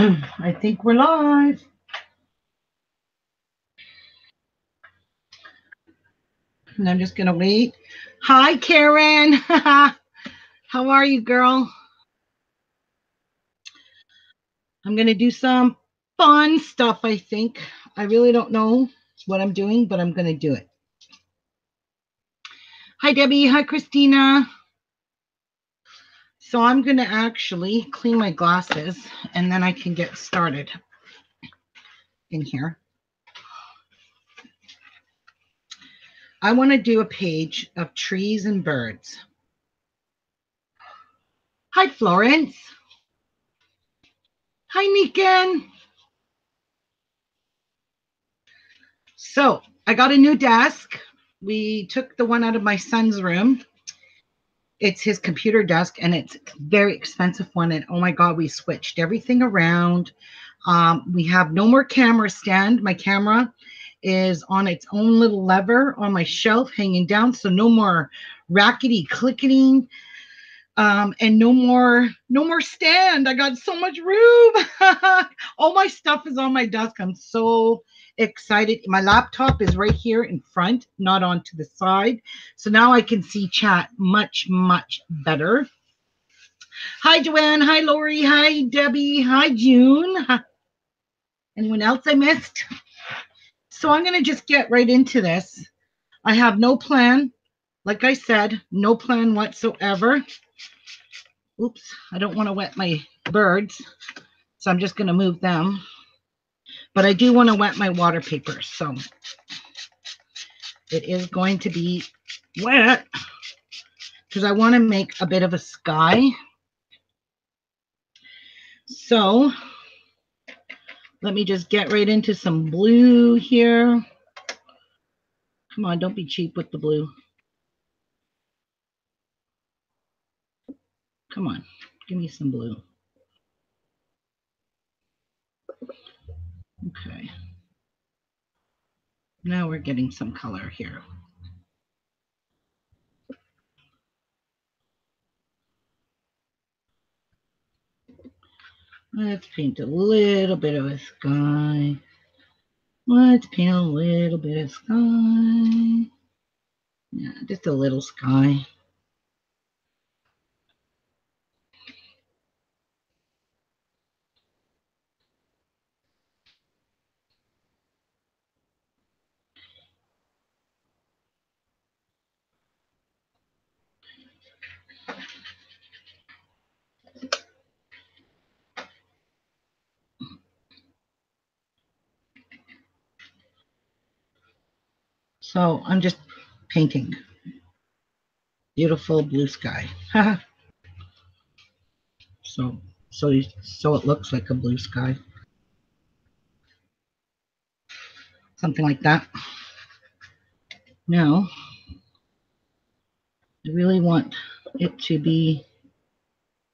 I think we're live. And I'm just going to wait. Hi, Karen. How are you, girl? I'm going to do some fun stuff, I think. I really don't know what I'm doing, but I'm going to do it. Hi, Debbie. Hi, Christina. So I'm going to actually clean my glasses, and then I can get started in here. I want to do a page of trees and birds. Hi, Florence. Hi, Niken. So I got a new desk. We took the one out of my son's room. It's his computer desk, and it's a very expensive one. And oh my God, we switched everything around. We have no more camera stand. My camera is on its own little lever on my shelf hanging down. So no more rackety clicking. And no more stand. I got so much room. All my stuff is on my desk. I'm so excited. My laptop is right here in front, not onto the side. So now I can see chat much, much better. Hi, Joanne. Hi, Lori. Hi, Debbie. Hi, June. Anyone else I missed? So I'm going to just get right into this. I have no plan. Like I said, no plan whatsoever. Oops, I don't want to wet my birds, so I'm just going to move them. But I do want to wet my water paper, so it is going to be wet because I want to make a bit of a sky. So let me just get right into some blue here. Come on, don't be cheap with the blue. Come on, give me some blue. Okay. Now we're getting some color here. Let's paint a little bit of a sky. Let's paint a little bit of sky. Yeah, just a little sky. So I'm just painting. Beautiful blue sky. so it looks like a blue sky. Something like that. Now, I really want it to be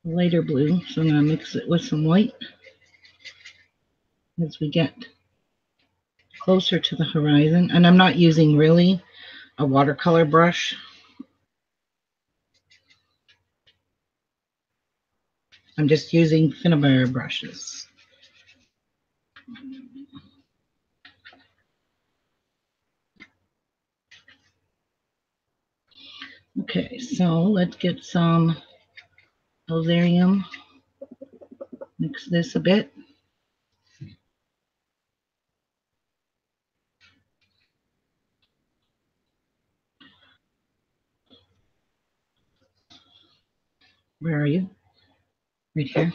lighter blue, so I'm going to mix it with some white as we get closer to the horizon. And I'm not using really a watercolor brush. I'm just using Finnabair brushes. Okay, so let's get some Rosarium. Mix this a bit. Where are you? Right here.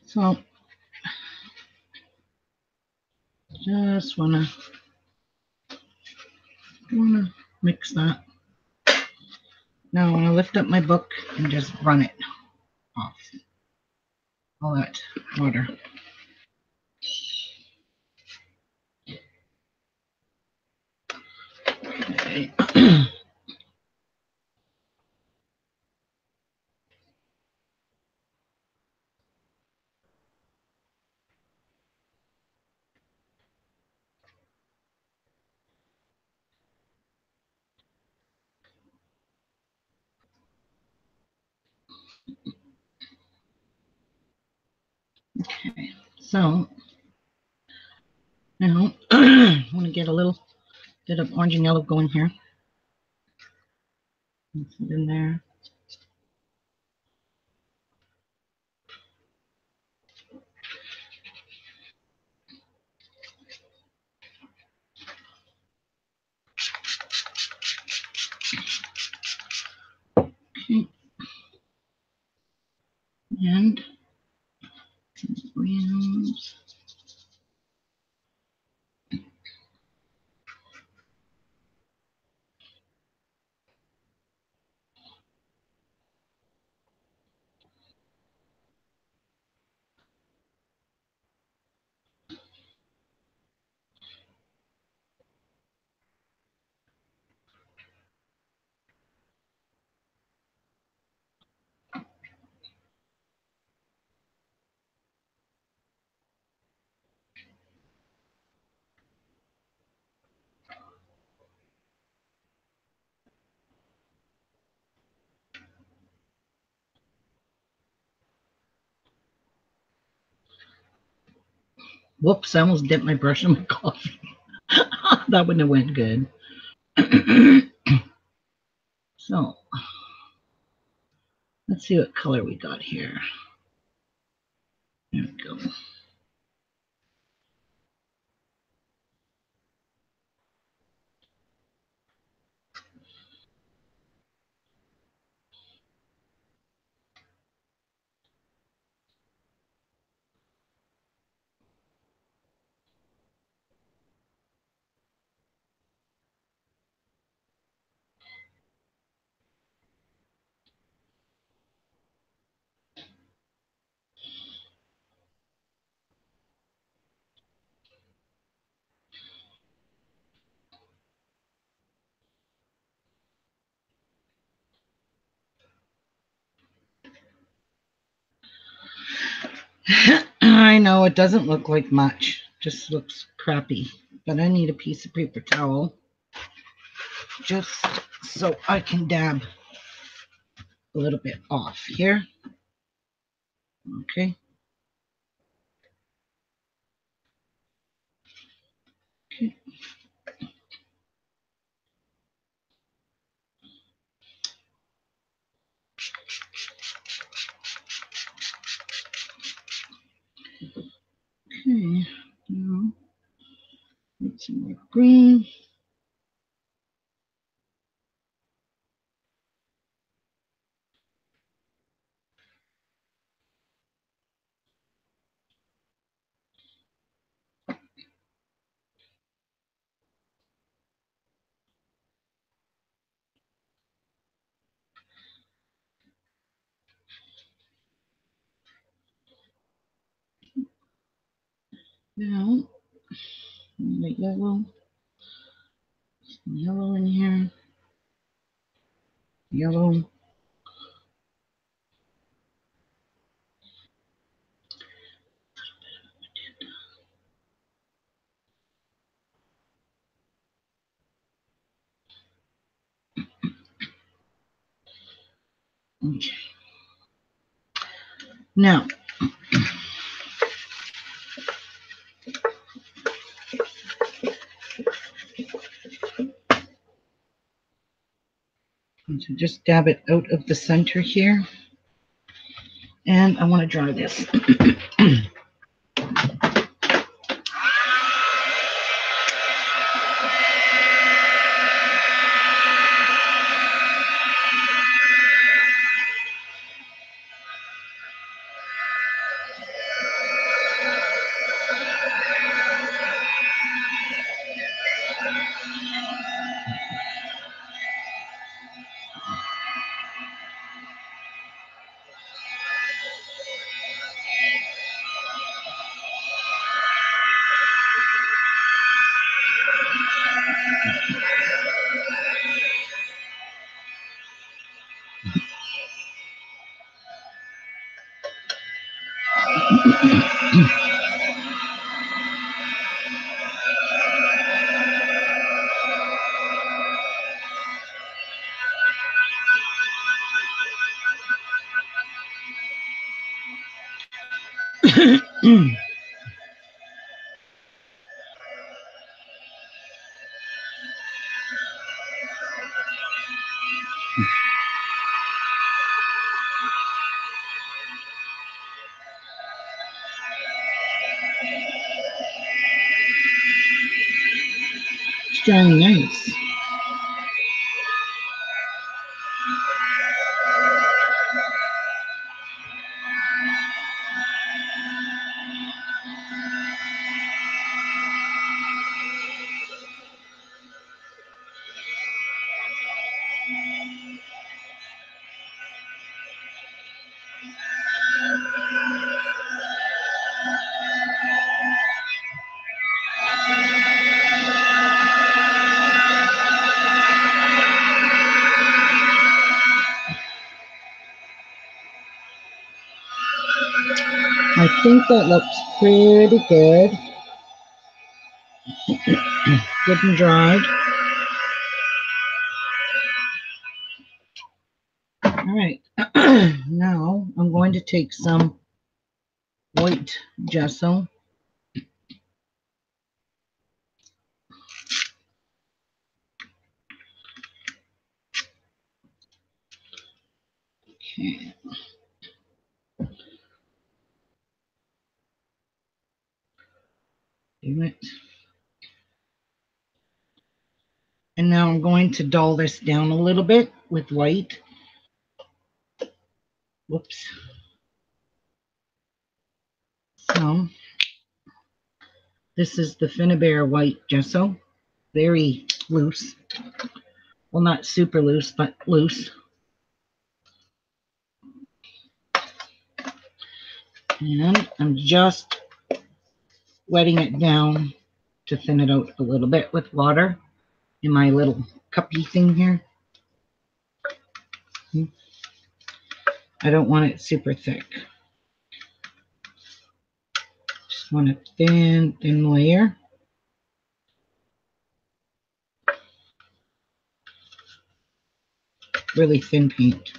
So just wanna mix that. Now I want to lift up my book and just run it off all that water. Okay. Okay, so now I want to get a little bit of orange and yellow going here. Put it in there. Okay. And some browns. Whoops, I almost dipped my brush in my coffee. That wouldn't have went good. So let's see what color we got here. There we go. I know it doesn't look like much, just looks crappy, but I need a piece of paper towel just so I can dab a little bit off here. Okay. Okay. Okay. Now, get some more green. Now, the yellow in here, yellow. Okay. Now, so just dab it out of the center here. And I want to dry this. It's drying nice. I think that looks pretty good. Good and dried. All right. Now I'm going to take some white gesso. Okay. Do it. And now I'm going to dull this down a little bit with white. Whoops. So this is the Finnabair white gesso. Very loose. Well, not super loose, but loose. And I'm just wetting it down to thin it out a little bit with water in my little cuppy thing here. I don't want it super thick. Just want a thin layer. Really thin paint.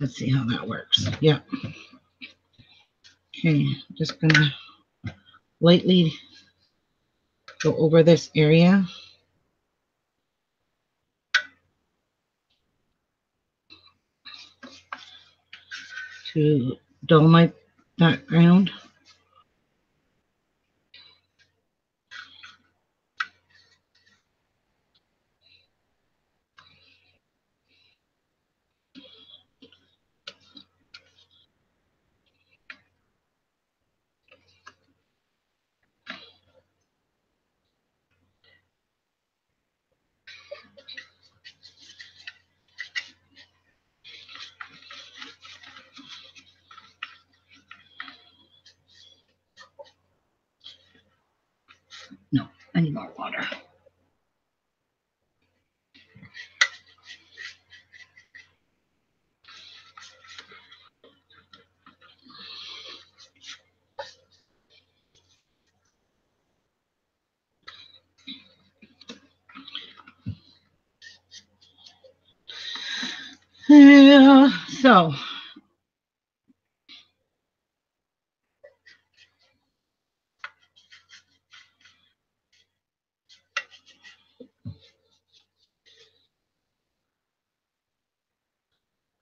Let's see how that works. Yeah. Okay, just gonna lightly go over this area. To dull my background. No, I need more water. Yeah, so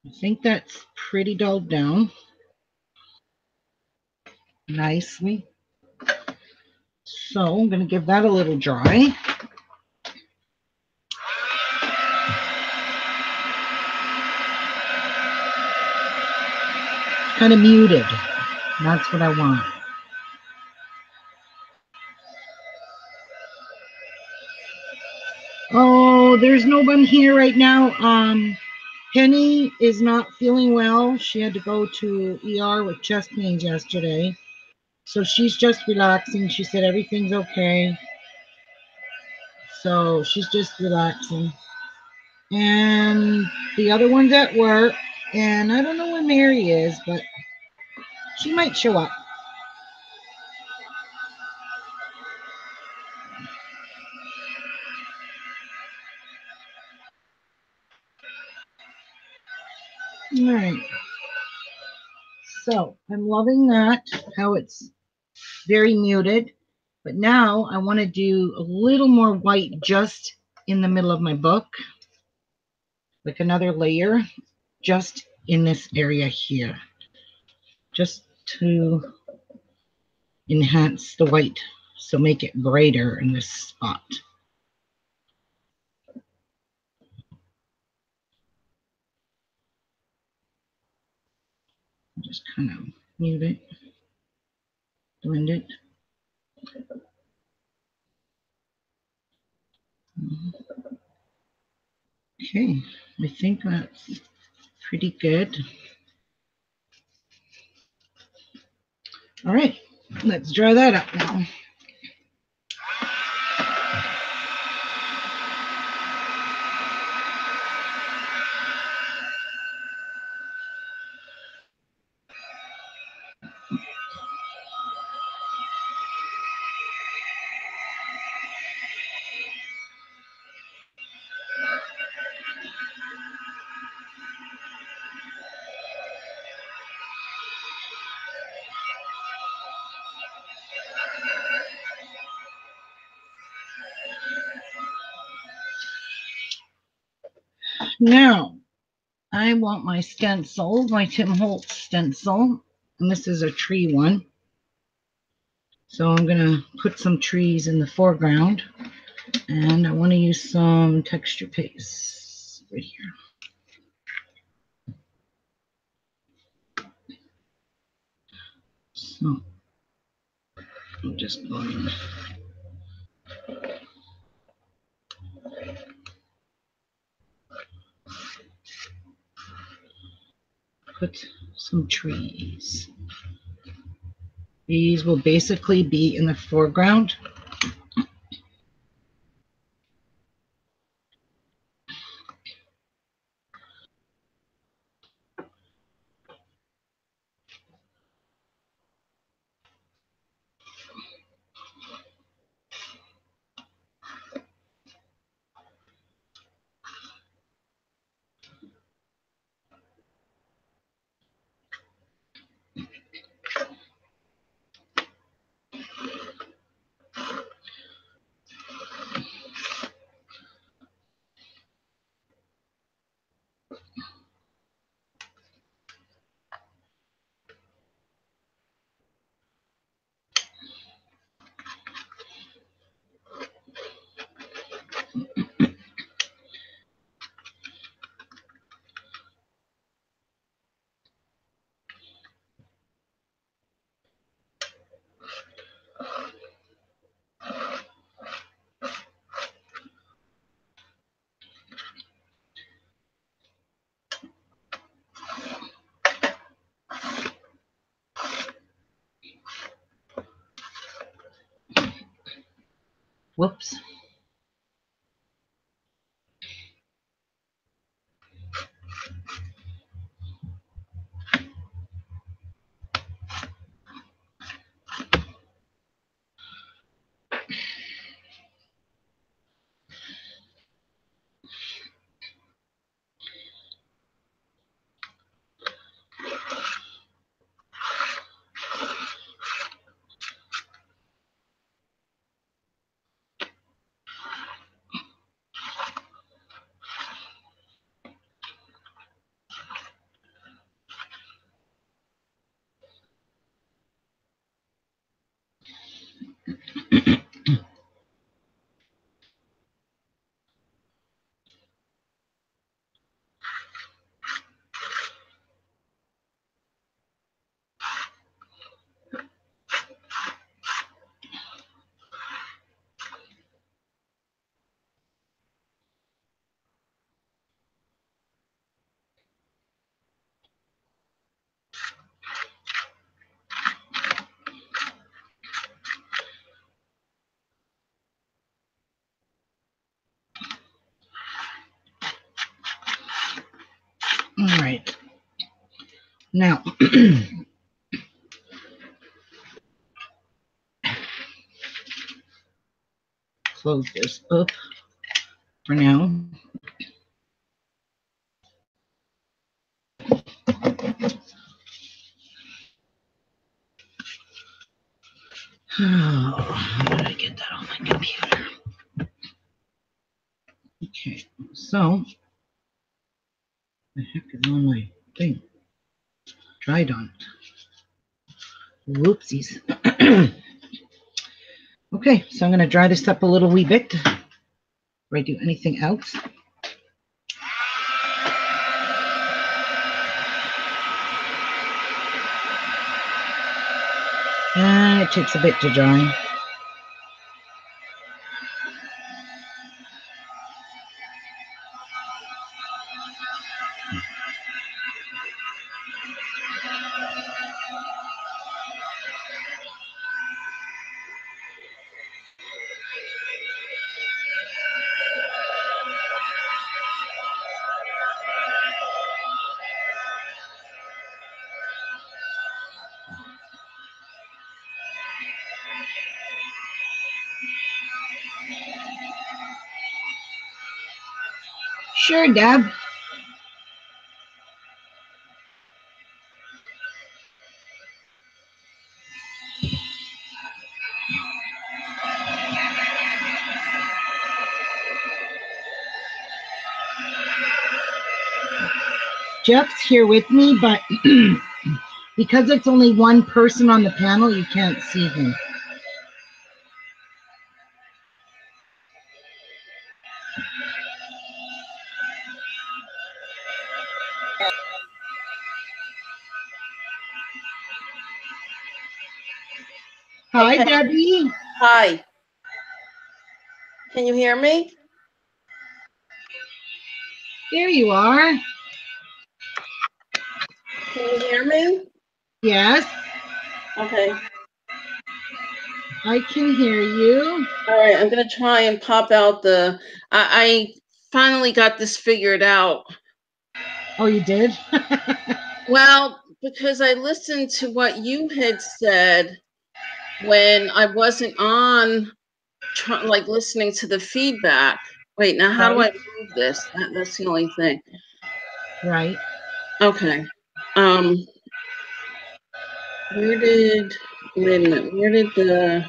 I think that's pretty dulled down nicely. So I'm going to give that a little dry. Kind of muted. That's what I want. Oh, there's no one here right now. Penny is not feeling well. She had to go to ER with chest pains yesterday. So she's just relaxing. She said everything's okay. So she's just relaxing. And the other one's at work. And I don't know where Mary is, but She might show up. All right. So I'm loving that, how it's very muted. But now I want to do a little more white just in the middle of my book, like another layer just in this area here, just to enhance the white, so make it brighter in this spot. Just kind of mute it, blend it. Okay, I think that's pretty good. All right, let's dry that up now. Now, I want my stencil, my Tim Holtz stencil, and this is a tree one. So I'm going to put some trees in the foreground, and I want to use some texture paste right here. So I'm just going put some trees. These will basically be in the foreground. Whoops. All right. Now, close this up for now. How did I get that on my computer? Okay, so the heck is on my thing? Dried on it. Whoopsies. Okay, so I'm going to dry this up a little wee bit before I do anything else. And it takes a bit to dry. Sure, Deb. Jeff's here with me, but because it's only one person on the panel, you can't see him. Hi, Okay. Debbie. Hi. Can you hear me? There you are. Can you hear me? Yes, Okay. I can hear you. All right. I'm going to try and pop out the... I finally got this figured out. Oh, you did? Well, because I listened to what you had said when I wasn't on, like listening to the feedback. Wait, now how do I move this? That's the only thing. Right. Okay. Wait a minute, where did the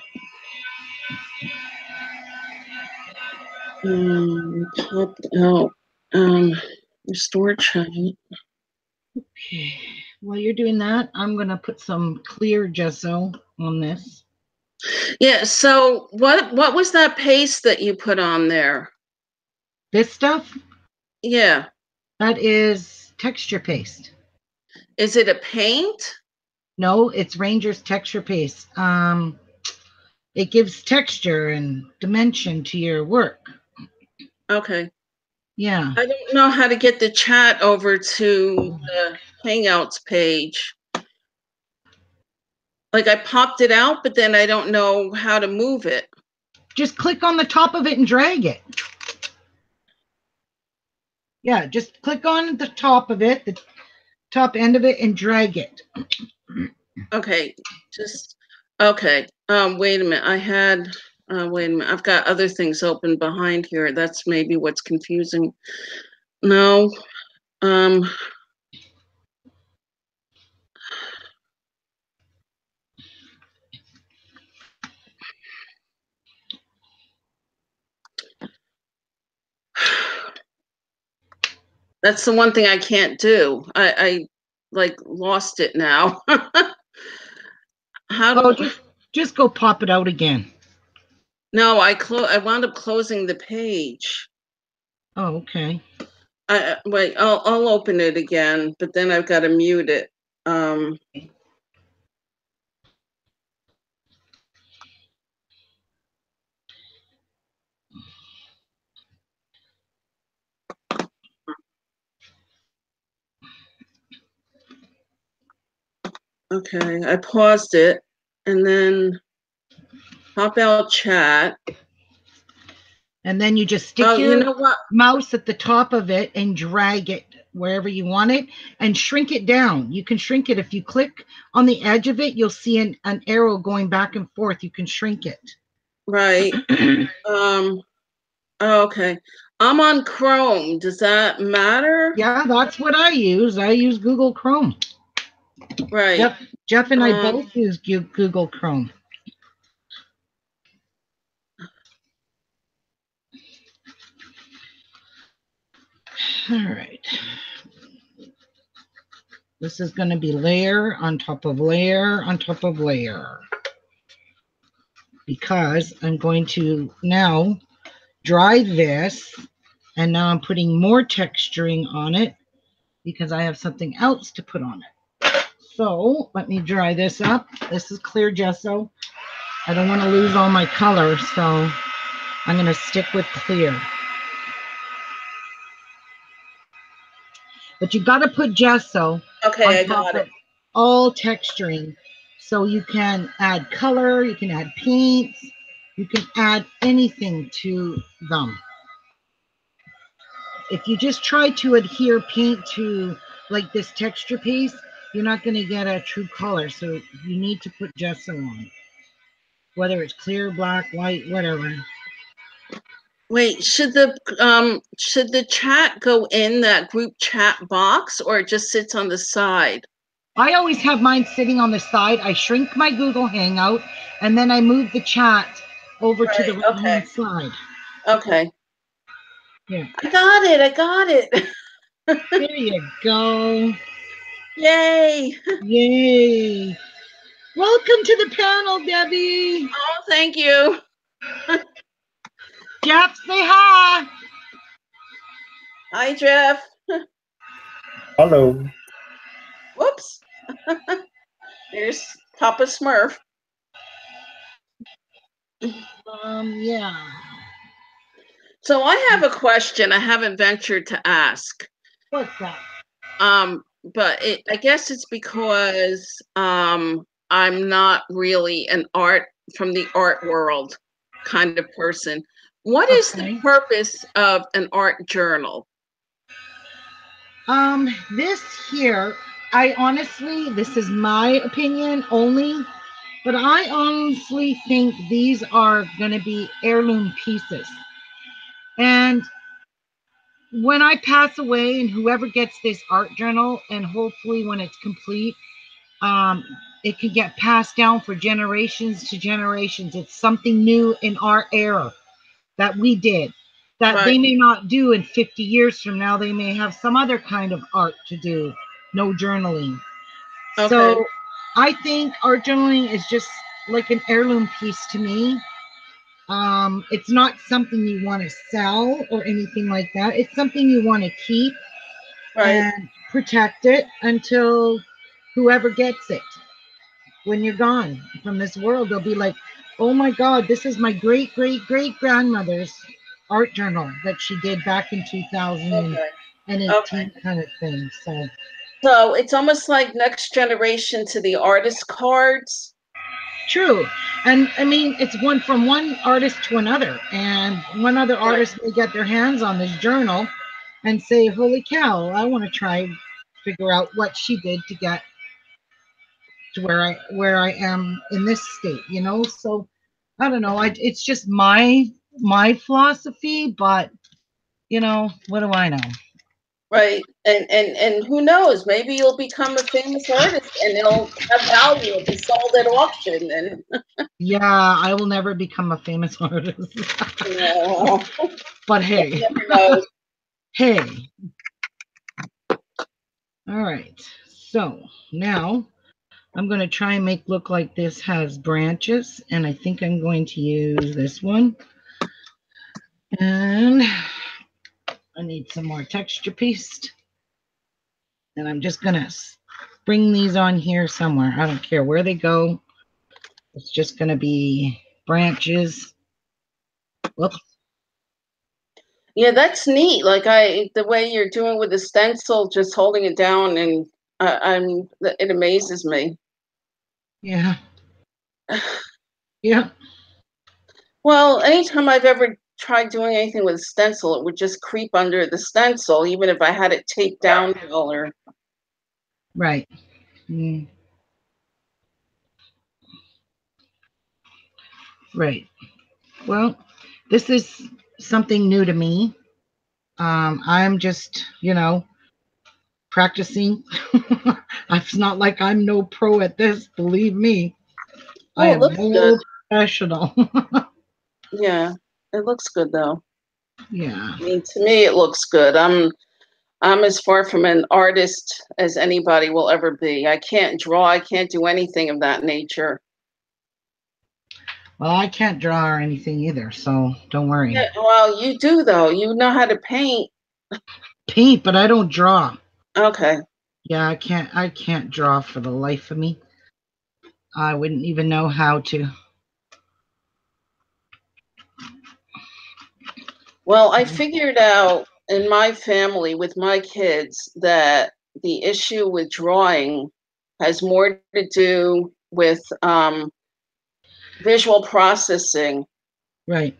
popped out restore chat? Okay. While you're doing that, I'm gonna put some clear gesso on this. Yeah, so what was that paste that you put on there? This stuff? Yeah. That is texture paste. Is it a paint? No, it's Ranger's texture paste. It gives texture and dimension to your work. Okay. Yeah. I don't know how to get the chat over to the Hangouts page. Like I popped it out, but then I don't know how to move it. Just click on the top of it and drag it. Yeah, just click on the top of it, the top end of it, and drag it. Okay, just okay. Wait a minute. I had wait a minute. I've got other things open behind here. That's maybe what's confusing. No. That's the one thing I can't do. I like lost it now. How do just go pop it out again. No, I wound up closing the page. Oh, okay. Wait, I'll open it again, but then I've got to mute it. Okay, I paused it and then pop out chat. And then you just stick your you know what? mouse at the top of it and drag it wherever you want it and shrink it down. You can shrink it. If you click on the edge of it, you'll see an arrow going back and forth. You can shrink it. Right. Okay. I'm on Chrome. Does that matter? Yeah, that's what I use. I use Google Chrome. Right. Jeff and I both use Google Chrome. All right. This is going to be layer on top of layer on top of layer, because I'm going to now dry this, and now I'm putting more texturing on it because I have something else to put on it. So let me dry this up. This is clear gesso. I don't want to lose all my color, so I'm going to stick with clear. But you got to put gesso on top of all texturing. So you can add color, you can add paints, you can add anything to them. If you just try to adhere paint to like this texture piece, you're not going to get a true color. So you need to put gesso on, whether it's clear, black, white, whatever. Wait, should the chat go in that group chat box, or it just sits on the side? I always have mine sitting on the side. I shrink my Google Hangout, and then I move the chat over to the right-hand side. Okay. Yeah. I got it. There you go. Yay. Yay. Welcome to the panel, Debbie. Oh, thank you. Jeff, say hi. Hi, Jeff. Hello. Whoops. There's Papa Smurf. Yeah. So I have a question I haven't ventured to ask. What's that? But I guess it's because I'm not really an from the art world kind of person. What is the purpose of an art journal? This here, this is my opinion only, but I honestly think these are going to be heirloom pieces. And when I pass away, and whoever gets this art journal, and hopefully when it's complete, it can get passed down for generations to generations. It's something new in our era that we did that they may not do in 50 years from now. They may have some other kind of art to do. No journaling. Okay. So I think art journaling is just like an heirloom piece to me. It's not something you want to sell or anything like that. It's something you want to keep and protect it until whoever gets it. When you're gone from this world, they'll be like, oh my God, this is my great, great, great grandmother's art journal that she did back in 2018 kind of thing. So it's almost like next generation to the artist cards. True. And I mean, it's one from one artist to another, and one other artist may get their hands on this journal and say, holy cow, I want to try figure out what she did to get to where I am in this state, you know? So I don't know. It's just my philosophy, but you know, what do I know? Right. And who knows? Maybe you'll become a famous artist and it'll have value. It'll be sold at auction. And yeah, I will never become a famous artist. No. But hey. Hey. All right. So now I'm going to try and make look like this has branches, and I think I'm going to use this one. And I need some more texture paste. And I'm just going to bring these on here somewhere. I don't care where they go. It's just going to be branches. Whoops. Yeah, that's neat. Like the way you're doing with the stencil, just holding it down, and it amazes me. Yeah. Yeah. Well, anytime I've ever tried doing anything with a stencil, it would just creep under the stencil, even if I had it taped down or. Right. Mm. Right. Well, this is something new to me. I'm just, practicing. It's not like I'm no pro at this, believe me. I Oh, it am looks good. no professional. Yeah, it looks good though. Yeah. I mean, to me, it looks good. I'm as far from an artist as anybody will ever be. I can't draw. I can't do anything of that nature. Well, I can't draw or anything either, so don't worry. Yeah, well, you do though. You know how to paint. Paint, but I don't draw. Okay. Yeah, I can't draw for the life of me. I wouldn't even know how to. Well, I figured out in my family with my kids that the issue with drawing has more to do with visual processing Right.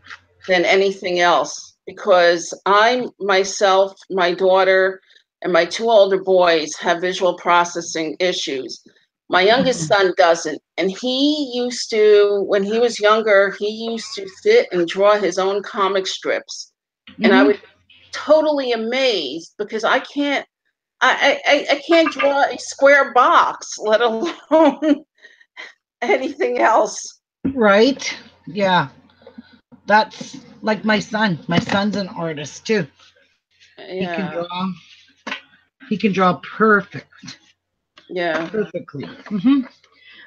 than anything else. Because I myself, my daughter, and my two older boys have visual processing issues. My youngest son doesn't. And he used to, when he was younger, he used to sit and draw his own comic strips. And I Hmm. was totally amazed because I can't draw a square box, let alone anything else. Right. Yeah. That's like my son. My son's an artist too. He can Yeah, draw. He can draw yeah. perfectly.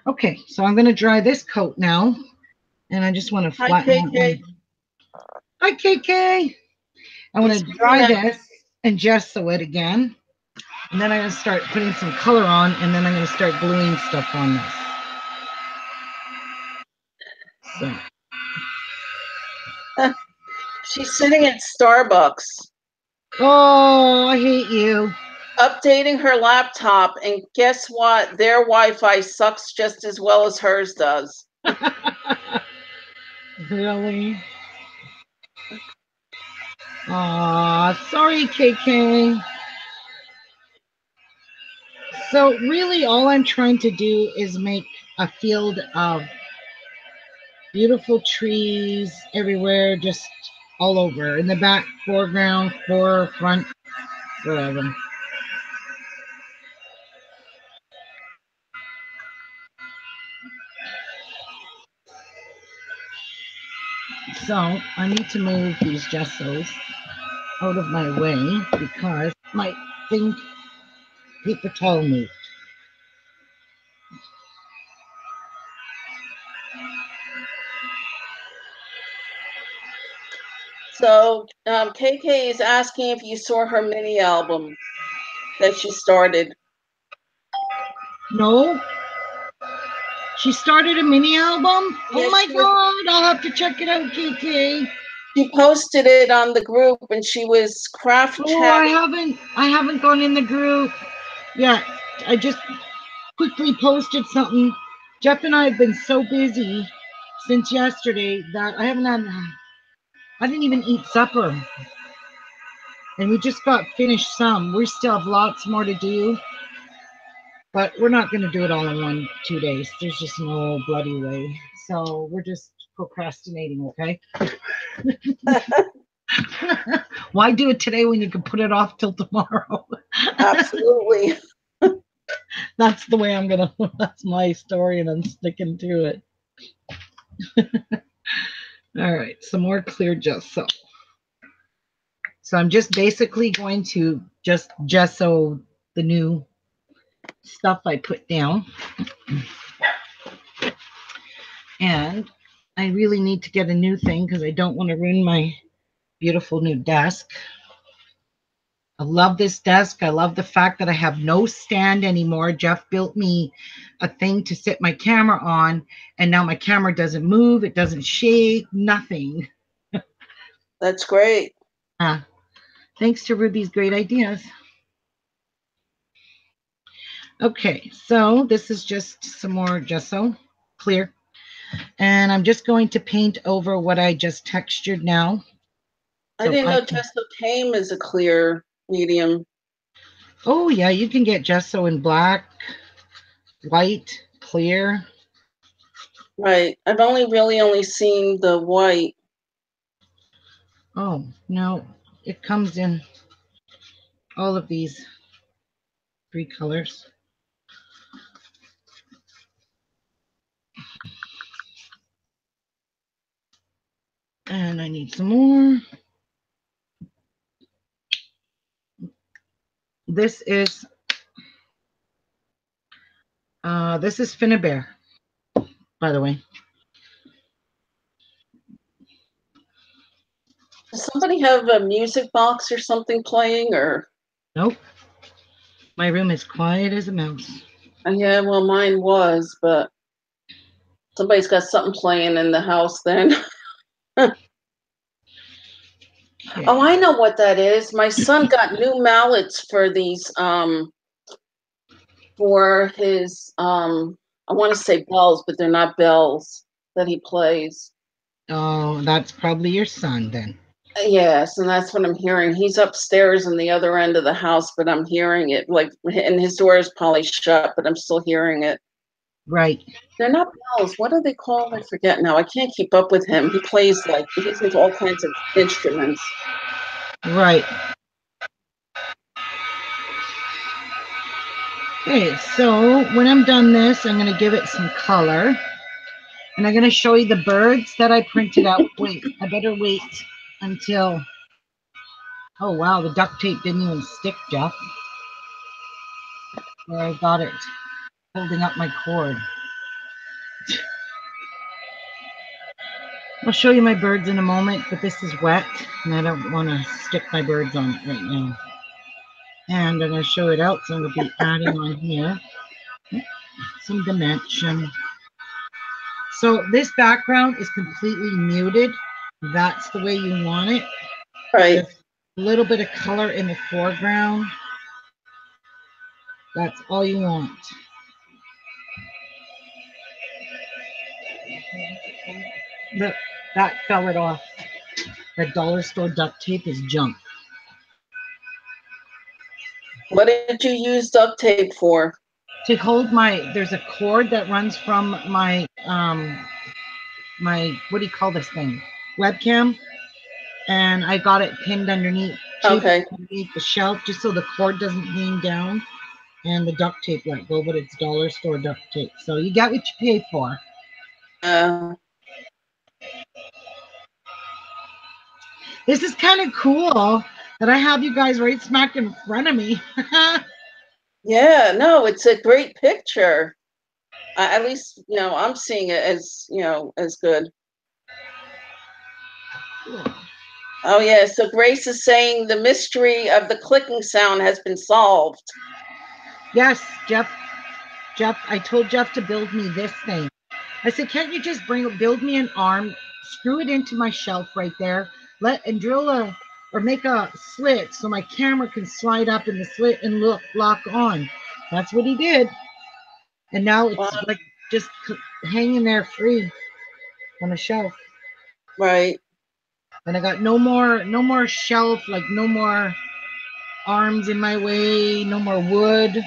Okay, so I'm gonna dry this coat now, and I just want to Hi, flatten out my. KK. Hi, KK. I want He's to coming dry out. this and gesso it again, and then I'm gonna start putting some color on, and then I'm gonna start gluing stuff on this. So, She's sitting at Starbucks, oh, I hate you. updating her laptop, and guess what? Their Wi-Fi sucks just as well as hers does. Really? Aw, sorry, KK. So really all I'm trying to do is make a field of beautiful trees everywhere, just all over. In the back, foreground, forefront, wherever. So I need to move these gessos out of my way because my thing paper towel moved. So KK is asking if you saw her mini album that she started. No, she started a mini album. Oh Yeah, my god, I'll have to check it out, KK. she posted it on the group, and she was craft Oh, I chatting. haven't I haven't gone in the group yet. I just quickly posted something. Jeff and I have been so busy since yesterday that I didn't even eat supper. And we just got finished some. We still have lots more to do, but we're not going to do it all in 2 days. There's just no bloody way. So we're just procrastinating, okay? Why do it today when you can put it off till tomorrow? Absolutely. That's the way that's my story, and I'm sticking to it. All right, some more clear gesso. So I'm just basically going to just gesso the new stuff I put down. And I really need to get a new thing because I don't want to ruin my beautiful new desk. I love this desk. I love the fact that I have no stand anymore. Jeff built me a thing to sit my camera on, and now my camera doesn't move, it doesn't shake, nothing. That's great. Thanks to Ruby's great ideas. Okay, so this is just some more gesso, clear. And I'm just going to paint over what I just textured now. I didn't know gesso came as a clear medium. Oh yeah, you can get gesso in black, white, clear. Right. I've only seen the white. Oh, no, it comes in all of these 3 colors. And I need some more. This is Finnabair, by the way. Does somebody have a music box or something playing, or? Nope. My room is quiet as a mouse. Yeah, well, mine was, but somebody's got something playing in the house then. Okay. Oh, I know what that is. My son got new mallets for these, for his, I want to say bells, but they're not bells that he plays. Oh, that's probably your son then. Yes, and that's what I'm hearing. He's upstairs in the other end of the house, but I'm hearing it. Like, and his door is probably shut, but I'm still hearing it. Right. They're not bells. What are they called? I forget now. I can't keep up with him. He plays he's into all kinds of instruments. Right. Okay, so when I'm done this, I'm going to give it some color. And I'm going to show you the birds that I printed out. Wait, I better wait until... Oh, wow, the duct tape didn't even stick, Jeff. Where I got it, holding up my cord. I'll show you my birds in a moment, but this is wet, and I don't want to stick my birds on it right now. And I'm going to show it out, so I'm going to be adding on here some dimension. So this background is completely muted. That's the way you want it. Right. Just a little bit of color in the foreground. That's all you want. Look, that fell it off. That dollar store duct tape is junk. What did you use duct tape for? To hold there's a cord that runs from my, what do you call this thing? Webcam. And I got it pinned underneath the shelf just so the cord doesn't hang down. And the duct tape let go, but it's dollar store duct tape. So you get what you pay for. This is kind of cool that I have you guys right smack in front of me. Yeah, no, it's a great picture. At least, I'm seeing it as, as good. Oh, yeah. So Grace is saying the mystery of the clicking sound has been solved. Yes, Jeff, I told Jeff to build me this thing. I said, can't you just build me an arm, screw it into my shelf right there, and drill or make a slit so my camera can slide up in the slit and lock on. That's what he did. And now it's like just hanging there free on a shelf. Right. And I got no more shelf, like no more arms in my way, no more wood.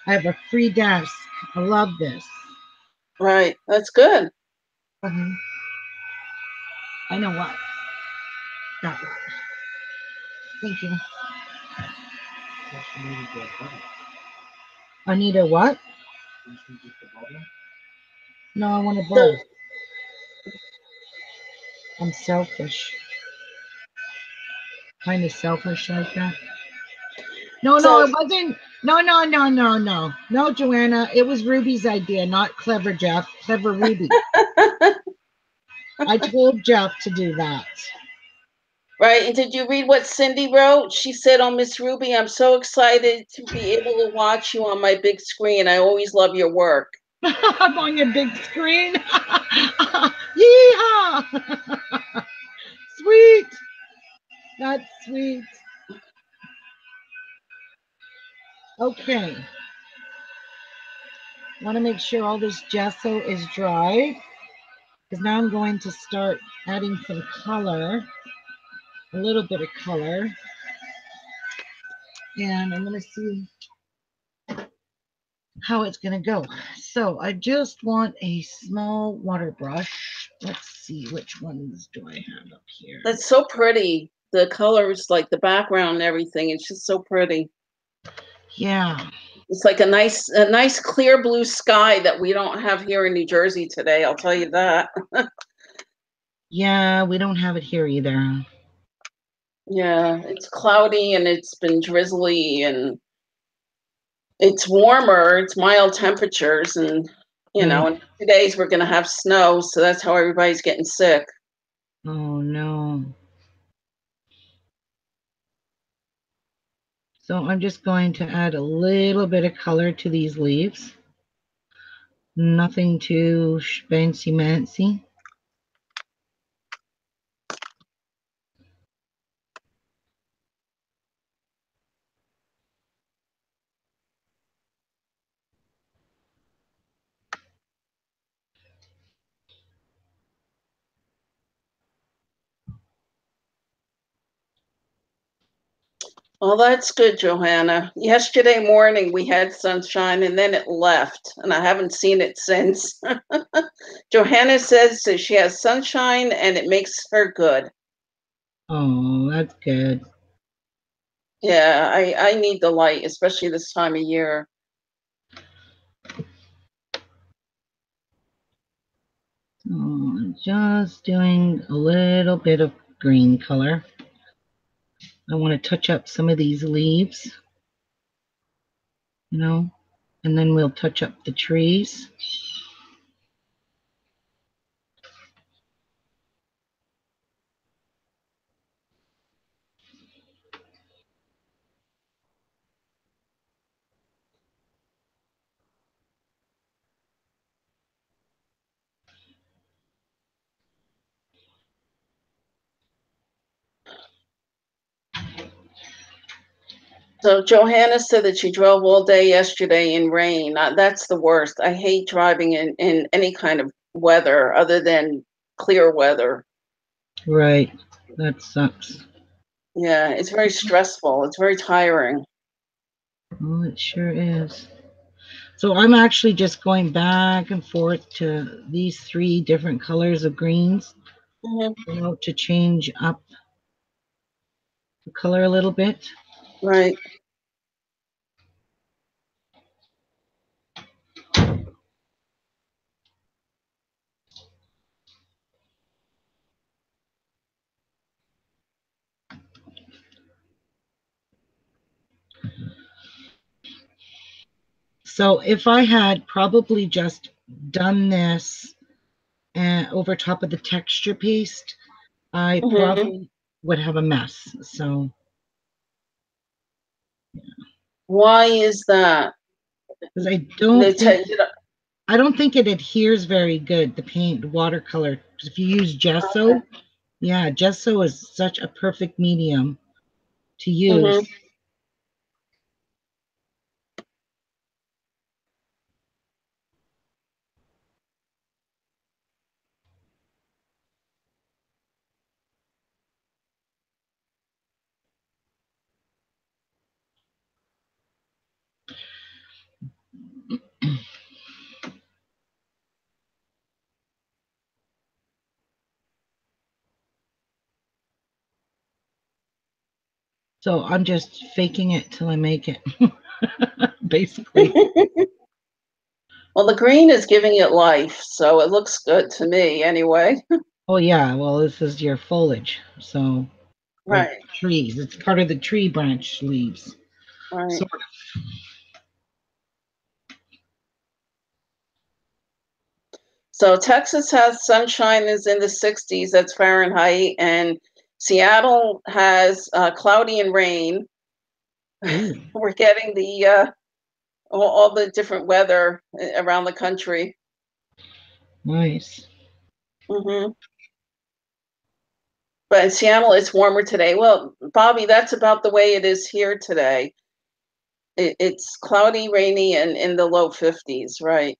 I have a free desk. I love this. Right. That's good. I know what. Got that. Thank you. I need a what? No, I want a bowl. I'm selfish. Kind of selfish like that. No, it wasn't. No, Joanna. It was Ruby's idea, not Clever Jeff. Clever Ruby. I told Jeff to do that. Right. And did you read what Cindy wrote? She said, "Oh, Miss Ruby, I'm so excited to be able to watch you on my big screen. I always love your work." I'm on your big screen. Yeehaw! Sweet. That's sweet. Okay. Want to make sure all this gesso is dry, because now I'm going to start adding some color, a little bit of color, and I'm going to see how it's going to go. So I just want a small water brush. Let's see, which ones do I have up here? That's so pretty. The colors, like the background and everything, it's just so pretty. Yeah. It's like a nice clear blue sky that we don't have here in New Jersey today, I'll tell you that. Yeah, we don't have it here either. Yeah, it's cloudy and it's been drizzly and it's warmer, it's mild temperatures, and you know, Right. in 2 days we're gonna have snow, so that's how everybody's getting sick. Oh no. So I'm just going to add a little bit of color to these leaves. Nothing too fancy-mancy. Well, that's good, Johanna. Yesterday morning we had sunshine and then it left, and I haven't seen it since. Johanna says that she has sunshine and it makes her good. Oh, that's good. Yeah, I need the light, especially this time of year. So I'm just doing a little bit of green color. I want to touch up some of these leaves, you know, and then we'll touch up the trees. So Johanna said that she drove all day yesterday in rain. That's the worst. I hate driving in any kind of weather other than clear weather. Right. That sucks. Yeah, it's very stressful. It's very tiring. Oh, it sure is. So I'm actually just going back and forth to these 3 different colors of greens, Mm-hmm. you know, to change up the color a little bit. Right. So if I had probably just done this over top of the texture paste, I Mm-hmm. probably would have a mess. So Why is that? because I They don't think t- I don't think it adheres very good, the paint watercolor. If you use gesso, yeah, gesso is such a perfect medium to use. mm-hmm. So I'm just faking it till I make it, basically. Well, the green is giving it life, so it looks good to me anyway. Oh yeah, well this is your foliage, so or Right. trees. It's part of the tree branch leaves. Right. Sort of. So Texas has sunshine is in the 60s, that's Fahrenheit, and Seattle has cloudy and rain. Ooh, We're getting the all the different weather around the country. nice. Hmm. But in Seattle, it's warmer today. Well, Bobby, that's about the way it is here today. It's cloudy, rainy, and in the low 50s, right?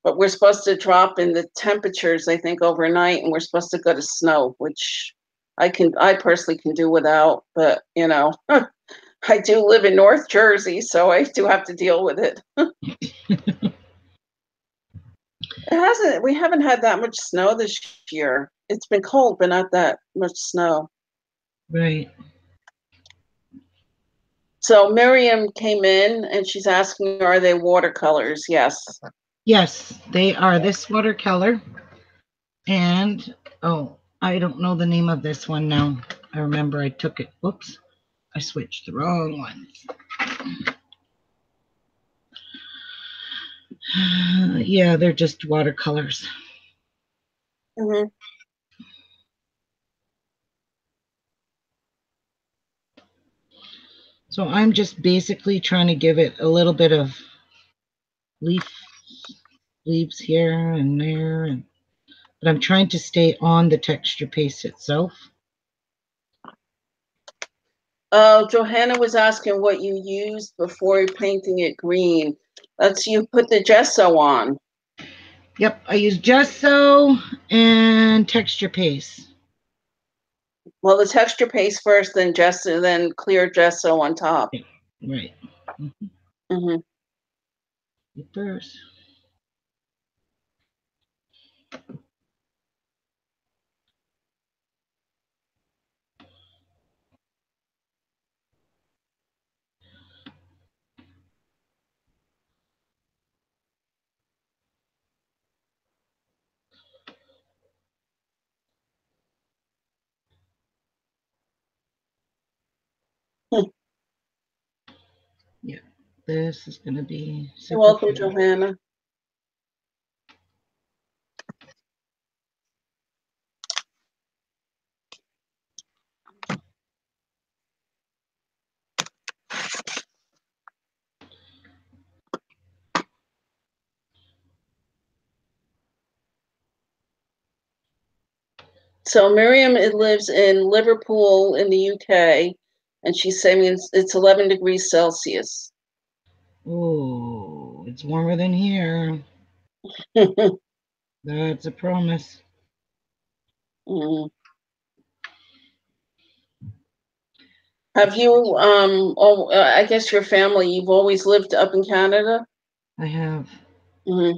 But we're supposed to drop in the temperatures, I think, overnight, and we're supposed to go to snow, which I personally can do without. But you know, I do live in North Jersey, so I do have to deal with it. It hasn't. We haven't had that much snow this year. It's been cold, but not that much snow. Right. So Miriam came in and she's asking, are they watercolors? Yes. Yes, they are this watercolor. And, oh, I don't know the name of this one now. I remember I took it. Whoops. I switched the wrong ones. Yeah, they're just watercolors. Mm-hmm. So I'm just basically trying to give it a little bit of leaves here and there, but I'm trying to stay on the texture paste itself. Johanna was asking what you used before painting it green. That's you put the gesso on. Yep, I use gesso and texture paste. Well, the texture paste first, then gesso, then clear gesso on top. Yeah, right. Mm-hmm. First. Yeah, this is going to be super. You're welcome, cool. Johanna. So Miriam lives in Liverpool in the UK, and she's saying it's 11 degrees Celsius. Oh, it's warmer than here. That's a promise. Mm. Have you, I guess your family, you've always lived up in Canada? I have. Mm-hmm.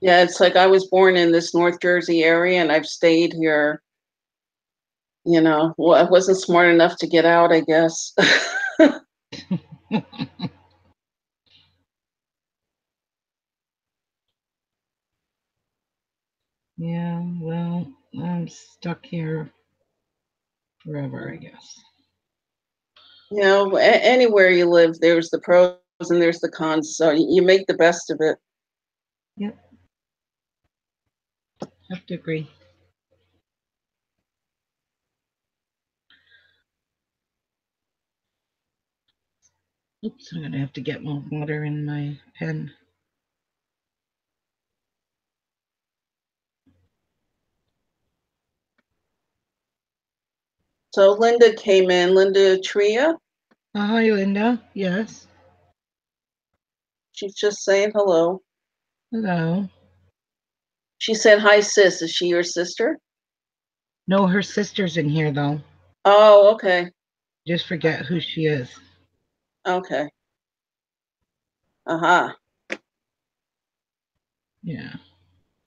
Yeah, it's like I was born in this North Jersey area and I've stayed here. You know, well, I wasn't smart enough to get out, I guess. Yeah, well, I'm stuck here forever, I guess. You know, anywhere you live, there's the pros and there's the cons. So you make the best of it. Yep. Have to agree. Oops, I'm going to have to get more water in my pen. So Linda came in, Linda Tria. Hi, Linda. Yes. She's just saying hello. Hello. She said, hi, sis. Is she your sister? No, her sister's in here, though. Oh, okay. Just forget who she is. Okay. Uh-huh. Yeah.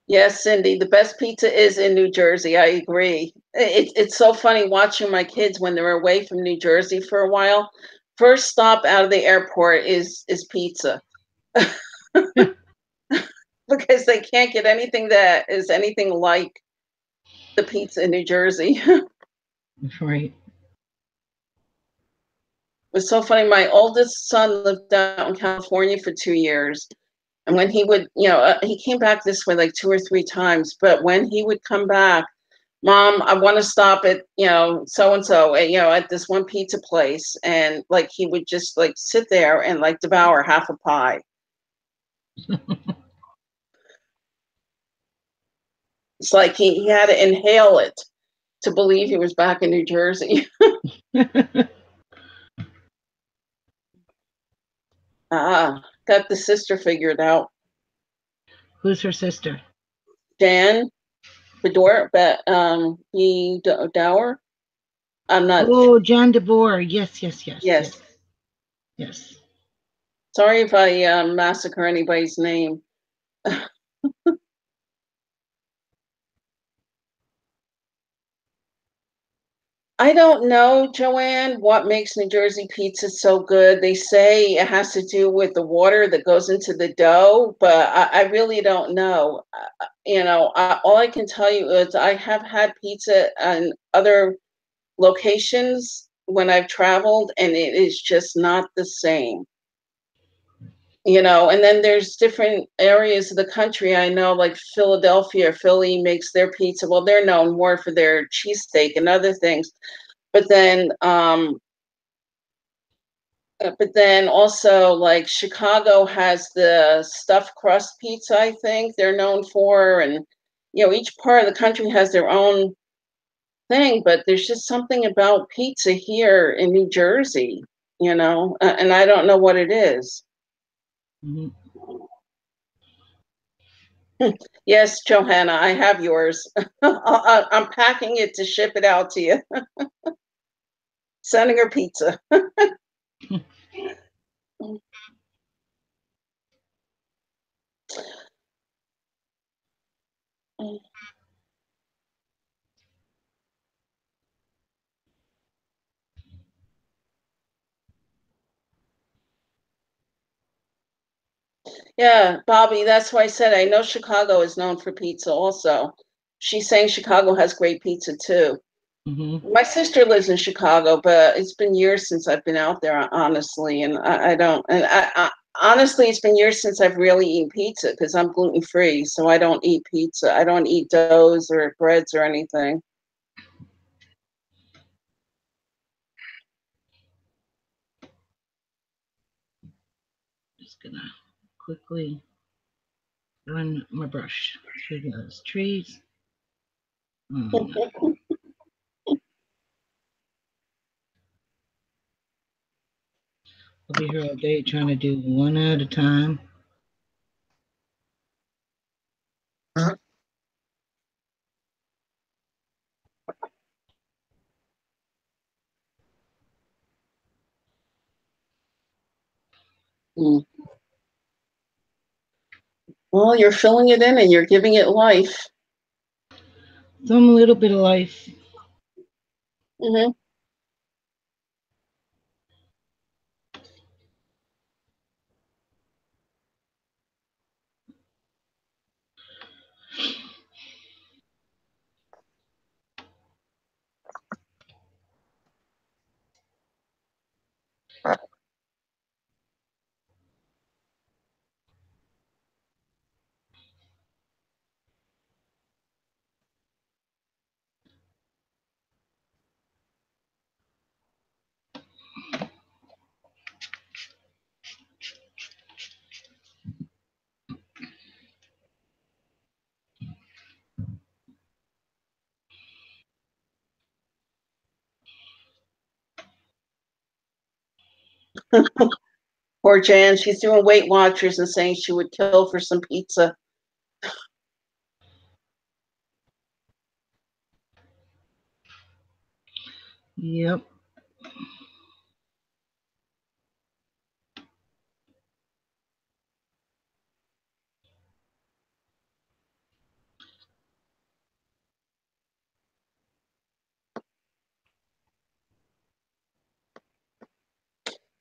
Yes, Cindy, the best pizza is in New Jersey. I agree. It's so funny watching my kids when they're away from New Jersey for a while. First stop out of the airport is pizza. Because they can't get anything that is anything like the pizza in New Jersey. Right. It's so funny. My oldest son lived out in California for 2 years. And when he would, he came back this way like 2 or 3 times. But when he would come back, Mom, I want to stop at, so and so, at this one pizza place. And like he would just like sit there and like devour half a pie. It's like he had to inhale it to believe he was back in New Jersey. Got the sister figured out. Who's her sister? Jan Bedore, Dower. I'm not. Oh, Jan DeBoer. Yes. Yes. Yes. Sorry if I massacre anybody's name. I don't know, Joanne, what makes New Jersey pizza so good. They say it has to do with the water that goes into the dough, but I really don't know. All I can tell you is I have had pizza in other locations when I've traveled, and it is just not the same. And then there's different areas of the country. I know, like Philadelphia, Philly makes their pizza. Well, they're known more for their cheesesteak and other things. But then also, like, Chicago has the stuffed crust pizza, I think they're known for. And, each part of the country has their own thing, but there's just something about pizza here in New Jersey, and I don't know what it is. Mhm. Yes, Johanna, I have yours. I'm packing it to ship it out to you. Sending her pizza. Yeah, Bobby, that's why I said I know Chicago is known for pizza also. She's saying Chicago has great pizza too. Mhm. My sister lives in Chicago, but it's been years since I've been out there, honestly, and I don't. And honestly, it's been years since I've really eaten pizza because I'm gluten free, so I don't eat pizza. I don't eat doughs or breads or anything. Just gonna quickly run my brush through those trees. I'll be here all day trying to do one at a time. Mm. Well, you're filling it in and you're giving it life. Some little bit of life. Hmm. Poor Jan, she's doing Weight Watchers and saying she would kill for some pizza. Yep.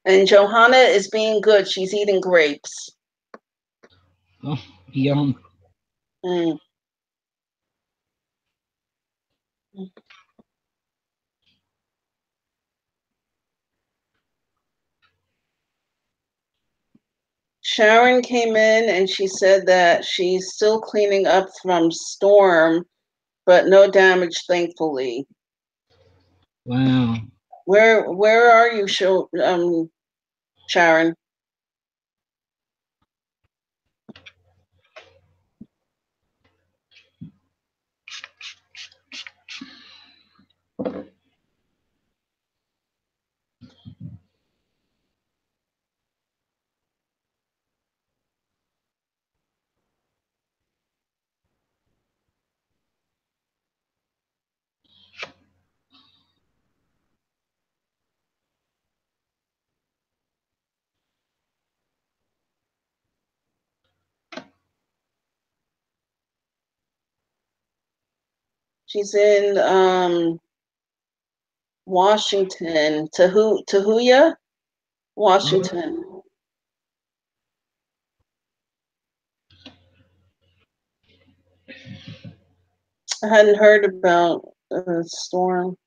And Johanna is being good. She's eating grapes. Oh, yum. Mm. Sharon came in and she said that she's still cleaning up from storm, but no damage, thankfully. Wow. Where are you, Sharon? She's in Washington. Tahuya? Washington. I hadn't heard about the storm.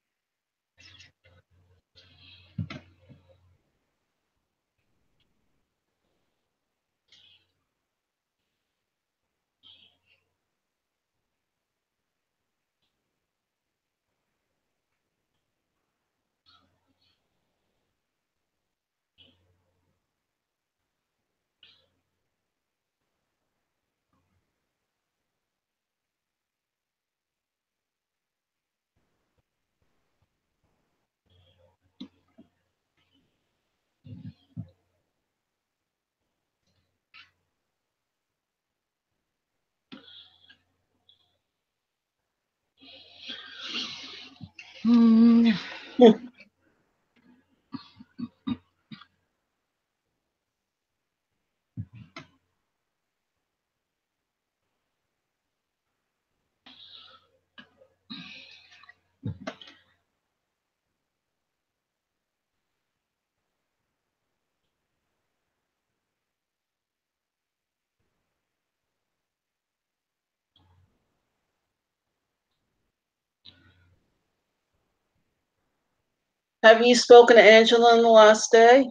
Have you spoken to Angela in the last day?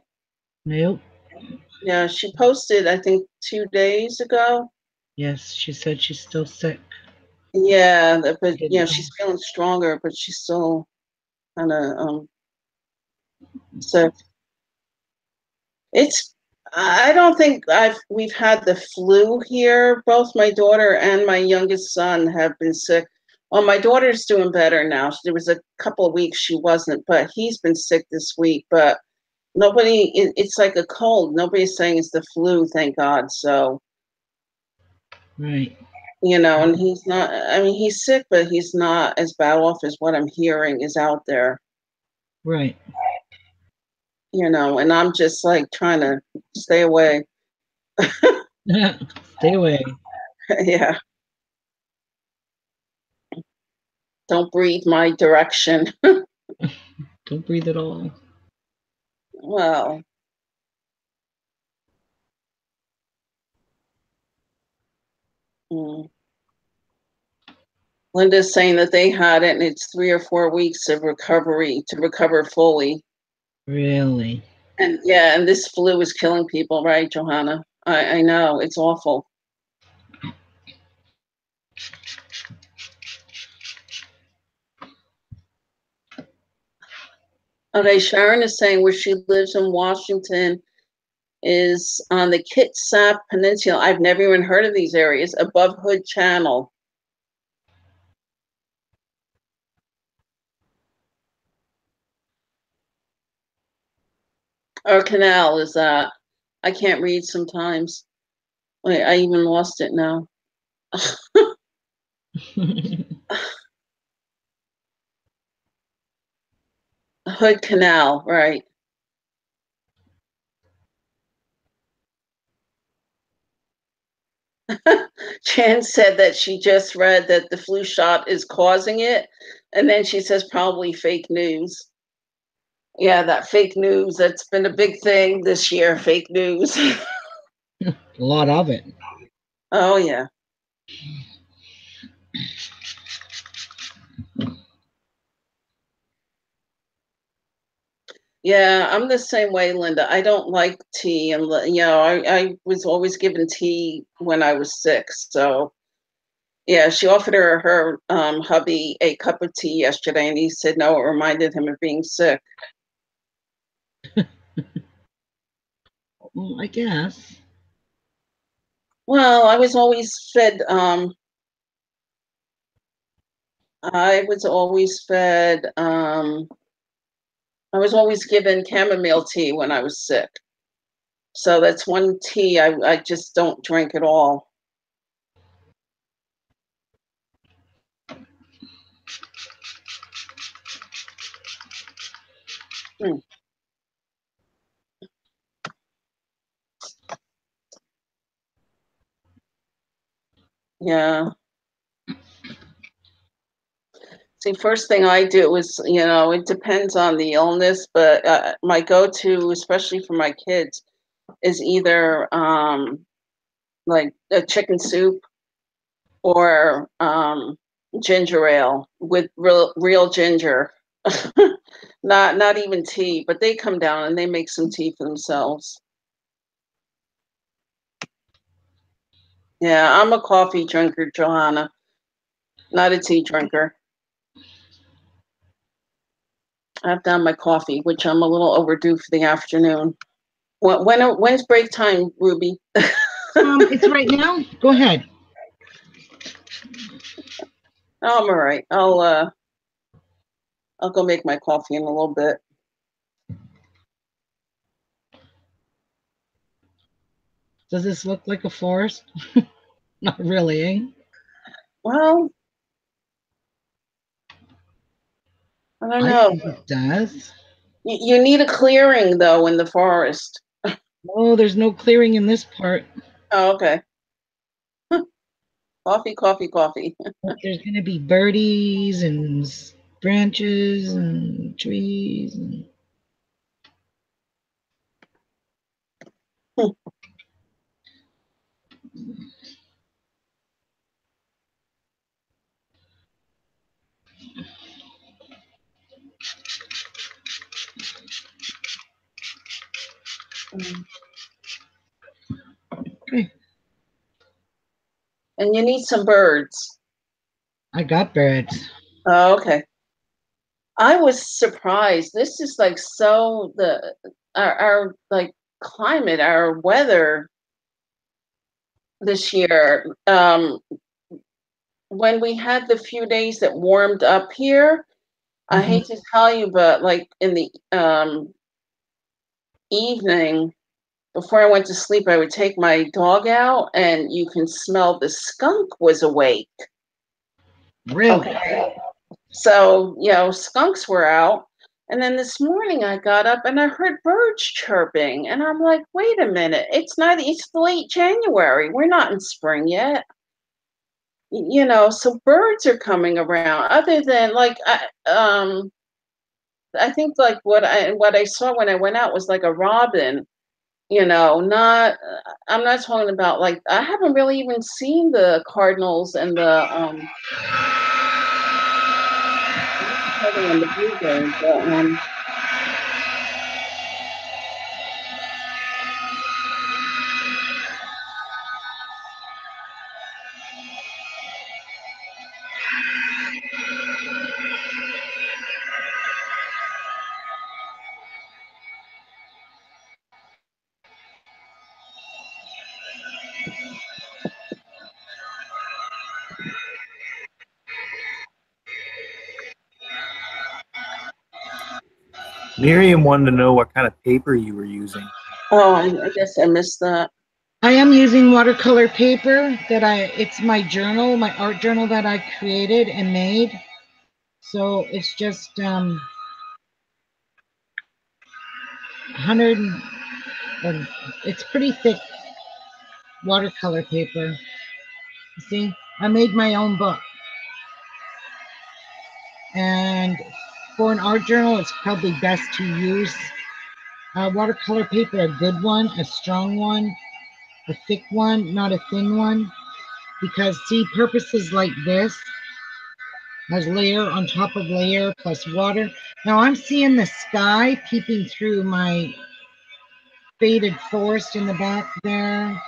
Nope. Yeah, she posted, I think, 2 days ago. Yes, she said she's still sick. Yeah, but she's feeling stronger, but she's still kind of sick. I don't think we've had the flu here. Both my daughter and my youngest son have been sick. Well, my daughter's doing better now. There was a couple of weeks she wasn't, but he's been sick this week. But it's like a cold. Nobody's saying it's the flu, thank God. So, right. And he's not, I mean, he's sick, but he's not as bad off as what I'm hearing is out there. Right. And I'm just like trying to stay away. Stay away. Yeah. Don't breathe my direction. Don't breathe at all. Well. Linda's saying that they had it and it's 3 or 4 weeks of recovery to recover fully. Really? And and this flu is killing people, right, Johanna? I know, it's awful. Okay, Sharon is saying where she lives in Washington is on the Kitsap Peninsula. I've never even heard of these areas, above Hood Channel. Or canal is that. I can't read sometimes. Wait, I even lost it now. Hood Canal, right. Chan said that she just read that the flu shot is causing it. And then she says probably fake news. Yeah, that fake news. That's been a big thing this year, fake news. A lot of it. Oh, yeah. Yeah, I'm the same way, Linda. I don't like tea. And, I was always given tea when I was sick. So, yeah, she offered her hubby a cup of tea yesterday, and he said no, it reminded him of being sick. Well, I guess. Well, I was always fed I was always fed I was always given chamomile tea when I was sick. So that's one tea I just don't drink at all. Yeah. See, first thing I do is, it depends on the illness, but my go-to, especially for my kids, is either like a chicken soup or ginger ale with real ginger. Not even tea, but they come down and they make some tea for themselves. Yeah, I'm a coffee drinker, Johanna, not a tea drinker. I've done my coffee, which I'm a little overdue for the afternoon. When's break time, Ruby? It's right now. Go ahead. Oh, I'm all right. I'll go make my coffee in a little bit. Does this look like a forest? Not really, eh? Well, I don't I know. think it does. You need a clearing though in the forest. Oh, there's no clearing in this part. Oh, okay. Coffee. But there's going to be birdies and branches and trees. And... Okay. And you need some birds. I got birds. Oh, okay. I was surprised. This is like our like climate, our weather this year. When we had the few days that warmed up here, I hate to tell you, but like in the evening before I went to sleep, I would take my dog out and you can smell the skunk was awake. Really? Okay. So, skunks were out. And then this morning I got up and I heard birds chirping. And I'm like, wait a minute, it's late January. We're not in spring yet. So birds are coming around. Other than like I think like what I saw when I went out was like a robin. Not I'm not talking about like I haven't really even seen the cardinals and the bluebirds, but Miriam wanted to know what kind of paper you were using. oh, I guess I missed that. I am using watercolor paper it's my journal, my art journal that I created and made. So it's just 100, it's pretty thick watercolor paper. See, I made my own book. And for an art journal, it's probably best to use watercolor paper, a good one, a strong one, a thick one, not a thin one. Because see, purposes like this has layer on top of layer plus water. Now I'm seeing the sky peeping through my faded forest in the back there.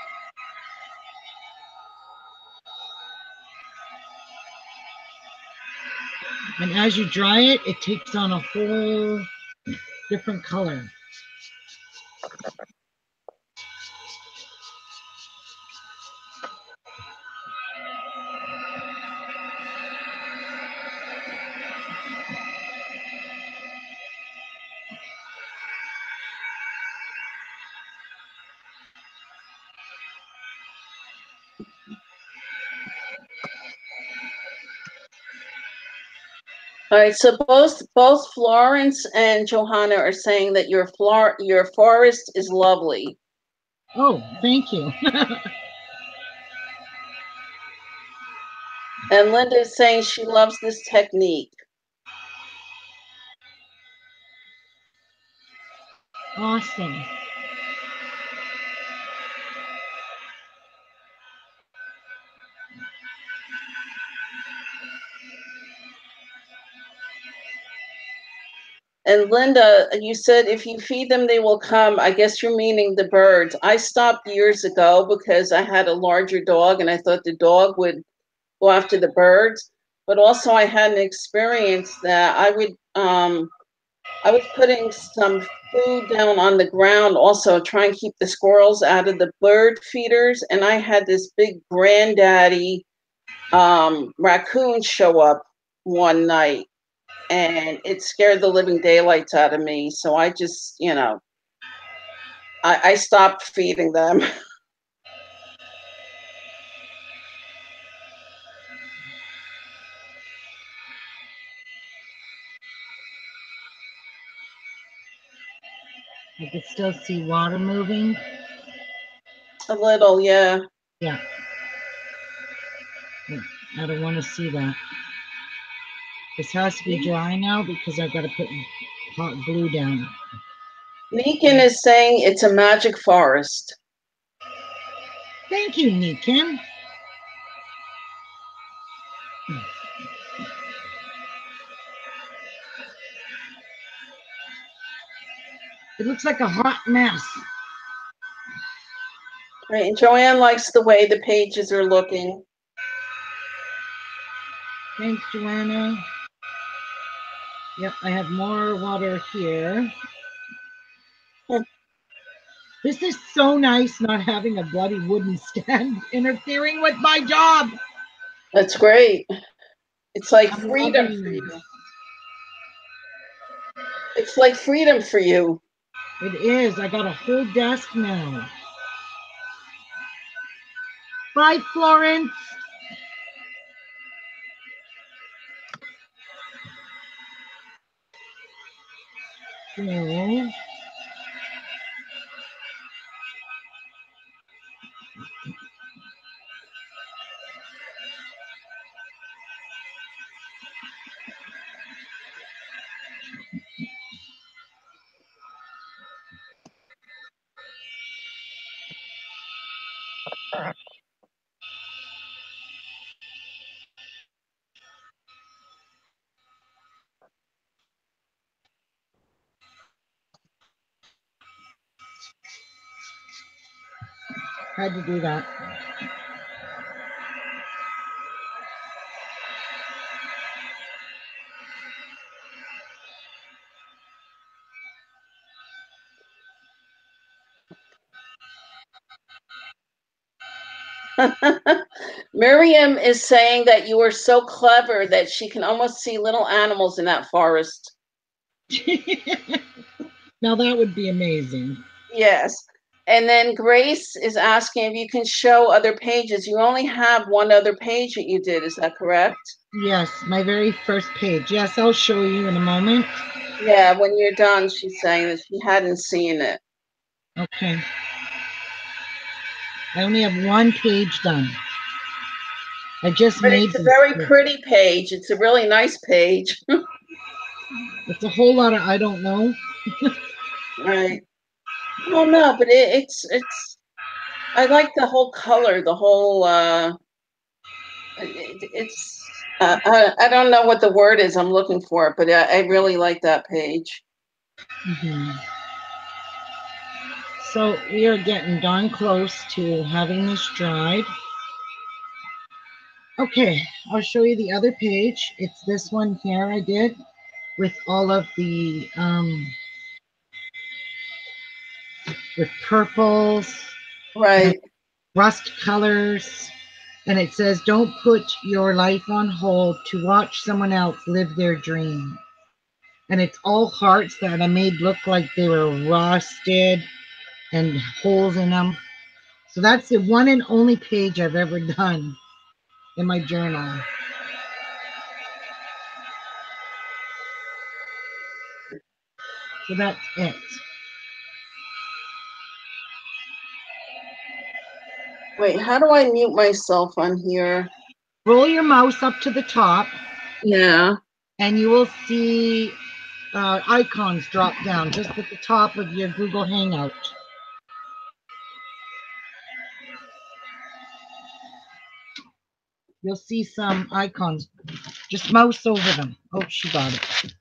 And as you dry it, it takes on a whole different color. All right, so both Florence and Johanna are saying that your forest is lovely. Oh, thank you. And Linda is saying she loves this technique. Awesome. And Linda, you said if you feed them, they will come. I guess you're meaning the birds. I stopped years ago because I had a larger dog and I thought the dog would go after the birds. But also I had an experience that I was putting some food down on the ground, also try and keep the squirrels out of the bird feeders. And I had this big granddaddy raccoon show up one night, and it scared the living daylights out of me. So I just, I stopped feeding them. I can still see water moving. A little, yeah. Yeah. I don't want to see that. This has to be dry now because I've got to put hot glue down. Meekin is saying it's a magic forest. Thank you, Nikin. It looks like a hot mess. Right, and Joanne likes the way the pages are looking. Thanks, Joanna. Yep, I have more water here. This is so nice not having a bloody wooden stand interfering with my job. That's great. It's like I'm freedom loving for this. you. It's like freedom for you. It is. I got a whole desk now. Bye, Florence. No. Had to do that. Miriam is saying that you are so clever that she can almost see little animals in that forest. Now that would be amazing. Yes. And then Grace is asking if you can show other pages. You only have one other page that you did. Is that correct? Yes, my very first page. Yes, I'll show you in a moment. Yeah, when you're done, she's saying that she hadn't seen it. Okay. I only have one page done. I just But made it's a this. very pretty page. It's a really nice page. It's a whole lot of I don't know. Right. Well, no, but it's I like the whole color, the whole I don't know what the word is I'm looking for, but I really like that page. Mm-hmm. So we are getting darn close to having this dried. Okay, I'll show you the other page. It's this one here I did with all of the with purples, Right. rust colors, and it says, "Don't put your life on hold to watch someone else live their dream." And it's all hearts that I made look like they were rusted and holes in them. So that's the one and only page I've ever done in my journal. So that's it. Wait, how do I mute myself on here? Roll your mouse up to the top. Yeah. And you will see icons drop down just at the top of your Google Hangout. You'll see some icons. Just mouse over them. Oh, she got it.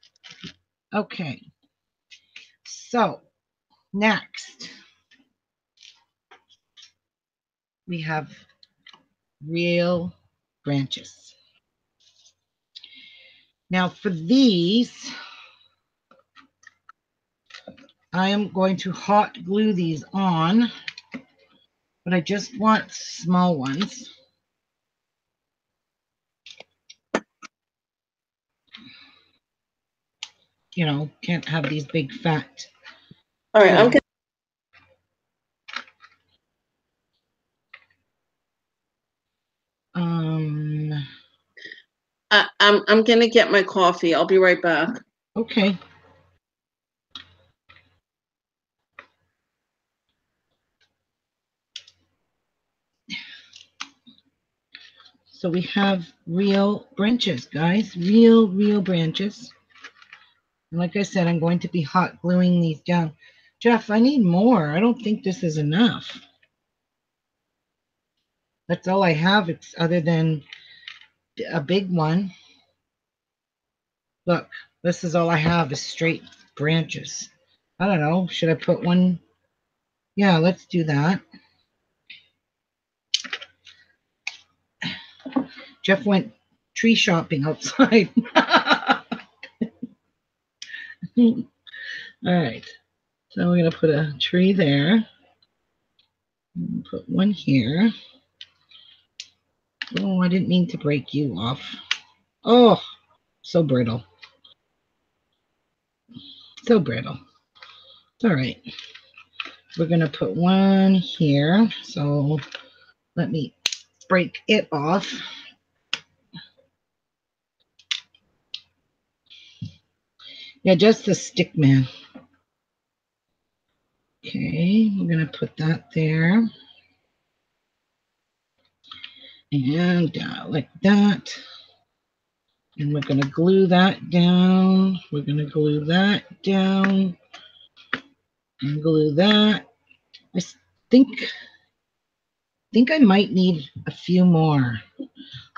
Okay. So, next, we have real branches. Now, for these, I am going to hot glue these on, but I just want small ones. You know, can't have these big fat. All right, I'm gonna get my coffee. I'll be right back. Okay. So we have real branches, guys. Real branches. And like I said, I'm going to be hot gluing these down. Jeff, I need more. I don't think this is enough. That's all I have, it's other than a big one. Look, this is all I have is straight branches. I don't know. Should I put one? Yeah, let's do that. Jeff went tree shopping outside. All right. So we're going to put a tree there. Put one here. Oh, I didn't mean to break you off. Oh, so brittle. So brittle. It's all right. We're going to put one here. So let me break it off. Yeah, just the stick man. Okay, we're going to put that there. And like that. And we're going to glue that down. We're going to glue that down. And glue that. I think I might need a few more.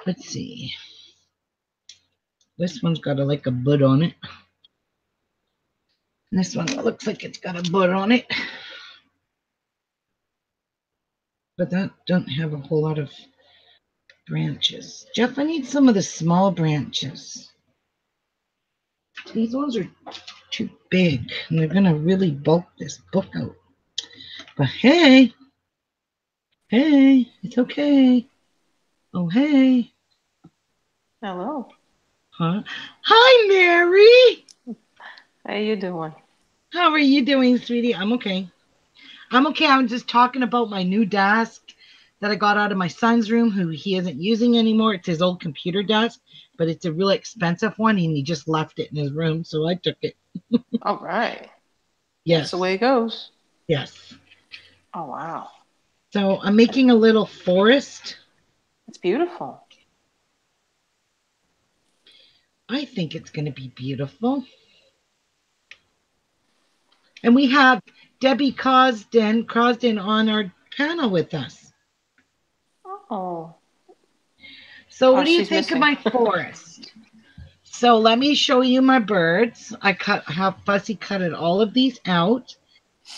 Let's see. This one's got like a bud on it. And this one looks like it's got a bud on it. But that doesn't have a whole lot of branches. Jeff, I need some of the small branches. These ones are too big, and they're going to really bulk this book out. But hey, it's okay. Oh, hey. Hello. Huh? Hi, Mary. How you doing? How are you doing, sweetie? I'm okay. I'm just talking about my new desk that I got out of my son's room, who he isn't using anymore. It's his old computer desk, but it's a really expensive one, and he just left it in his room, so I took it. All right. Yes. That's the way it goes. Yes. Oh, wow. So I'm making a little forest. It's beautiful. I think it's going to be beautiful. And we have Debbie Crosden on our panel with us. Oh. So what do you She's think missing. of my forest? So let me show you my birds. I have Fussy cutted all of these out,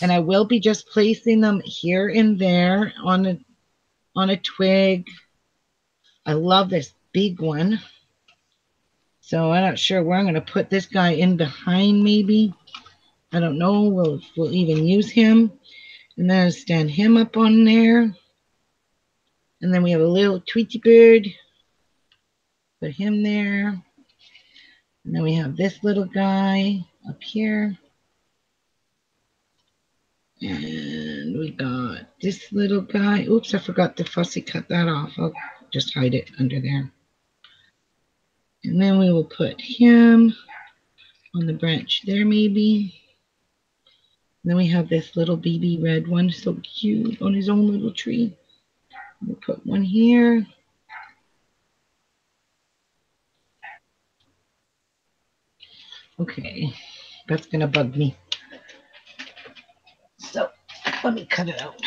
and I will be just placing them here and there on a twig. I love this big one. So I'm not sure where I'm going to put this guy in behind, maybe. I don't know. We'll even use him. And then I'll stand him up on there. And then we have a little Tweety bird. Put him there. And then we have this little guy up here. And we got this little guy. Oops, I forgot to fussy cut that off. I'll just hide it under there. And then we will put him on the branch there, maybe. And then we have this little baby red one, so cute, on his own little tree. We'll put one here. Okay. That's going to bug me. So let me cut it out.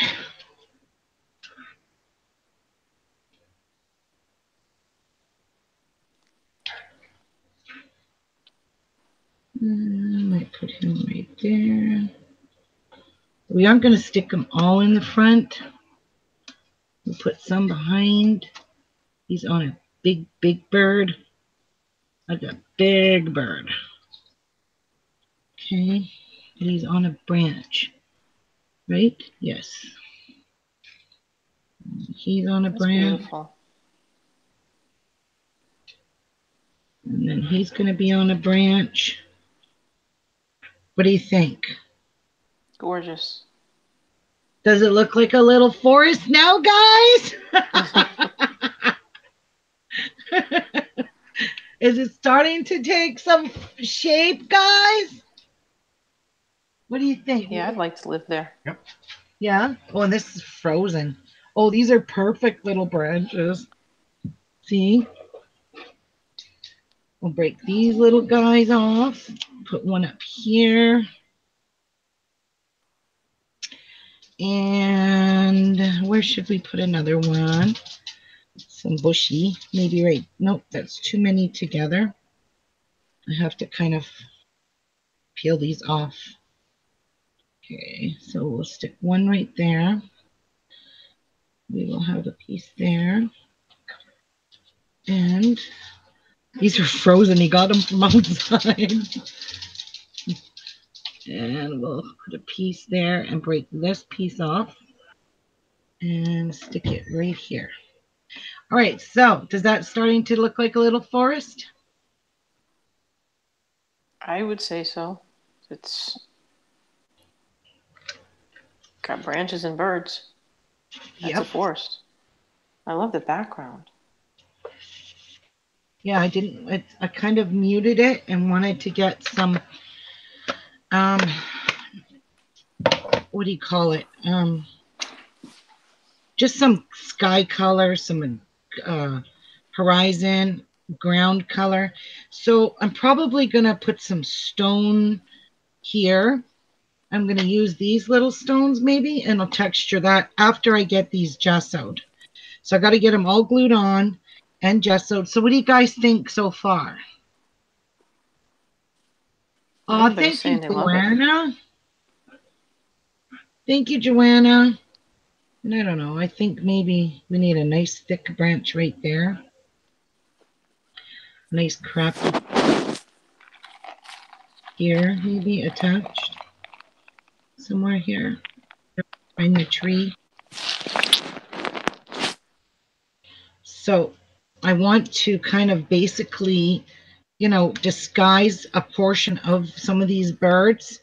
I might put him right there. We aren't going to stick them all in the front. We'll put some behind. He's on a big, big bird. Like a big bird. Okay. And he's on a branch. Right? Yes. He's on a branch. Beautiful. And then he's going to be on a branch. What do you think? Gorgeous. Does it look like a little forest now, guys? Is it starting to take some shape, guys? What do you think? Yeah, I'd like to live there. Yep. Yeah? Oh, and this is frozen. Oh, these are perfect little branches. See? We'll break these little guys off. Put one up here. And where should we put another one? Some bushy. Maybe right. Nope, that's too many together. I have to kind of peel these off. Okay, so we'll stick one right there. We will have a piece there. And these are frozen. He got them from outside. And we'll put a piece there and break this piece off and stick it right here. All right, so does that starting to look like a little forest? I would say so. It's got branches and birds. That's a forest. I love the background. Yeah, I kind of muted it and wanted to get some, what do you call it? Just some sky color, some horizon, ground color. So I'm probably going to put some stone here. I'm going to use these little stones maybe, and I'll texture that after I get these gessoed. So I got to get them all glued on and gessoed. So what do you guys think so far? Oh, Everybody's thank you, saying they love it. Joanna. Thank you, Joanna. And I don't know. I think maybe we need a nice thick branch right there. Nice crappy here, maybe attached somewhere here. Find the tree. So I want to kind of basically, you know, disguise a portion of some of these birds,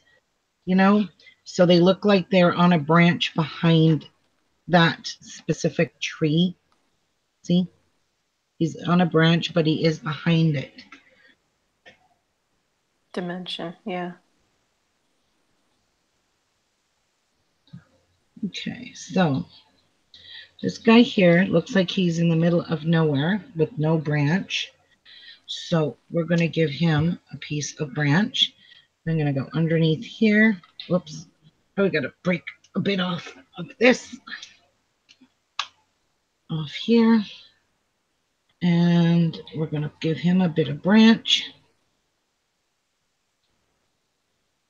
you know, so they look like they're on a branch behind that specific tree. See? He's on a branch, but he is behind it. Dimension, yeah. Okay, so this guy here looks like he's in the middle of nowhere with no branch. So we're going to give him a piece of branch. I'm going to go underneath here. Whoops. Oh, we got to break a bit off of this. Off here. And we're going to give him a bit of branch.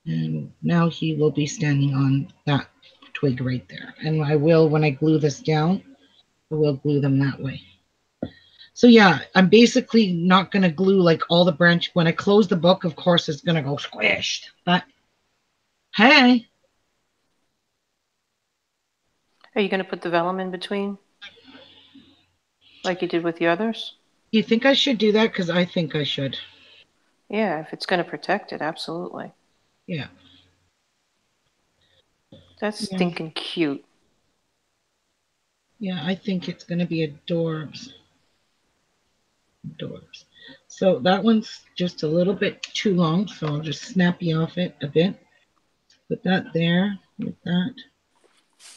And now he will be standing on that twig right there. And I will, when I glue this down, I will glue them that way. So yeah, I'm basically not going to glue like all the branch. When I close the book, of course, it's going to go squished. But hey. Are you going to put the vellum in between? Like you did with the others? You think I should do that? Because I think I should. Yeah, if it's going to protect it, absolutely. Yeah. That's stinking cute. Yeah, I think it's going to be adorbs. Adorbs. So that one's just a little bit too long, so I'll just snappy off it a bit. Put that there with that.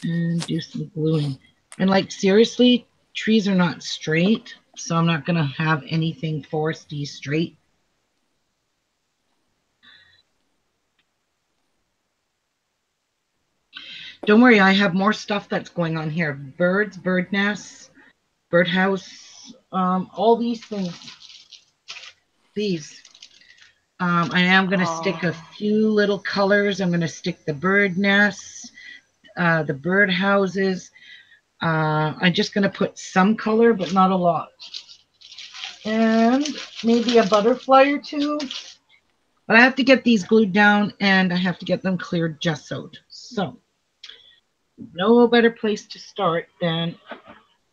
And do some gluing. And like seriously, trees are not straight, so I'm not going to have anything foresty straight. Don't worry, I have more stuff that's going on here. Birds, bird nests, birdhouse, all these things. These. I am going to stick a few little colors. I'm going to stick the bird nests, the bird houses. I'm just going to put some color, but not a lot. And maybe a butterfly or two. But I have to get these glued down and I have to get them cleared gessoed. So, no better place to start than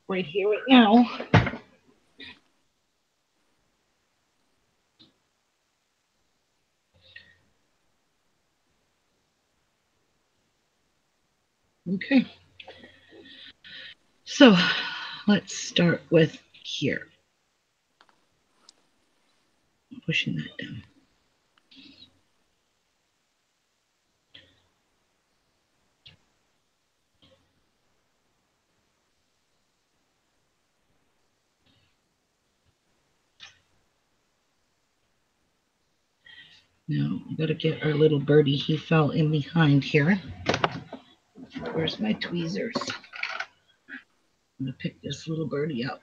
right here, right now. Okay. So, let's start with here. Pushing that down. Now, we got to get our little birdie. He fell in behind here. Where's my tweezers? I'm going to pick this little birdie up.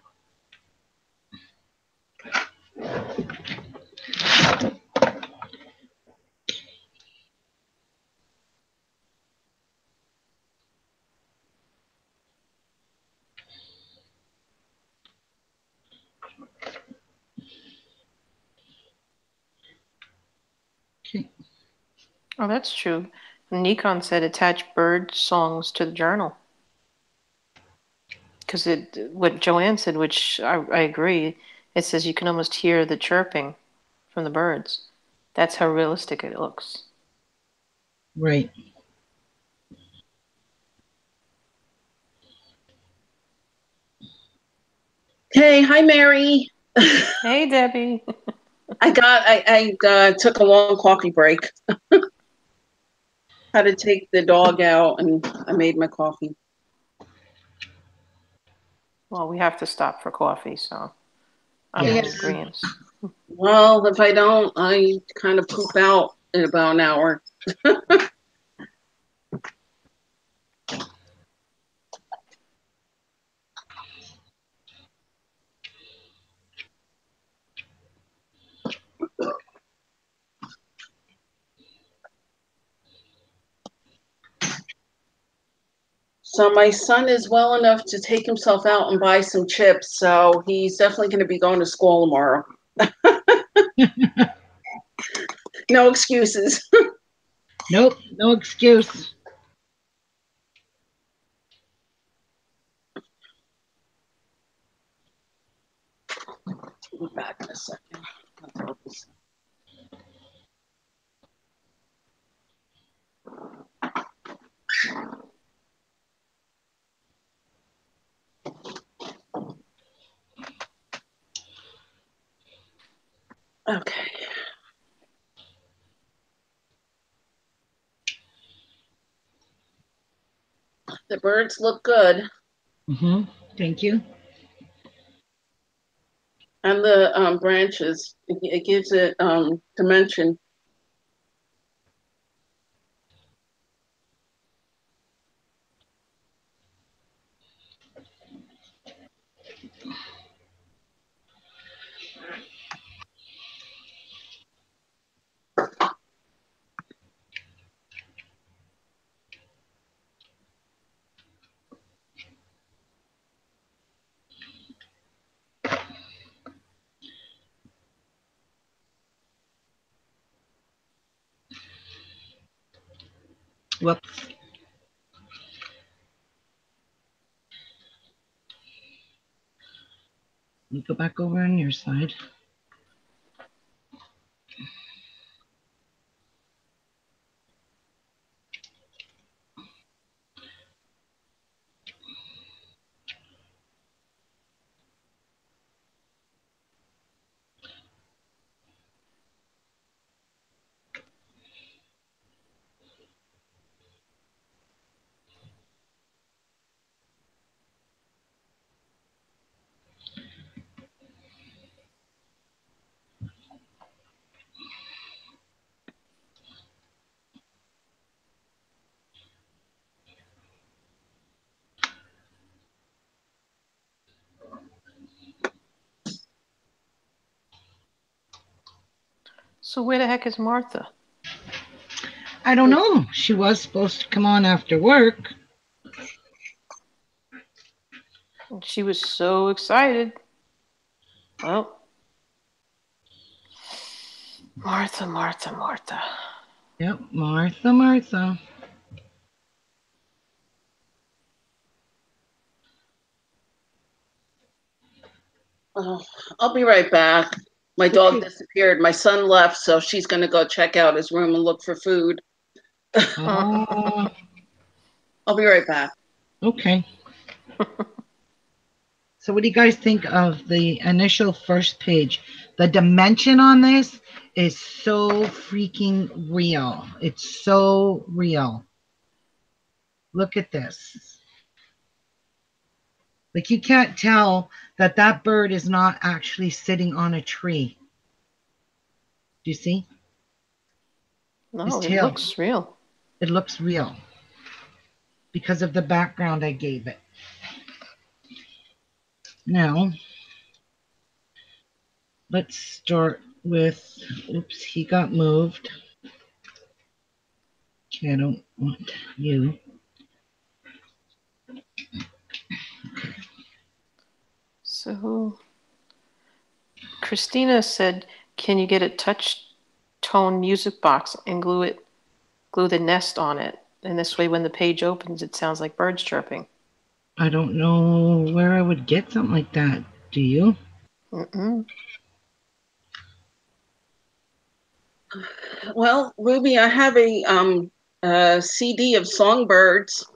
Okay. Oh, that's true. Nikon said attach bird songs to the journal. Because what Joanne said, which I agree, it says you can almost hear the chirping from the birds. That's how realistic it looks. Right. Hey, hi, Mary. Hey, Debbie. I took a long coffee break. Had to take the dog out and I made my coffee. Well, we have to stop for coffee, so I'm in agreement. Well, if I don't, I kind of poop out in about an hour. So my son is well enough to take himself out and buy some chips, so he's definitely going to be going to school tomorrow. No excuses. Nope, no excuse. I'll be back in a second. Okay. The birds look good. Mm-hmm. Thank you. And the branches, it gives it dimension. Whoops. Let me go back over on your side. So where the heck is Martha? I don't know. She was supposed to come on after work. She was so excited. Well, Martha, Martha, Martha. Yep, Martha, Martha. Oh, I'll be right back. My dog disappeared. My son left, so she's going to go check out his room and look for food. Oh, I'll be right back. okay. So what do you guys think of the initial first page? The dimension on this is so freaking real. It's so real. Look at this. Like, you can't tell that that bird is not actually sitting on a tree. Do you see? No, His it tail. looks real. It looks real because of the background I gave it. Now, let's start with, oops, he got moved. Okay, I don't want you. So Christina said, can you get a touch tone music box and glue the nest on it? And this way when the page opens, it sounds like birds chirping. I don't know where I would get something like that. Do you? Mm-mm. Well, Ruby, I have a CD of songbirds.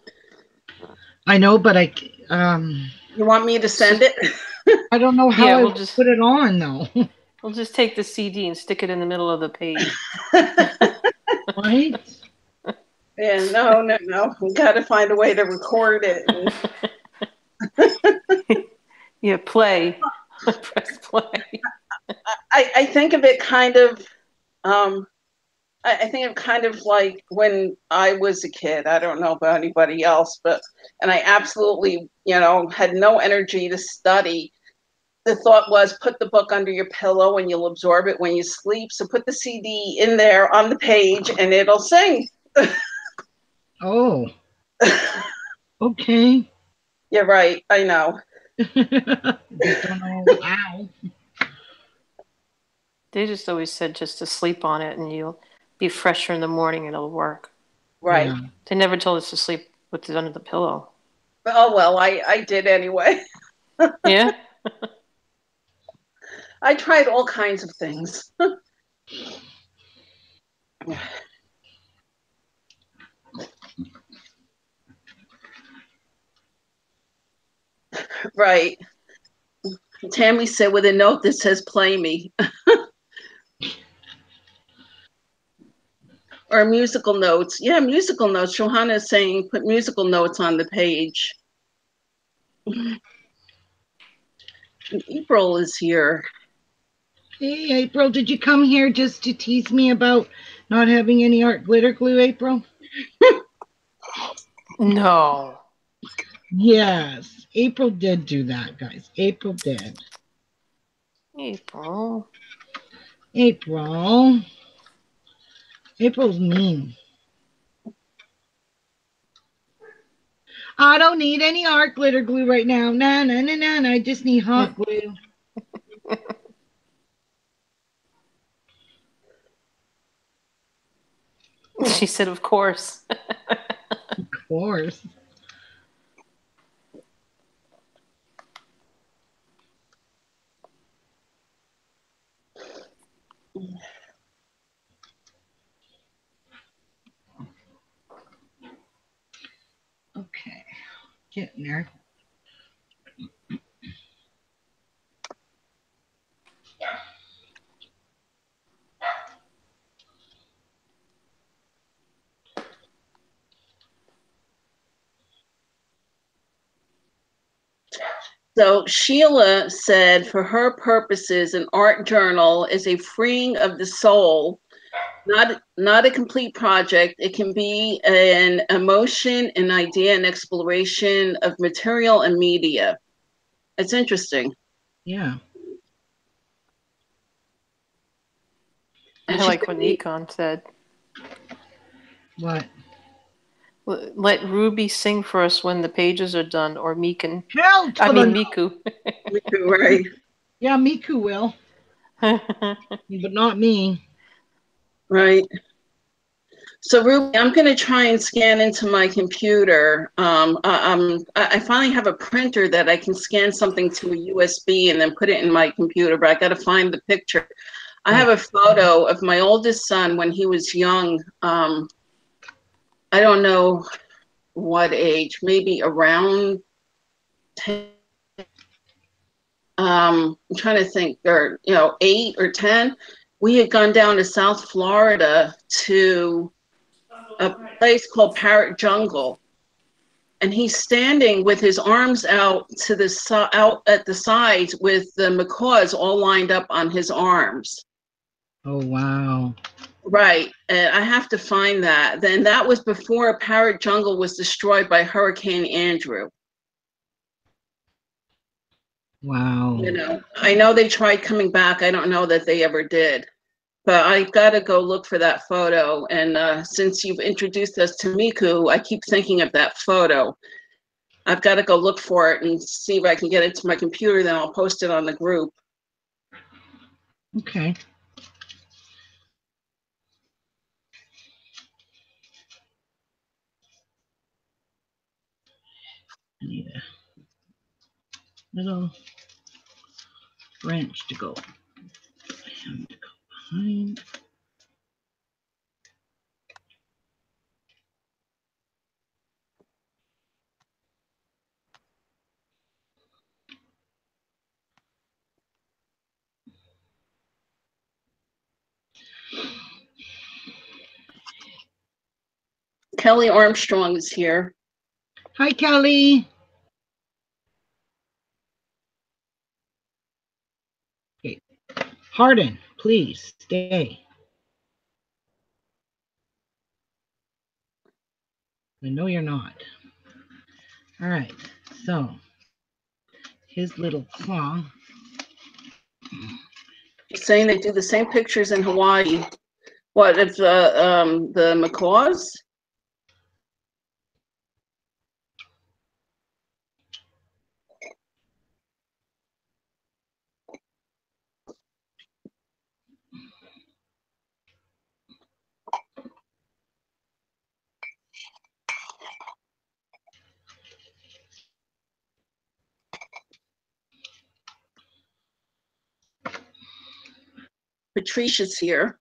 I know, but You want me to send it? I don't know how Yeah, I we'll would just put it on though. we'll just take the CD and stick it in the middle of the page. Right? Yeah, no. We got to find a way to record it. Yeah, play. Press play. I think of it kind of, I think of kind of like when I was a kid. I don't know about anybody else, and I absolutely, had no energy to study. The thought was put the book under your pillow and you'll absorb it when you sleep. So put the CD in there on the page and it'll sing. Oh, okay. Yeah, right. I know. Just don't know how. They just always said just to sleep on it and you'll be fresher in the morning and it'll work. Right. Yeah. They never told us to sleep with it under the pillow. Oh, well, I did anyway. Yeah? I tried all kinds of things. Right. Tammy said with a note that says play me. Or musical notes. Yeah, musical notes. Johanna is saying put musical notes on the page. April is here. Hey, April, did you come here just to tease me about not having any art glitter glue, April? No. Yes, April did do that, guys. April did. April. April. April's mean. I don't need any art glitter glue right now. Nah. I just need hot glue. She said, of course. Of course. Okay, getting there. So Sheila said for her purposes, an art journal is a freeing of the soul, not a complete project. It can be an emotion, an idea, an exploration of material and media. It's interesting. Yeah. And I she like said, what Nikon said. What? Let Ruby sing for us when the pages are done, or Miku. Hell to I the mean no. Miku. right, Yeah, Miku will, but not me. right. So Ruby, I'm going to try and scan into my computer. I finally have a printer that I can scan something to a USB and then put it in my computer, but I got to find the picture. I have a photo of my oldest son when he was young. I don't know what age, maybe around 10. I'm trying to think, or 8 or 10. We had gone down to South Florida to a place called Parrot Jungle, and he's standing with his arms out to the out at the sides with the macaws all lined up on his arms. Oh, wow. Right, and I have to find that. Then that was before Parrot Jungle was destroyed by Hurricane Andrew. Wow. I know they tried coming back. I don't know that they ever did. But I got to go look for that photo. And since you've introduced us to Miku, I keep thinking of that photo. I've got to go look for it and see if I can get it to my computer. Then I'll post it on the group. Okay. I need a little branch to go. I have to go behind. Kelly Armstrong is here. Hi, Kelly. Okay. Harden, please stay. I know you're not. All right. So his little claw. She's saying they do the same pictures in Hawaii. What if the macaws? Patricia's here.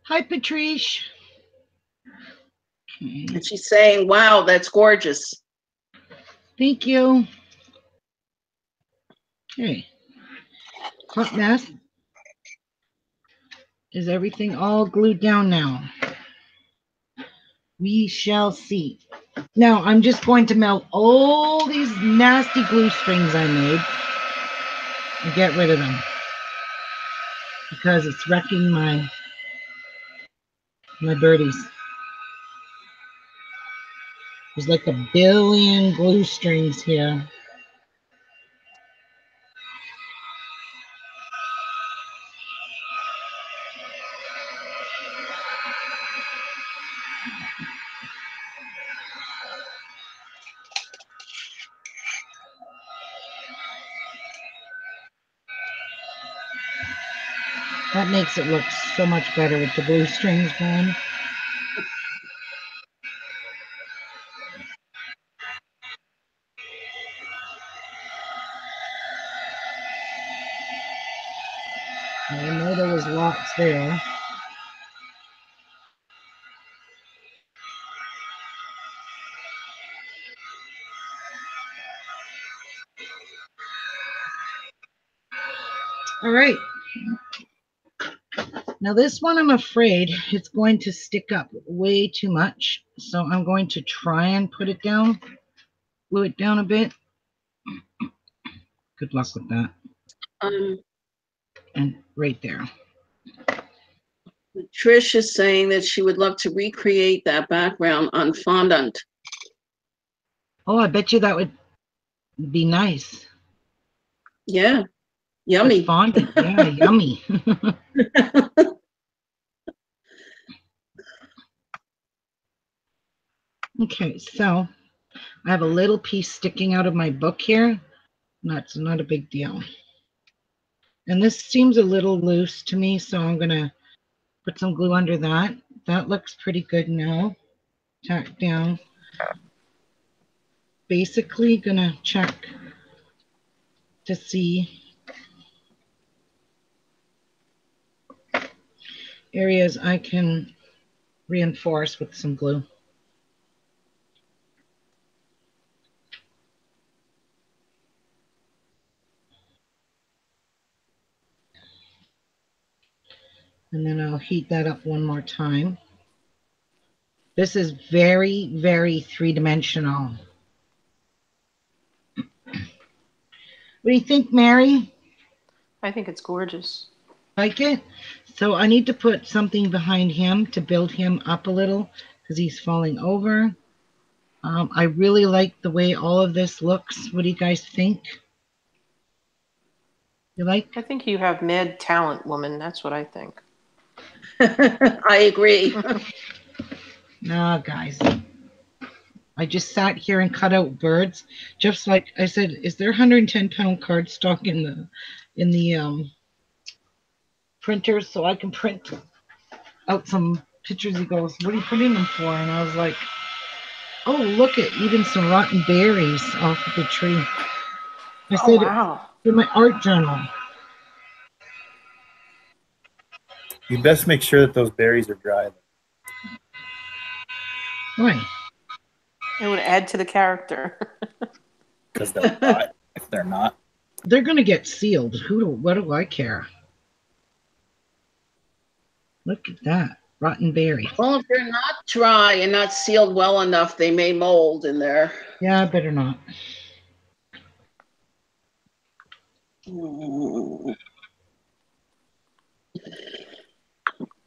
Hi, Patrice. Okay. And she's saying, wow, that's gorgeous. Thank you. Okay. Hot mess. Is everything all glued down now? We shall see. Now I'm just going to melt all these nasty glue strings I made and get rid of them because it's wrecking my birdies. There's like a billion glue strings here. That makes it look so much better with the glue strings going. I know there was lots there. All right. Now this one, I'm afraid it's going to stick up way too much. So I'm going to try and put it down, glue it down a bit. Good luck with that. And right there. Trish is saying that she would love to recreate that background on fondant. Oh, I bet you that would be nice. Yeah. Yummy. It's bonded. Yeah, yummy. Okay, so I have a little piece sticking out of my book here. That's not a big deal. And this seems a little loose to me, so I'm going to put some glue under that. That looks pretty good now. Tack down. Basically, going to check to see areas I can reinforce with some glue. And then I'll heat that up one more time. This is very, very three-dimensional. What do you think, Mary? I think it's gorgeous. Like it? So I need to put something behind him to build him up a little because he's falling over. I really like the way all of this looks. What do you guys think? You like? I think you have mad talent, woman. That's what I think. I agree. Nah, guys. I just sat here and cut out birds. Just like I said, is there 110-pound cardstock in the printer so I can print out some pictures? He goes, "What are you printing them for?" And I was like, "Oh, look at even some rotten berries off of the tree." I Oh, said, wow. "For my art journal." You best make sure that those berries are dry. Why? It would add to the character. Because they'll rot if they're not. They're gonna get sealed. What do I care? Look at that. Rotten berry. Well, if they're not dry and not sealed well enough, they may mold in there. Yeah, I better not.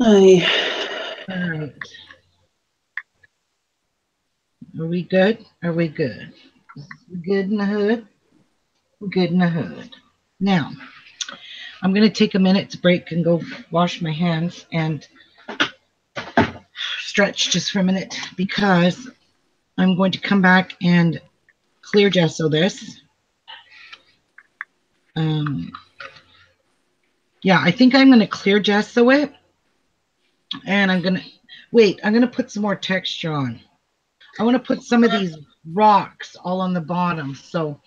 Ay. All right. Are we good? Are we good? We good in the hood? We're good in the hood. Now, I'm going to take a minute to break and go wash my hands and stretch just for a minute because I'm going to come back and clear gesso this. Yeah, I think I'm going to clear gesso it. And I'm going to, wait, I'm going to put some more texture on. I want to put some of these rocks all on the bottom. So,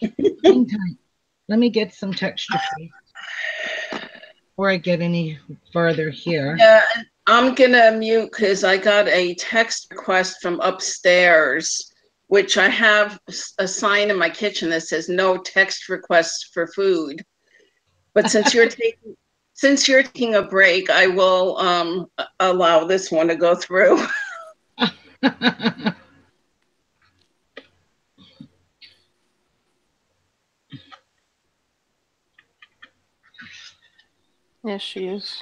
meantime, let me get some texture before I get any farther here. Yeah, I'm gonna mute because I got a text request from upstairs, which I have a sign in my kitchen that says no text requests for food. But since you're taking a break, I will allow this one to go through. Yes, she is.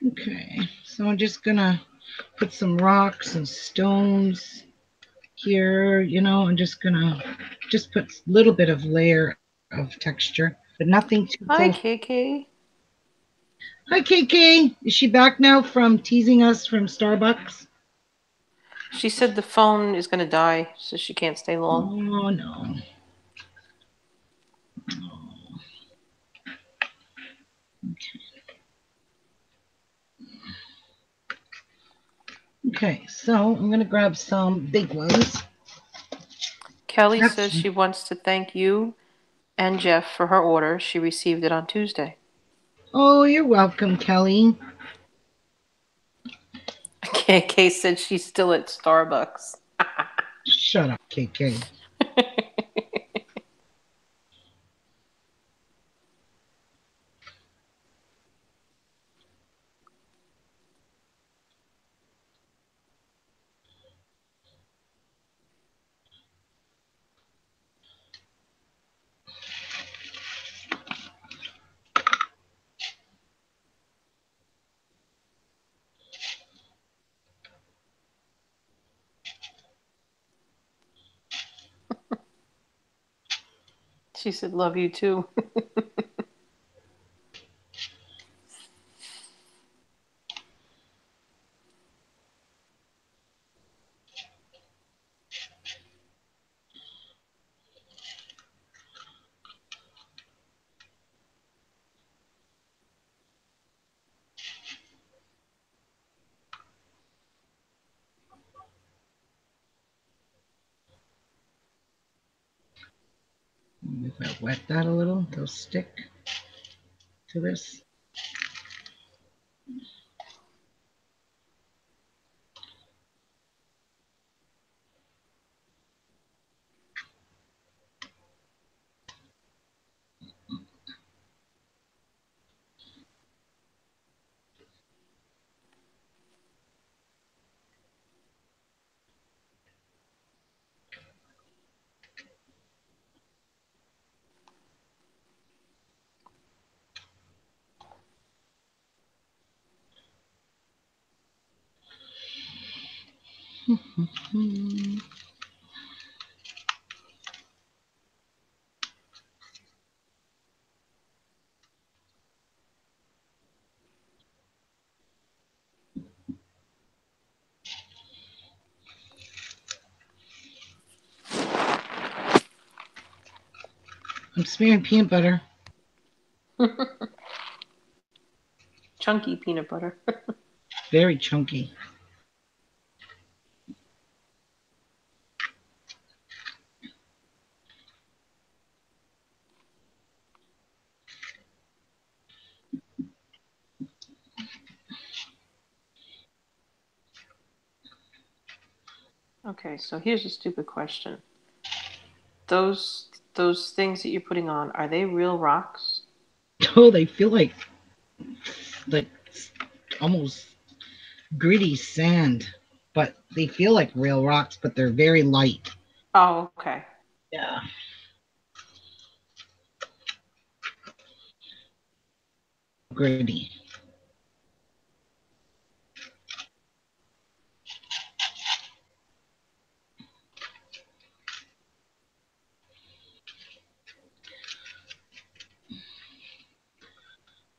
Okay, so I'm just gonna put some rocks and stones here, I'm just gonna put a little bit of layer of texture, but nothing too Hi, close. KK. Hi, KK. Is she back now from teasing us from Starbucks? She said the phone is going to die, so she can't stay long. Oh, no. Okay, so I'm going to grab some big ones. Kelly says she wants to thank you and Jeff for her order. She received it on Tuesday. Oh, you're welcome, Kelly. KK said she's still at Starbucks. Shut up, KK. She said, love you too. If I wet that a little, they'll stick to this. I'm smearing peanut butter. Chunky peanut butter. Very chunky. Okay, so here's a stupid question. Those things that you're putting on, are they real rocks? Oh, they feel like almost gritty sand, but they feel like real rocks, but they're very light. Oh, okay. Yeah. Gritty.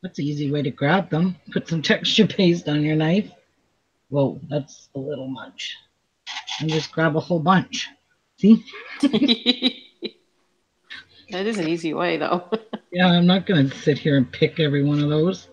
That's an easy way to grab them. Put some texture paste on your knife. Whoa, that's a little much. And just grab a whole bunch. See? That is an easy way, though. Yeah, I'm not going to sit here and pick every one of those.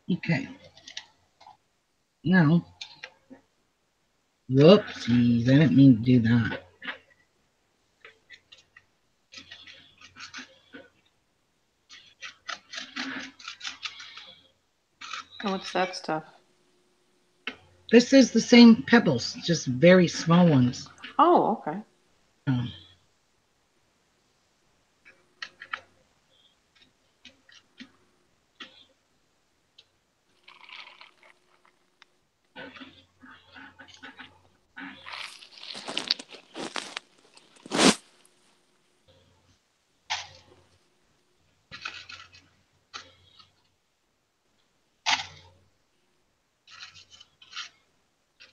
Okay. Now, whoopsies, I didn't mean to do that. And what's that stuff? This is the same pebbles, just very small ones. Oh, okay. Um,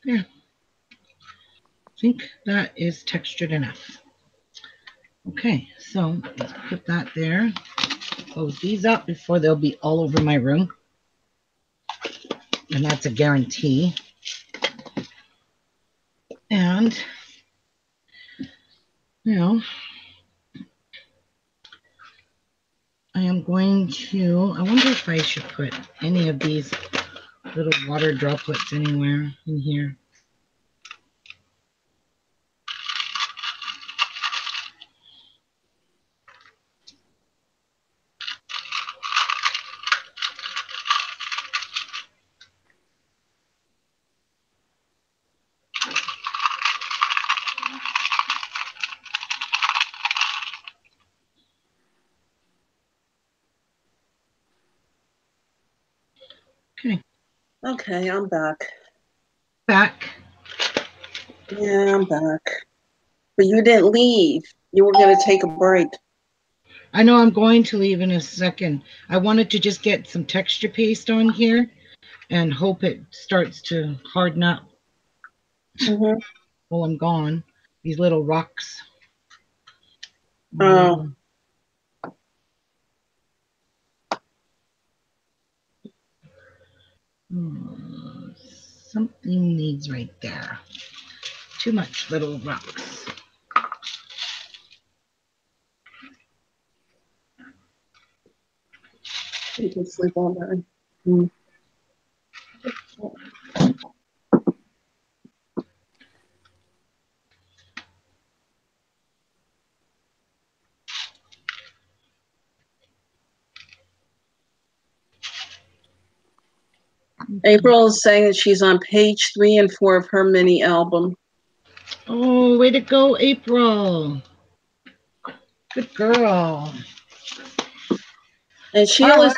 yeah. I think that is textured enough. Okay, so let's put that there. Close these up before they'll be all over my room. And that's a guarantee. And, you know, I am going to, I wonder if I should put any of these little water droplets anywhere in here. Okay, I'm back. Back. Yeah, I'm back. But you didn't leave. You were going to take a break. I know I'm going to leave in a second. I wanted to just get some texture paste on here and hope it starts to harden up Mm-hmm. while I'm gone. These little rocks. Oh. Something needs right there. Too much little rocks. You can sleep all night. Mm. April is saying that she's on page 3 and 4 of her mini album. Oh, way to go, April. Good girl. And Sheila, All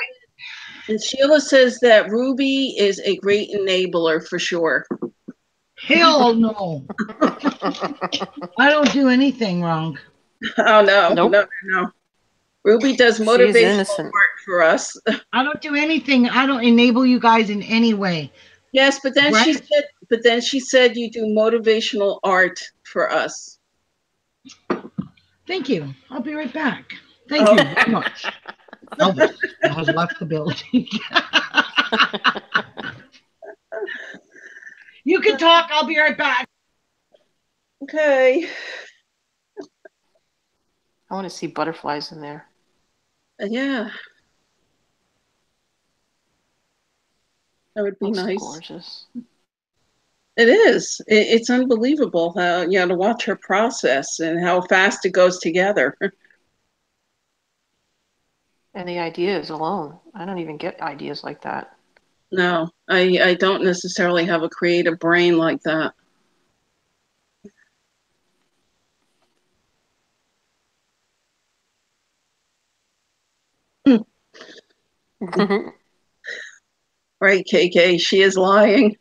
and Sheila says that Ruby is a great enabler for sure. Hell no. I don't do anything wrong. Oh, no. Nope. No. Ruby does She is motivational innocent. work for us. I don't do anything. I don't enable you guys in any way. Yes, but then Right? she said you do motivational art for us. Thank you. I'll be right back. Thank you very much. Elvis has left the building. You can talk. I'll be right back. Okay. I want to see butterflies in there. Yeah. That would be Looks nice. gorgeous. It is. It's unbelievable how, to watch her process and how fast it goes together. And the ideas alone. I don't even get ideas like that. No, I don't necessarily have a creative brain like that. Right, KK, she is lying.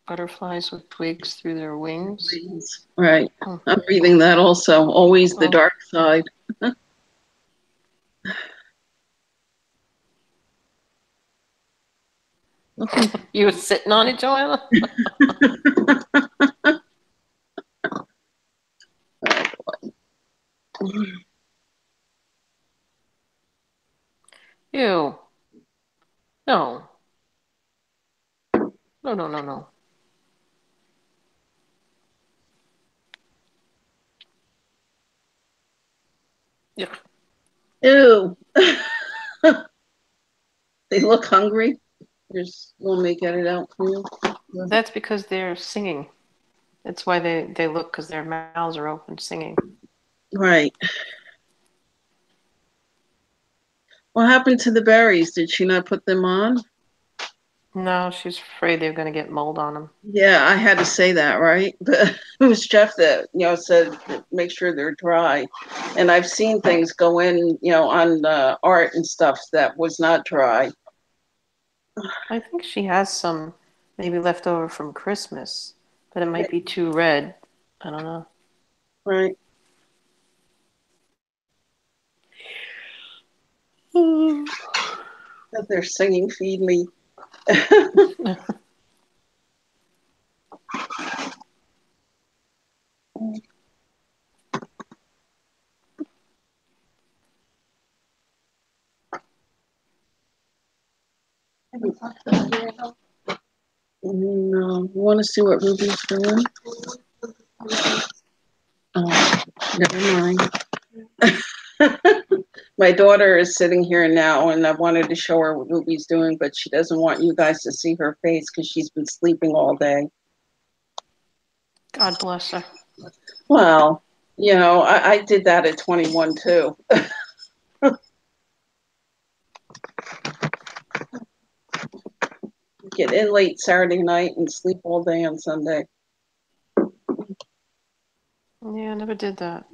Butterflies with twigs through their wings. Right. Oh. I'm reading that also. Always the dark side. You were sitting on it, Joanna? Ew. No. No. Yeah. Ew. They look hungry. Let me get it out for you. That's because they're singing. That's why they look, because their mouths are open singing. Right. What happened to the berries? Did she not put them on? No, she's afraid they're going to get mold on them. Yeah, I had to say that, right? But it was Jeff that, said make sure they're dry. And I've seen things go in, on art and stuff that was not dry. I think she has some maybe left over from Christmas, but it might be too red. I don't know. Right. That they're singing Feed Me. No, you want to see what Ruby's doing? Oh, never mind. My daughter is sitting here now, and I wanted to show her what Ruby's doing, but she doesn't want you guys to see her face because she's been sleeping all day. God bless her. Well, you know, I did that at 21 too. Get in late Saturday night and sleep all day on Sunday. Yeah, I never did that.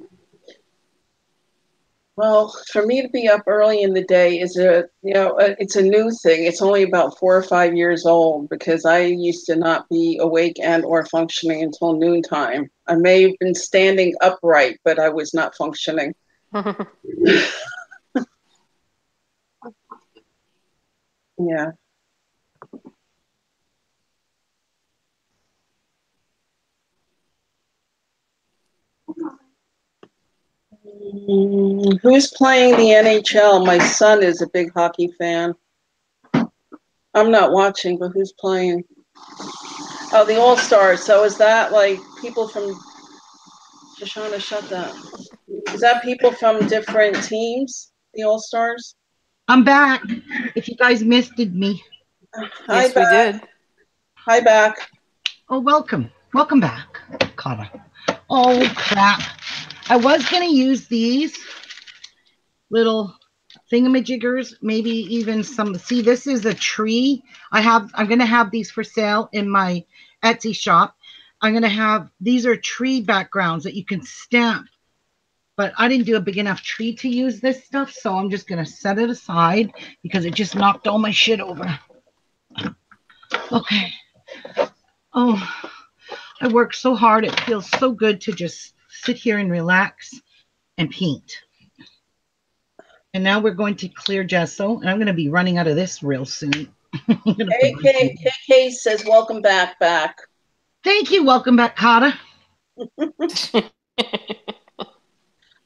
Well, for me to be up early in the day is it's a new thing. It's only about 4 or 5 years old because I used to not be awake and or functioning until noontime. I may have been standing upright, but I was not functioning. Yeah. Who's playing the NHL? My son is a big hockey fan. I'm not watching, but who's playing? Oh, the All-Stars. So is that like people from Shoshana, shut that. Is that people from different teams, the All-Stars? I'm back. If you guys missed me. Hi, Yes, we back. did. Hi, back. Oh, welcome. Welcome back, Kata. Oh, crap. I was going to use these little thingamajiggers, maybe even some. See, this is a tree. I'm going to have these for sale in my Etsy shop. I'm going to have, these are tree backgrounds that you can stamp. But I didn't do a big enough tree to use this stuff, so I'm just going to set it aside because it just knocked all my shit over. Okay. Oh, I worked so hard. It feels so good to just sit here and relax and paint. And now we're going to clear gesso, and I'm going to be running out of this real soon. KK says, welcome back. Thank you. Welcome back, Kata.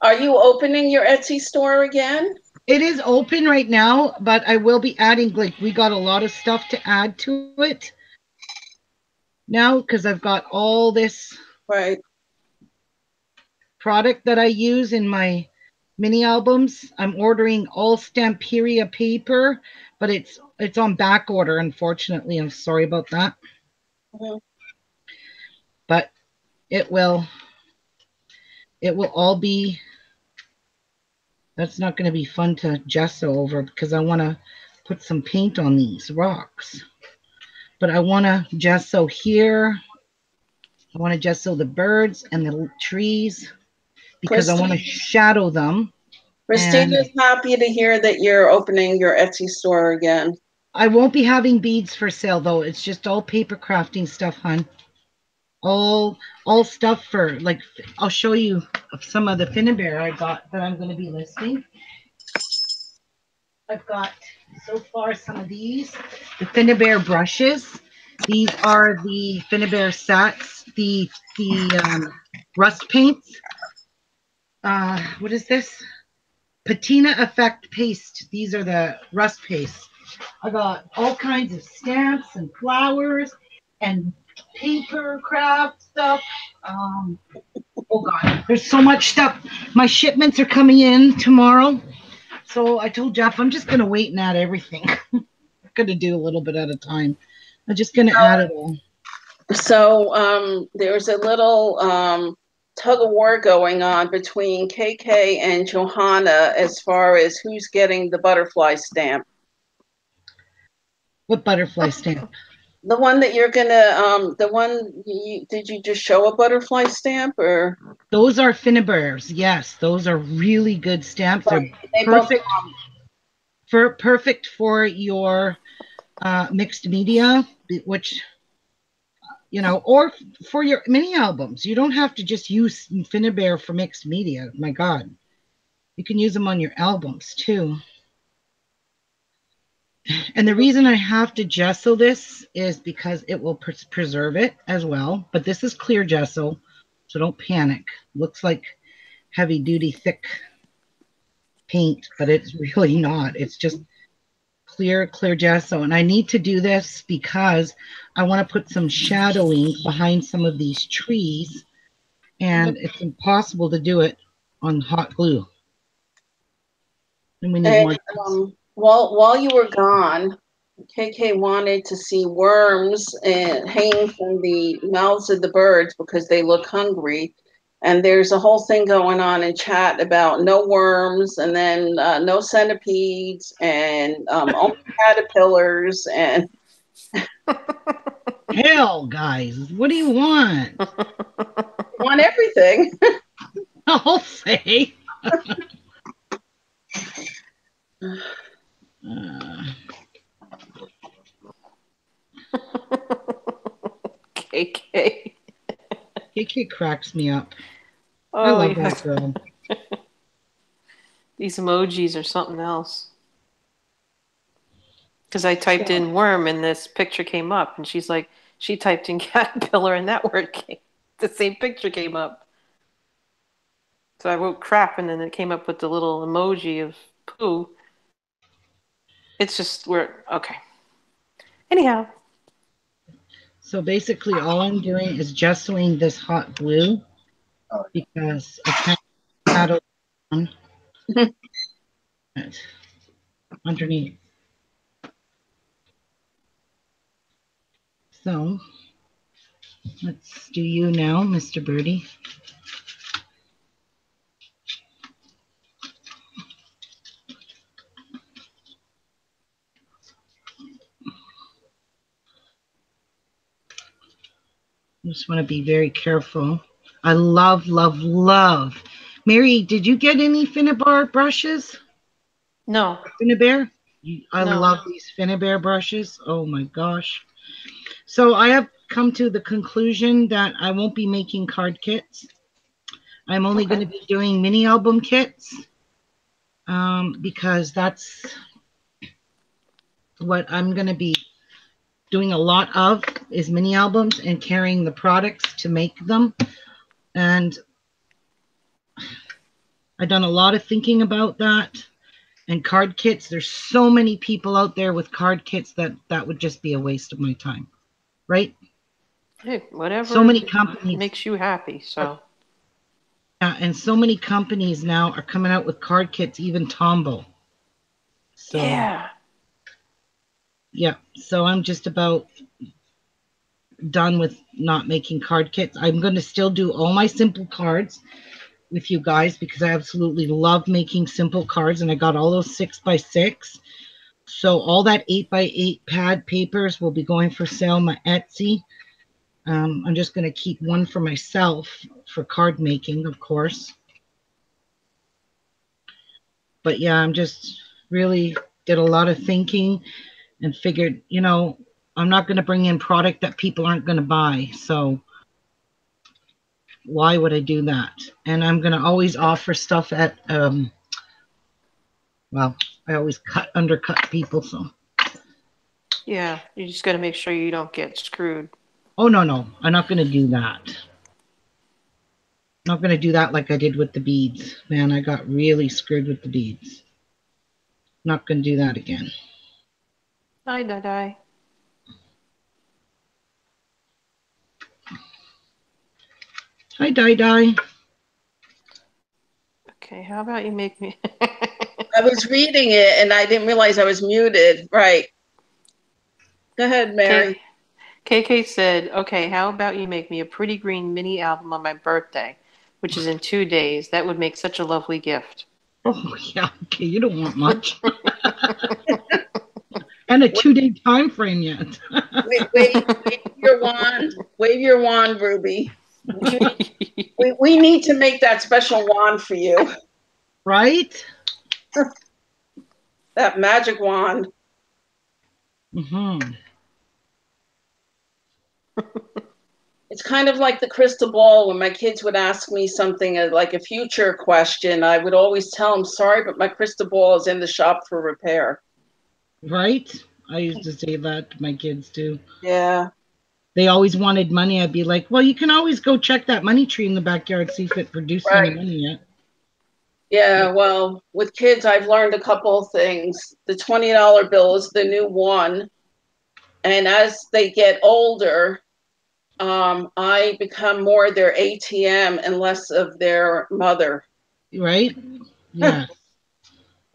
Are you opening your Etsy store again? It is open right now, but I will be adding, like, we got a lot of stuff to add to it now because I've got all this product that I use in my mini albums. I'm ordering all Stamperia paper, but it's on back order, unfortunately. I'm sorry about that. Mm-hmm. But it will all be, that's not going to be fun to gesso over because I want to put some paint on these rocks. But I want to gesso here. I want to gesso the birds and the trees because I want to shadow them. Christina's happy to hear that you're opening your Etsy store again. I won't be having beads for sale, though. It's just all paper crafting stuff, hon. All stuff for, like, I'll show you some of the Finnebear I got that I'm going to be listing. I've got, so far, some of these. The Finnebear brushes. These are the Finnebear sets. The rust paints. What is this? Patina Effect Paste. These are the rust pastes. I got all kinds of stamps and flowers and paper craft stuff. Oh God, there's so much stuff. My shipments are coming in tomorrow. So I told Jeff I'm just going to wait and add everything. I'm going to do a little bit at a time. I'm just going to add it all. So there's a little tug of war going on between KK and Johanna as far as who's getting the butterfly stamp. What butterfly stamp? The one that you're gonna, did you just show a butterfly stamp or? Those are Finnebears. Yes, those are really good stamps. They're perfect. Perfect for your mixed media, which, you know, or for your mini albums. You don't have to just use Finnebear for mixed media. My God, you can use them on your albums too. And the reason I have to gesso this is because it will preserve it as well. But this is clear gesso, so don't panic. Looks like heavy duty, thick paint, but it's really not. It's just clear gesso. And I need to do this because I want to put some shadowing behind some of these trees, and it's impossible to do it on hot glue. And we need And more. while you were gone, KK wanted to see worms and hanging from the mouths of the birds because they look hungry. And there's a whole thing going on in chat about no worms, and then no centipedes, and only caterpillars, and Hell, guys, what do you want? want everything. I'll say. KK. KK cracks me up. I Oh, love yeah. that girl. These emojis are something else. Because I typed in worm and this picture came up, and she's like, she typed in caterpillar and that word came, the same picture came up. So I wrote crap, and then it came up with the little emoji of poo. It's just, we're, okay. Anyhow. So basically, all I'm doing is gessoing this hot glue because I can't paddle on it underneath. So let's do you now, Mr. Birdie. I just want to be very careful. I love, love, love. Mary, did you get any Finnabar brushes? No. Finnabar? I No. love these Finnabar brushes. Oh my gosh. So I have come to the conclusion that I won't be making card kits. I'm only going to be doing mini album kits because that's what I'm going to be doing a lot of is mini albums and carrying the products to make them. And I've done a lot of thinking about that. And card kits, there's so many people out there with card kits that would just be a waste of my time, right? Hey, whatever so many companies makes you happy. So yeah, and so many companies now are coming out with card kits, even Tombow. So yeah, so I'm just about done with not making card kits. I'm going to still do all my simple cards with you guys because I absolutely love making simple cards, and I got all those 6x6. So all that 8x8 pad papers will be going for sale on my Etsy. I'm just going to keep one for myself for card making, of course. But yeah, I'm just really did a lot of thinking and figured, you know, I'm not going to bring in product that people aren't going to buy. So why would I do that? And I'm going to always offer stuff at, well, I always undercut people. So yeah, you just got to make sure you don't get screwed. oh, no, I'm not going to do that. I'm not going to do that like I did with the beads. Man, I got really screwed with the beads. Not going to do that again. Die. Hi, Die. Okay, how about you make me... I was reading it and I didn't realize I was muted. Right. Go ahead, Mary. KK said, okay, how about you make me a pretty green mini album on my birthday, which is in 2 days. That would make such a lovely gift. Oh, yeah. Okay, you don't want much. And a 2-day time frame yet. wave your wand. Wave your wand, Ruby. We need to make that special wand for you. Right? That magic wand. Mm-hmm. It's kind of like the crystal ball. When my kids would ask me something like a future question, I would always tell them, sorry, but my crystal ball is in the shop for repair. Right? I used to say that to my kids too. Yeah. They always wanted money. I'd be like, well, you can always go check that money tree in the backyard, see if it produces any money yet. Yeah, well, with kids, I've learned a couple of things. The $20 bill is the new one. And as they get older, I become more their ATM and less of their mother. Right? Yeah.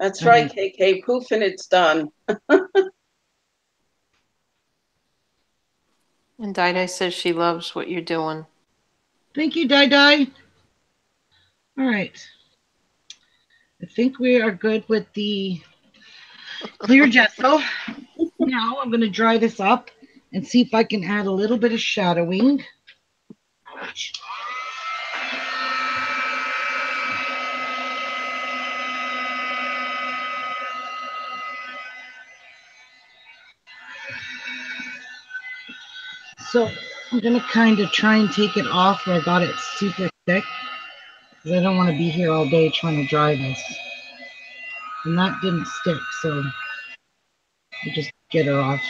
That's right, KK. Poof, and it's done. And Dai says she loves what you're doing. Thank you, Dai. All right. I think we are good with the clear gesso. Now I'm going to dry this up and see if I can add a little bit of shadowing. So I'm going to kind of try and take it off where I got it super thick, because I don't want to be here all day trying to dry this. And that didn't stick, so I just get her off.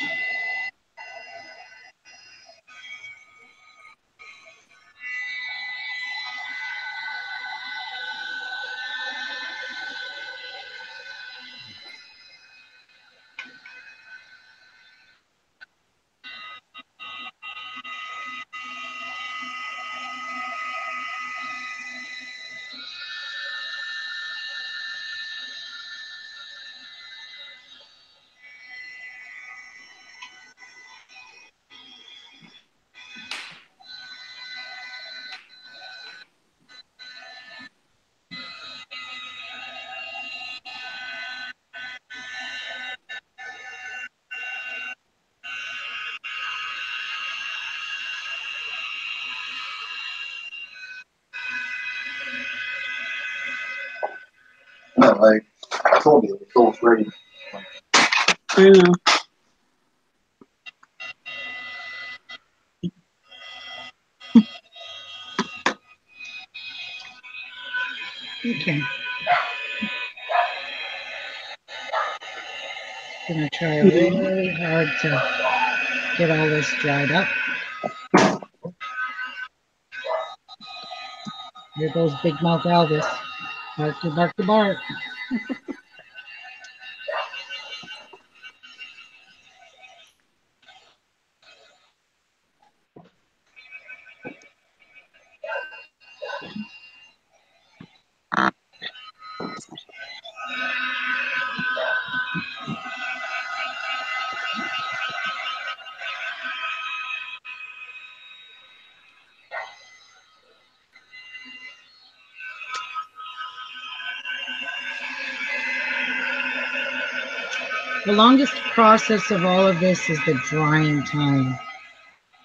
No, I told you, it's all ready. Yeah. Okay. Gonna try really hard to get all this dried up. Here goes Big Mouth Elvis. Bark to bark to bark. The longest process of all of this is the drying time.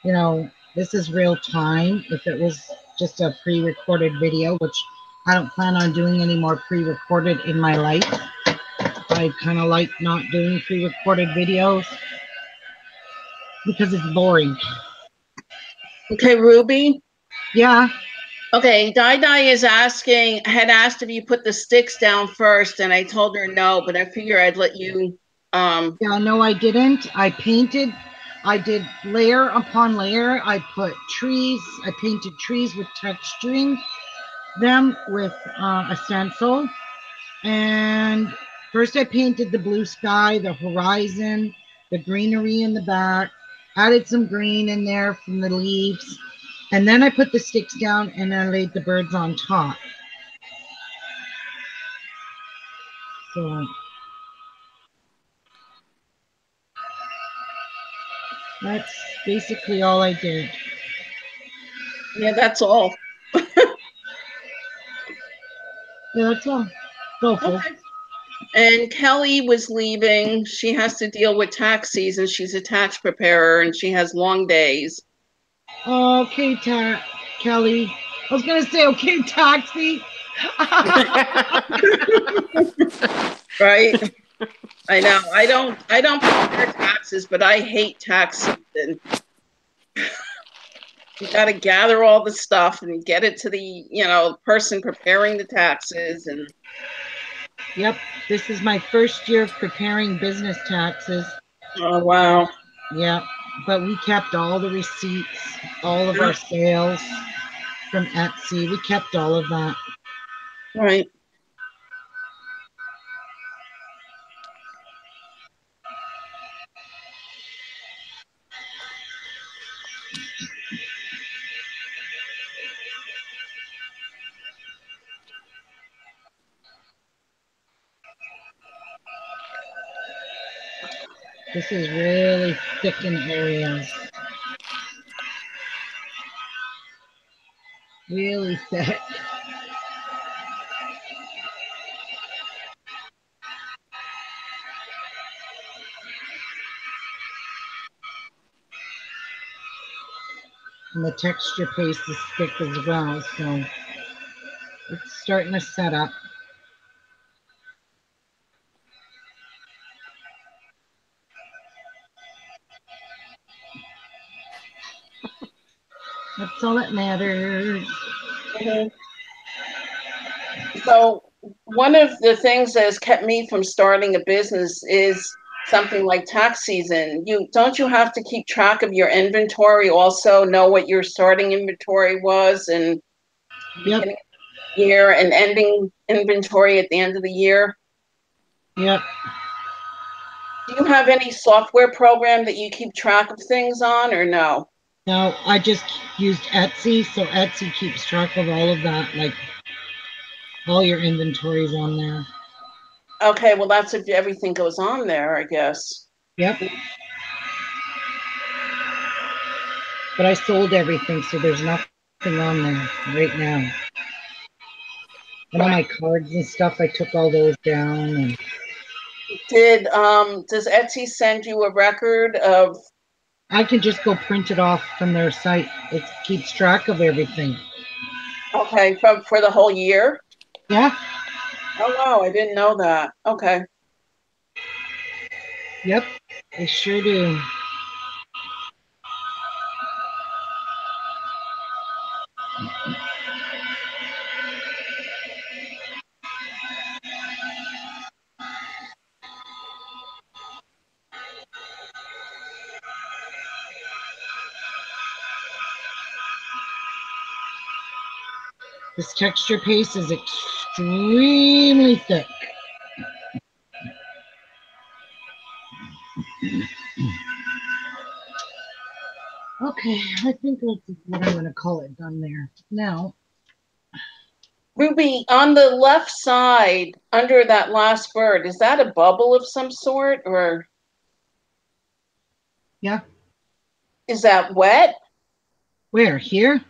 You know, this is real time. If it was just a pre-recorded video, which I don't plan on doing any more pre-recorded in my life. I kind of like not doing pre-recorded videos because it's boring. Okay, Ruby. Yeah. Okay, Dai had asked if you put the sticks down first, and I told her no, but I figure I'd let you. Yeah, no, I didn't. I painted. I did layer upon layer. I put trees. I painted trees with texturing them with a stencil. And first I painted the blue sky, the horizon, the greenery in the back, added some green in there from the leaves. And then I put the sticks down and I laid the birds on top. So that's basically all I did. Yeah, that's all. Yeah, that's all. Okay. And Kelly was leaving. She has to deal with tax season. She's a tax preparer and she has long days. Okay, Kelly. I was gonna say okay, taxi. Right? I know. I don't prepare taxes, but I hate tax season. You got to gather all the stuff and get it to the person preparing the taxes. And yep, this is my first year of preparing business taxes. oh wow. Yeah, but we kept all the receipts, all of our sales from Etsy. We kept all of that. Right. This is really thick in areas. Really thick. And the texture paste is thick as well, so it's starting to set up. That's all that matters. Mhm. So one of the things that has kept me from starting a business is something like tax season. Don't you have to keep track of your inventory, also know what your starting inventory was and Yep, beginning of the year and ending inventory at the end of the year? yep. Do you have any software program that you keep track of things on or no? Now, I just used Etsy, so Etsy keeps track of all of that, like all your inventories on there. Okay, well that's if everything goes on there, I guess. Yep. But I sold everything, so there's nothing on there right now. And all my cards and stuff, I took all those down. And Does Etsy send you a record of? I can just go print it off from their site. It keeps track of everything. Okay, for the whole year? Yeah. Oh wow, I didn't know that. Okay. Yep. They sure do. This texture paste is extremely thick. Okay, I think that's what I'm going to call it done there. Now, Ruby, on the left side, under that last bird, is that a bubble of some sort, or yeah. is that wet? Where? Here?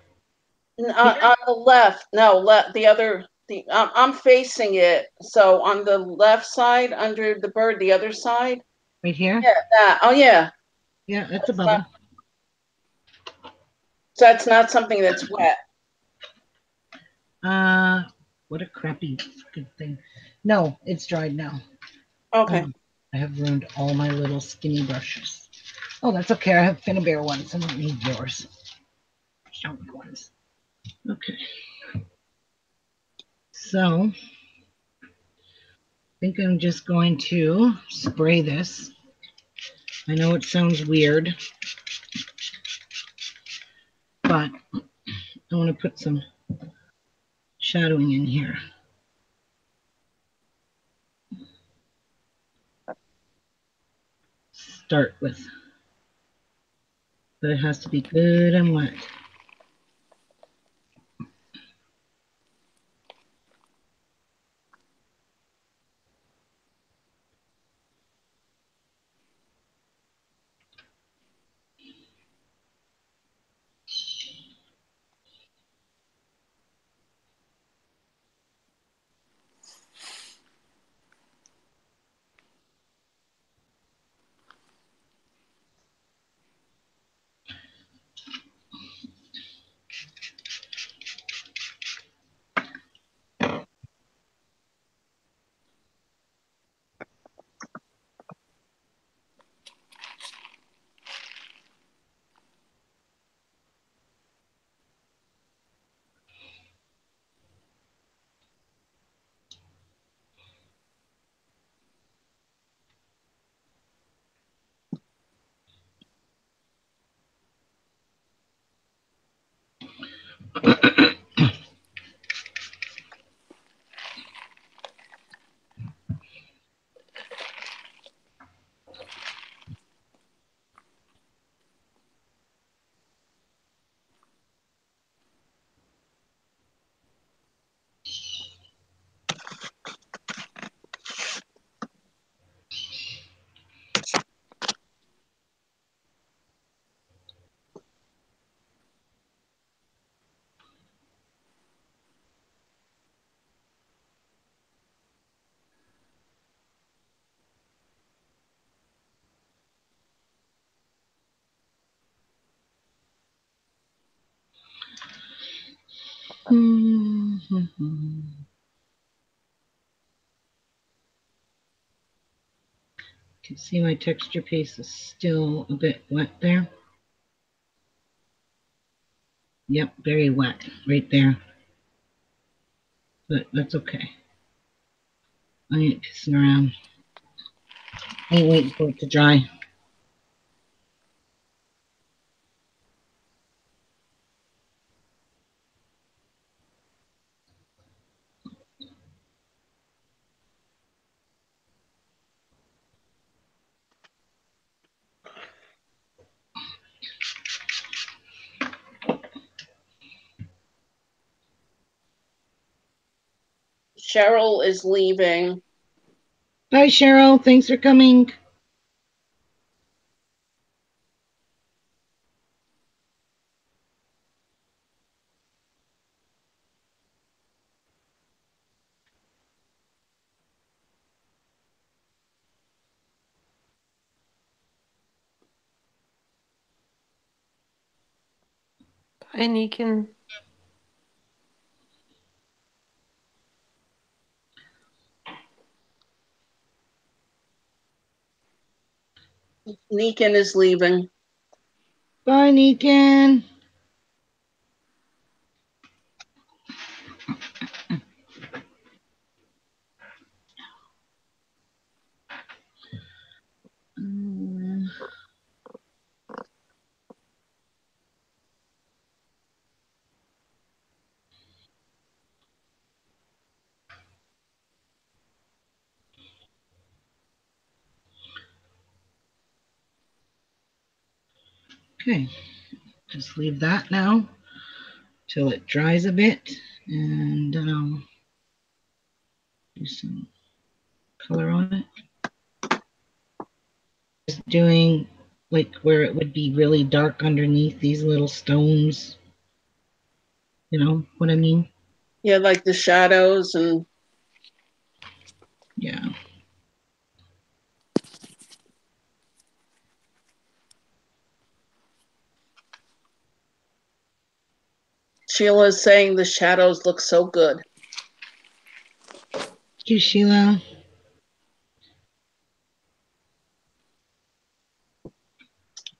On the left, no, the other, I'm facing it. So on the left side, under the bird, the other side. Right here? Yeah, that. Oh yeah. Yeah, it's a That's bubble. So that's not something that's wet. What a crappy good thing. No, it's dried now. Okay. I have ruined all my little skinny brushes. Oh, that's okay. I have Finnabair ones. I don't need yours. Junk ones. Okay. So, I think I'm just going to spray this. I know it sounds weird, but I want to put some shadowing in here. Start with, but it has to be good and wet. You can see my texture paste is still a bit wet there. Yep, very wet right there. But that's okay. I ain't pissing around. I ain't waiting for it to dry. Cheryl is leaving. Bye, Cheryl. Thanks for coming. Bye, Neekin. Neekin is leaving. Bye, Neekin. Okay, just leave that now till it dries a bit, and do some color on it. Just doing like where it would be really dark underneath these little stones. You know what I mean? Yeah, like the shadows and Yeah. Sheila's saying the shadows look so good. Thank you, Sheila.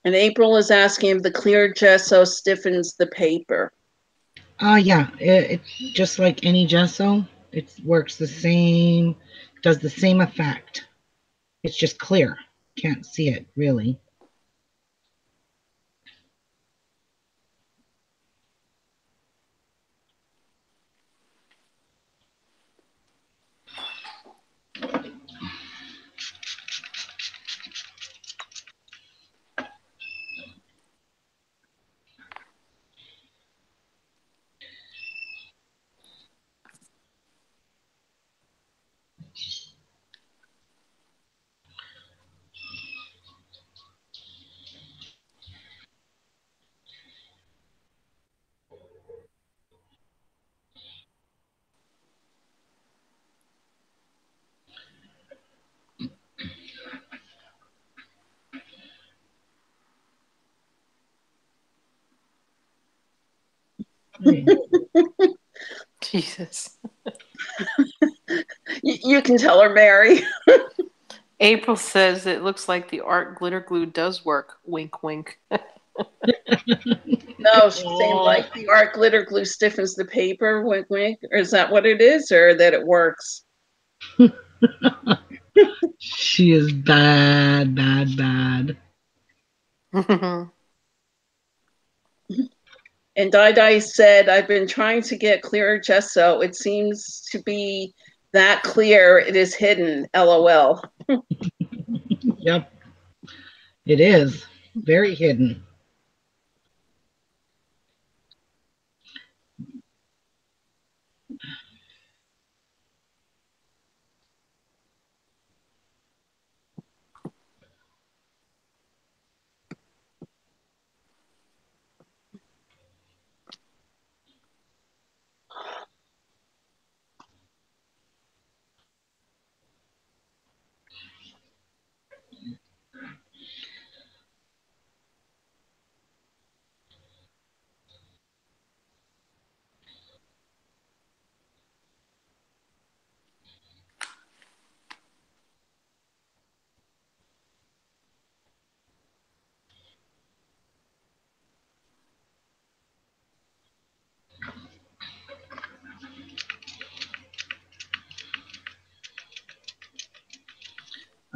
And April is asking if the clear gesso stiffens the paper. Yeah, it's just like any gesso. It works the same, does the same effect. It's just clear. Can't see it really. Jesus. You can tell her, Mary. April says it looks like the art glitter glue does work. Wink, wink. No, she's saying like the art glitter glue stiffens the paper. Wink, wink. Or is that what it is, or that it works? She is bad, bad, bad. And Dai said, I've been trying to get clearer gesso. It seems to be that clear. It is hidden. LOL. Yep, it is very hidden.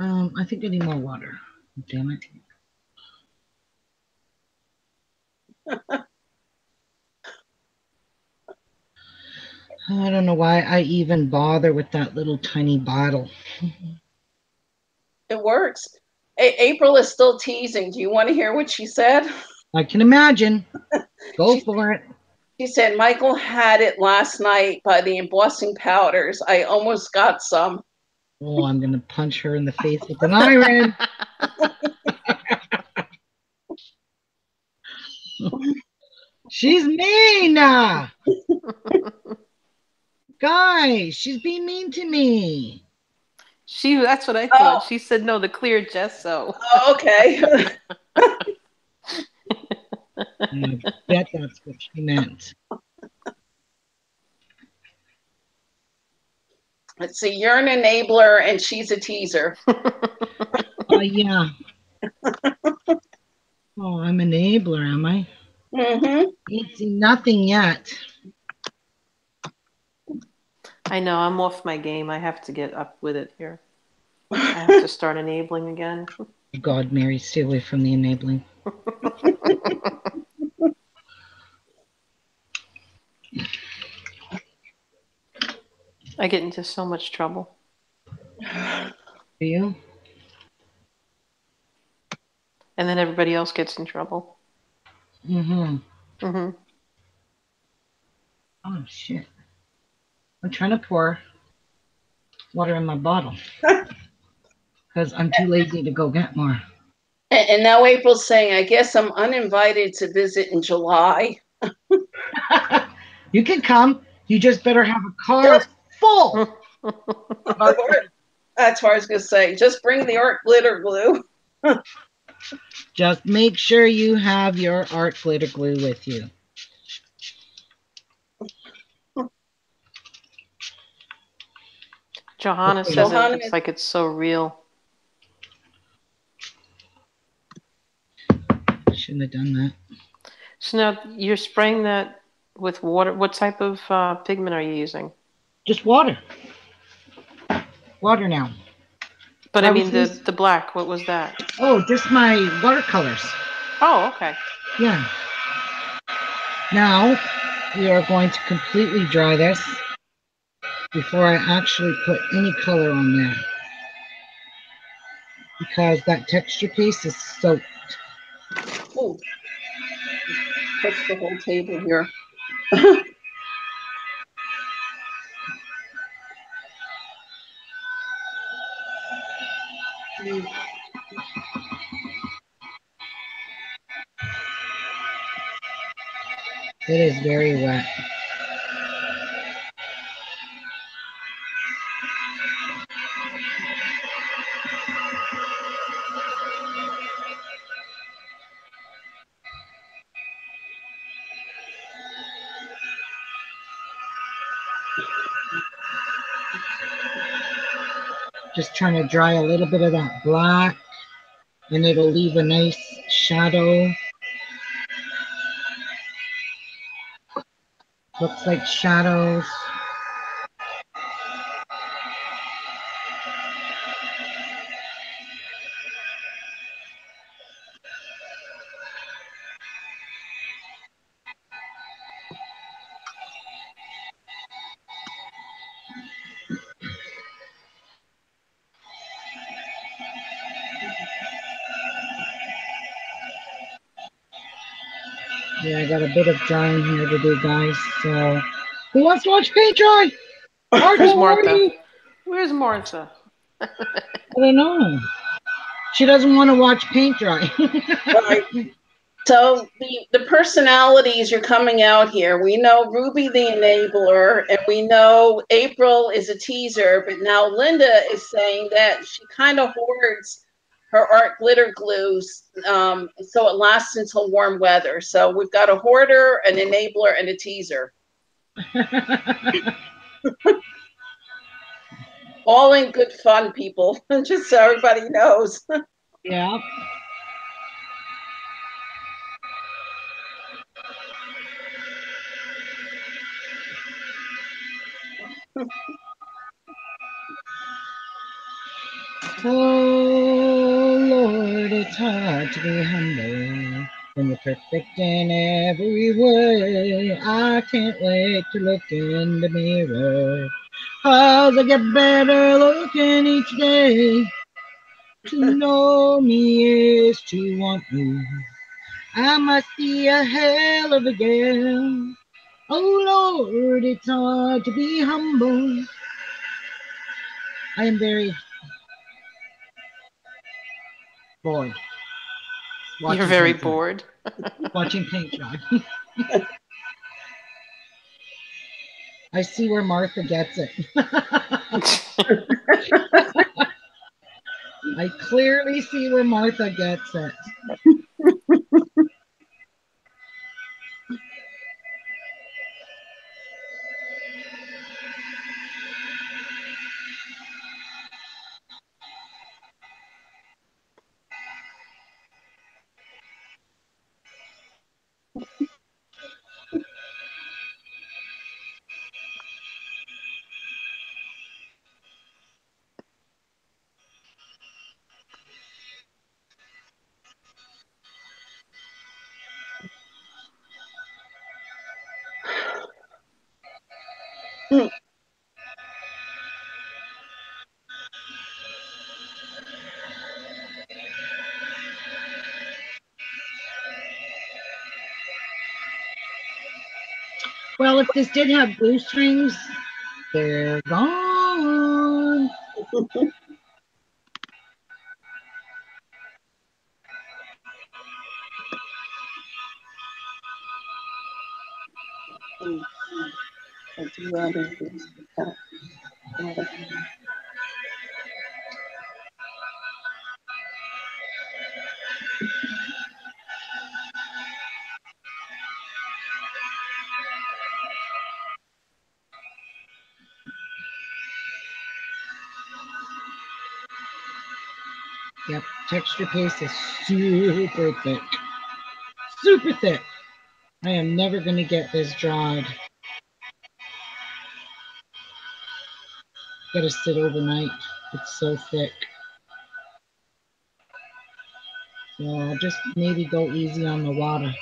I think I need more water. Damn it. I don't know why I even bother with that little tiny bottle. It works. April is still teasing. Do you want to hear what she said? I can imagine. Go for it. She said, Michael had it last night by the embossing powders. I almost got some. Oh, I'm going to punch her in the face with an iron. She's mean. Guys, she's being mean to me. That's what I thought. She said no, the clear gesso. Oh, okay. I bet that's what she meant. Let's see, you're an enabler and she's a teaser. Yeah. Oh, I'm an enabler, am I? Mm-hmm. Ain't seen nothing yet. I know, I'm off my game. I have to get up with it here. I have to start enabling again. God, Mary, stay away from the enabling. I get into so much trouble. Do you? And then everybody else gets in trouble. Mm-hmm. Mm-hmm. Oh, shit. I'm trying to pour water in my bottle because I'm too lazy to go get more. And now April's saying, I guess I'm uninvited to visit in July. You can come. You just better have a car full. That's what I was going to say. Just bring the art glitter glue. Just make sure you have your art glitter glue with you. Johanna says it looks like it's so real. Shouldn't have done that. So now you're spraying that with water. What type of pigment are you using? Just water. Water now. But I mean the black, what was that? Oh, just my watercolors. Oh, okay. Yeah. Now we are going to completely dry this before I actually put any color on there. Because that texture piece is soaked. Oh, touch the whole table here. It is very wet. Just trying to dry a little bit of that black, and it'll leave a nice shadow. Looks like shadows. Yeah, I got a bit of drying here to do, guys. So, who wants to watch paint dry? Where's Martha? Where's Martha? I don't know. She doesn't want to watch paint dry. Right. So the personalities you're coming out here. We know Ruby the enabler, and we know April is a teaser, but now Linda is saying that she kind of hoards her art glitter glues so it lasts until warm weather. So we've got a hoarder, an enabler, and a teaser. All in good fun, people, just so everybody knows. Yeah. Oh Lord, it's hard to be humble when you're perfect in every way. I can't wait to look in the mirror, 'cause I get better looking each day. To know me is to want me. I must be a hell of a girl. Oh Lord, it's hard to be humble. I am very bored. You're very paint dry. bored. Watching paint dry. I see where Martha gets it. I clearly see where Martha gets it. Well, if this did have blue strings, they're gone. Yep, texture paste is super thick. Super thick. I am never going to get this dried. Got to sit overnight. It's so thick. So I'll just maybe go easy on the water.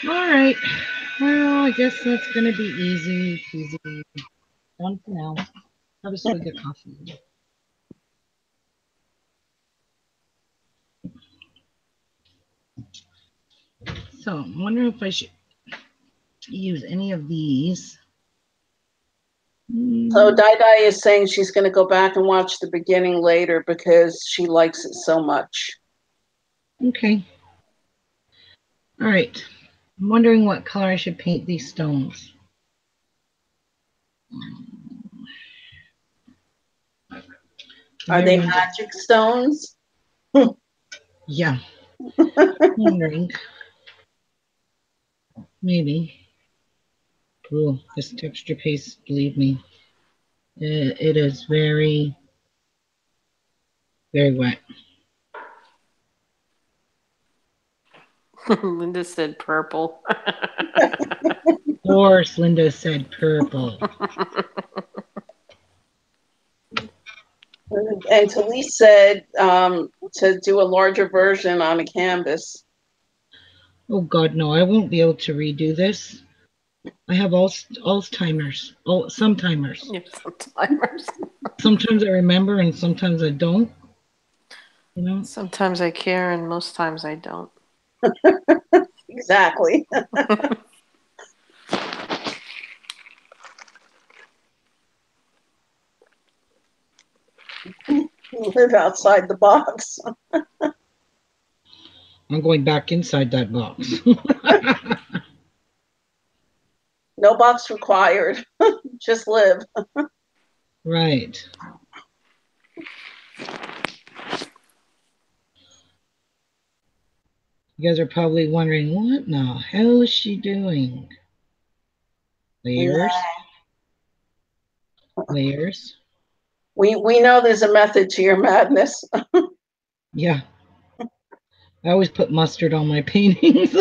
All right. Well, I guess that's going to be easy peasy. Done for now. Have a swig of coffee. So I'm wondering if I should use any of these. So Dai is saying she's going to go back and watch the beginning later because she likes it so much. Okay. All right. I'm wondering what color I should paint these stones. Are they magic stones? Yeah. Wondering. Maybe. Ooh, this texture paste, believe me, it is very, very wet. Linda said purple. Of course, Linda said purple. And Talise said to do a larger version on a canvas. Oh God, no! I won't be able to redo this. I have Alzheimer's. Oh, sometimes. Sometimes. Sometimes I remember, and sometimes I don't. You know. Sometimes I care, and most times I don't. Exactly. Live outside the box. I'm going back inside that box. No box required. Just live. Right. You guys are probably wondering, what in the hell is she doing? Layers. Layers. We know there's a method to your madness. Yeah. I always put mustard on my paintings.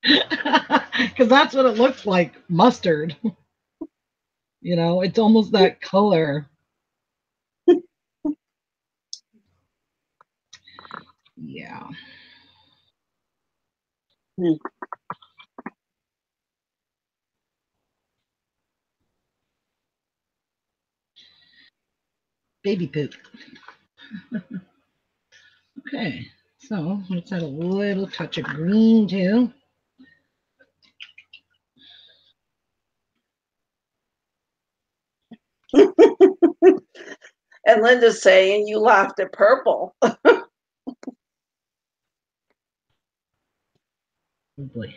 Because that's what it looks like, mustard. You know, it's almost that color. Yeah. Hmm. Baby poop. Okay, so let's add a little touch of green too. And Linda's saying you laughed at purple. Oh boy.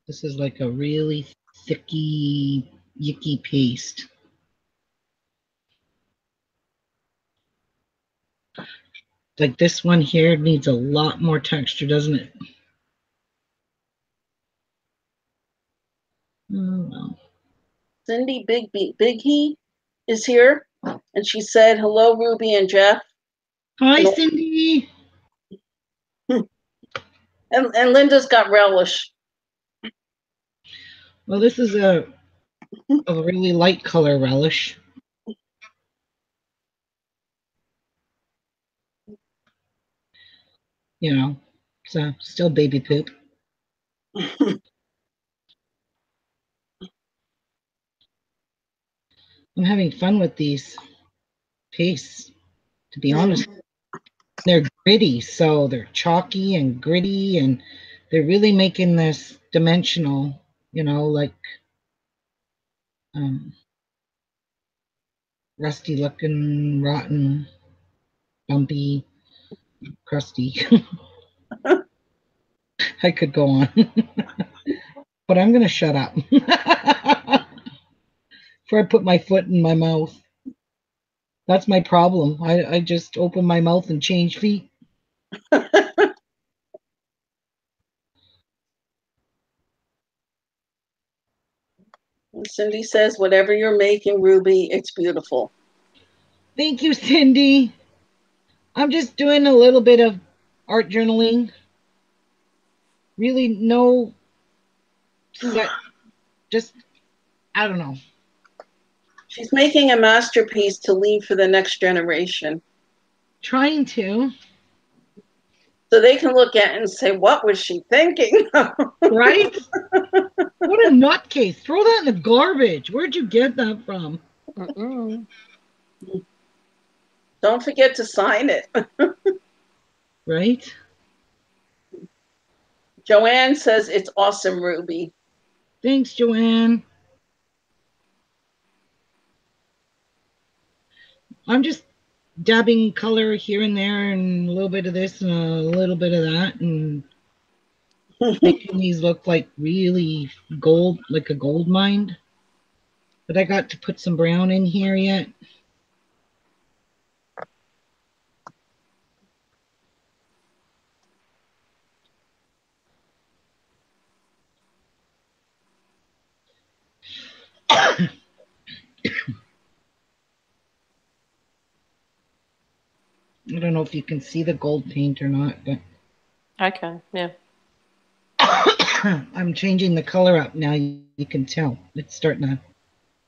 This is like a really thicky, yicky paste. Like this one here needs a lot more texture, doesn't it? Oh, well. Cindy Big is here, and she said, "Hello, Ruby and Jeff." Hi, Cindy. And Linda's got relish. Well, this is a really light color relish. You know, so still baby poop. I'm having fun with these pastes, to be honest. They're gritty, so they're chalky and gritty, and they're really making this dimensional, you know, like rusty looking, rotten, bumpy, crusty. I could go on, but I'm going to shut up before I put my foot in my mouth. That's my problem. I just open my mouth and change feet. Cindy says, "Whatever you're making, Ruby, it's beautiful." Thank you, Cindy. I'm just doing a little bit of art journaling. Really, no set. Just, I don't know. She's making a masterpiece to leave for the next generation. Trying to. So they can look at it and say, "What was she thinking?" Right? What a nutcase. Throw that in the garbage. Where'd you get that from? Don't forget to sign it. Right? Joanne says, "It's awesome, Ruby." Thanks, Joanne. I'm just dabbing color here and there and a little bit of this and a little bit of that and making these look like really gold, like a gold mine. But I got to put some brown in here yet. I don't know if you can see the gold paint or not, but I can, yeah. I'm changing the color up now. You can tell it's starting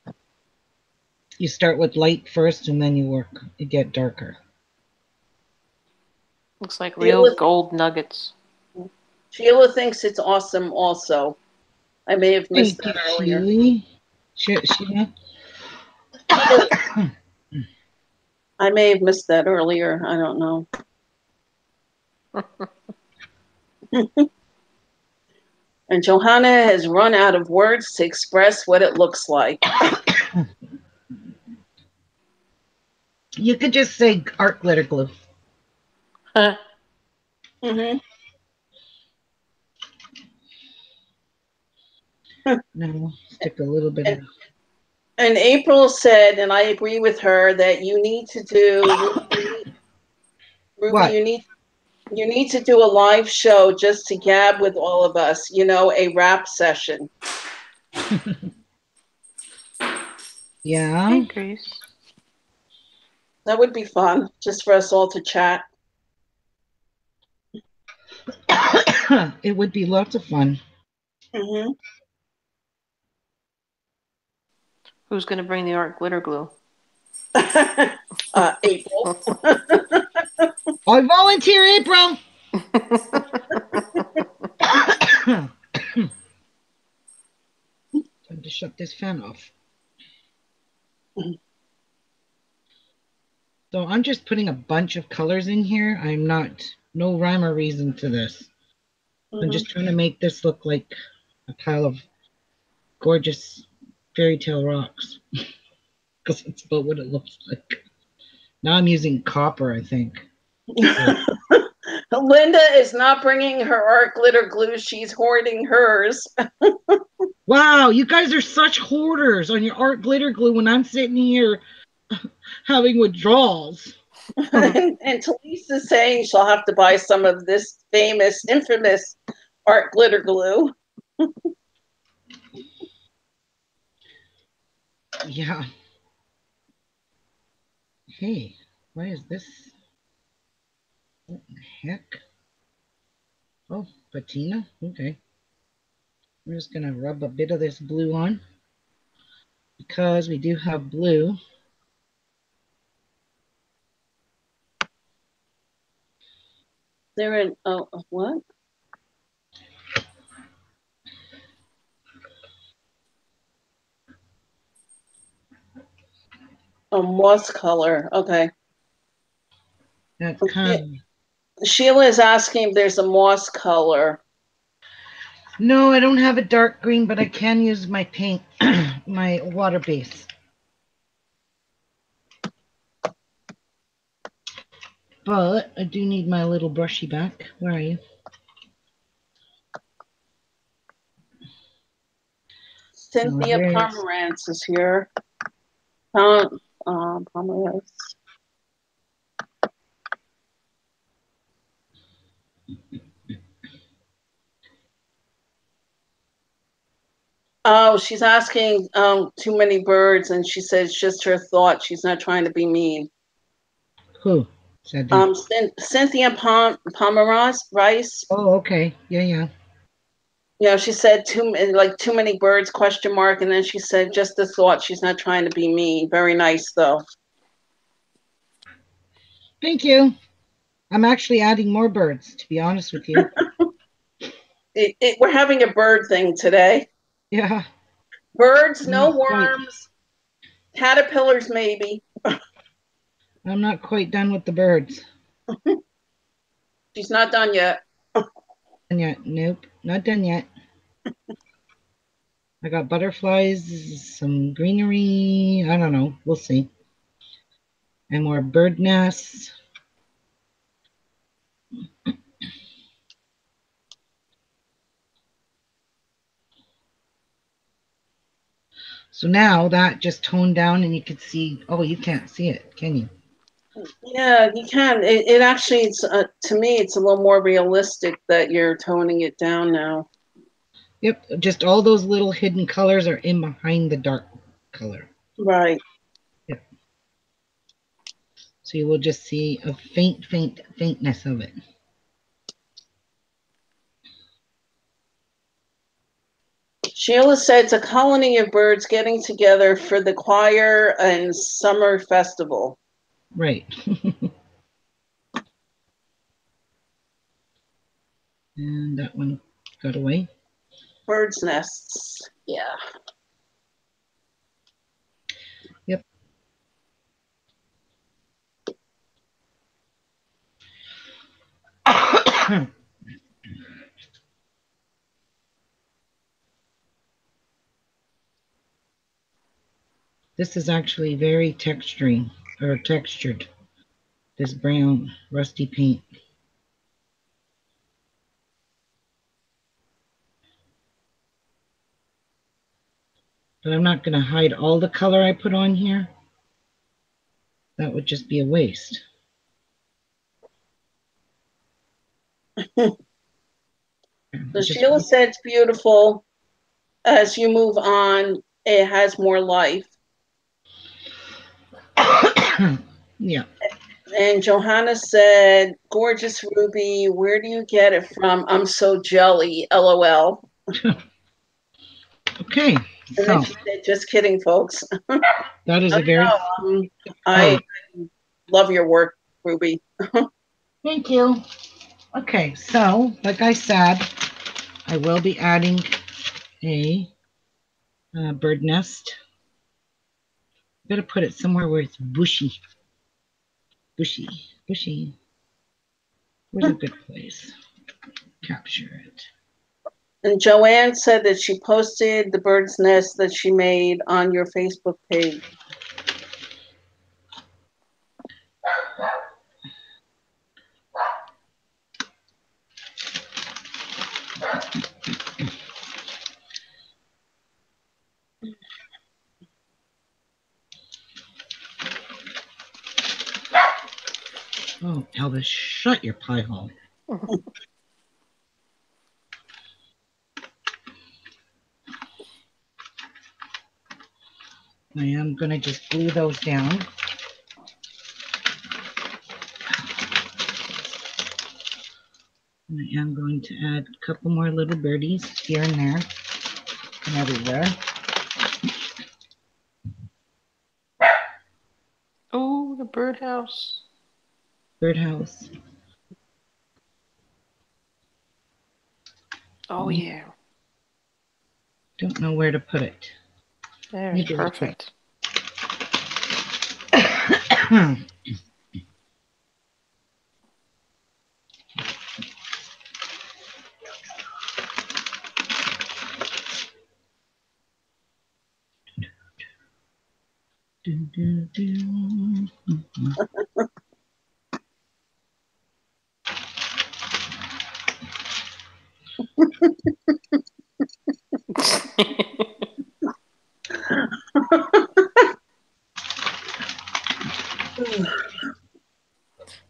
to. You start with light first, and then you get darker. Looks like real gold nuggets. Sheila thinks it's awesome also. I may have missed that earlier. Sheila? I may have missed that earlier. I don't know. And Johanna has run out of words to express what it looks like. You could just say art glitter glue. Mm-hmm. No, stick a little bit of. And April said, and I agree with her, that you need to do, Ruby, What? you need to do a live show just to gab with all of us, you know, a rap session. Yeah. Hey, Grace. That would be fun, just for us all to chat. It would be lots of fun. Mm-hmm. Who's going to bring the art glitter glue? April. I volunteer, April. Time to shut this fan off. So I'm just putting a bunch of colors in here. I'm not, no rhyme or reason to this. I'm just trying to make this look like a pile of gorgeous fairy tale rocks. Because it's about what it looks like. Now I'm using copper, I think. Linda is not bringing her art glitter glue. She's hoarding hers. Wow, you guys are such hoarders on your art glitter glue when I'm sitting here having withdrawals. And Talisa's saying she'll have to buy some of this famous, infamous art glitter glue. Yeah. Hey, why is this? What the heck? Oh, patina? Okay. We're just going to rub a bit of this blue on because we do have blue. They're in, oh, what? A moss color. Okay. That's kind of... Sheila is asking if there's a moss color. No, I don't have a dark green, but I can use my paint, my water base. But I do need my little brushy back. Where are you? Cynthia Pomerantz is here. Pomerantz. Oh, she's asking too many birds, and she says it's just her thought. She's not trying to be mean. Who said that? Cynthia Pomerantz Rice. Oh, okay. Yeah. Yeah, she said too many birds, question mark, and then she said just the thought. She's not trying to be mean. Very nice though. Thank you. I'm actually adding more birds, to be honest with you. We're having a bird thing today. Yeah. Birds, no worms. Caterpillars, maybe. I'm not quite done with the birds. She's not done yet. Done yet? Nope, not done yet. I got butterflies, some greenery. I don't know. We'll see. And more bird nests. So now that just toned down and you can see, oh, you can't see it, can you? Yeah, you can. It actually, it's to me, it's a little more realistic that you're toning it down now. Yep, just all those little hidden colors are in behind the dark color. Right. Yep. So you will just see a faintness of it. Sheila said it's a colony of birds getting together for the choir and summer festival. Right. And that one got away. Birds' nests. Yeah. Yep. This is actually very textured, this brown rusty paint. But I'm not going to hide all the color I put on here. That would just be a waste. So Sheila said it's beautiful. As you move on, it has more life. Yeah. And Johanna said, gorgeous Ruby, where do you get it from? I'm so jelly, LOL. Okay. And So then she said, just kidding, folks. that is a very. I love your work, Ruby. Thank you. Okay. So, like I said, I will be adding a bird nest. I'm going to put it somewhere where it's bushy. Bushy. Bushy. Where's a good place? Capture it. And Joanne said that she posted the bird's nest that she made on your Facebook page. Oh, Elvis, shut your pie hole. I am going to just glue those down. And I am going to add a couple more little birdies here and there and everywhere. Oh, the birdhouse. Birdhouse. Oh, yeah. Don't know where to put it. There's perfect.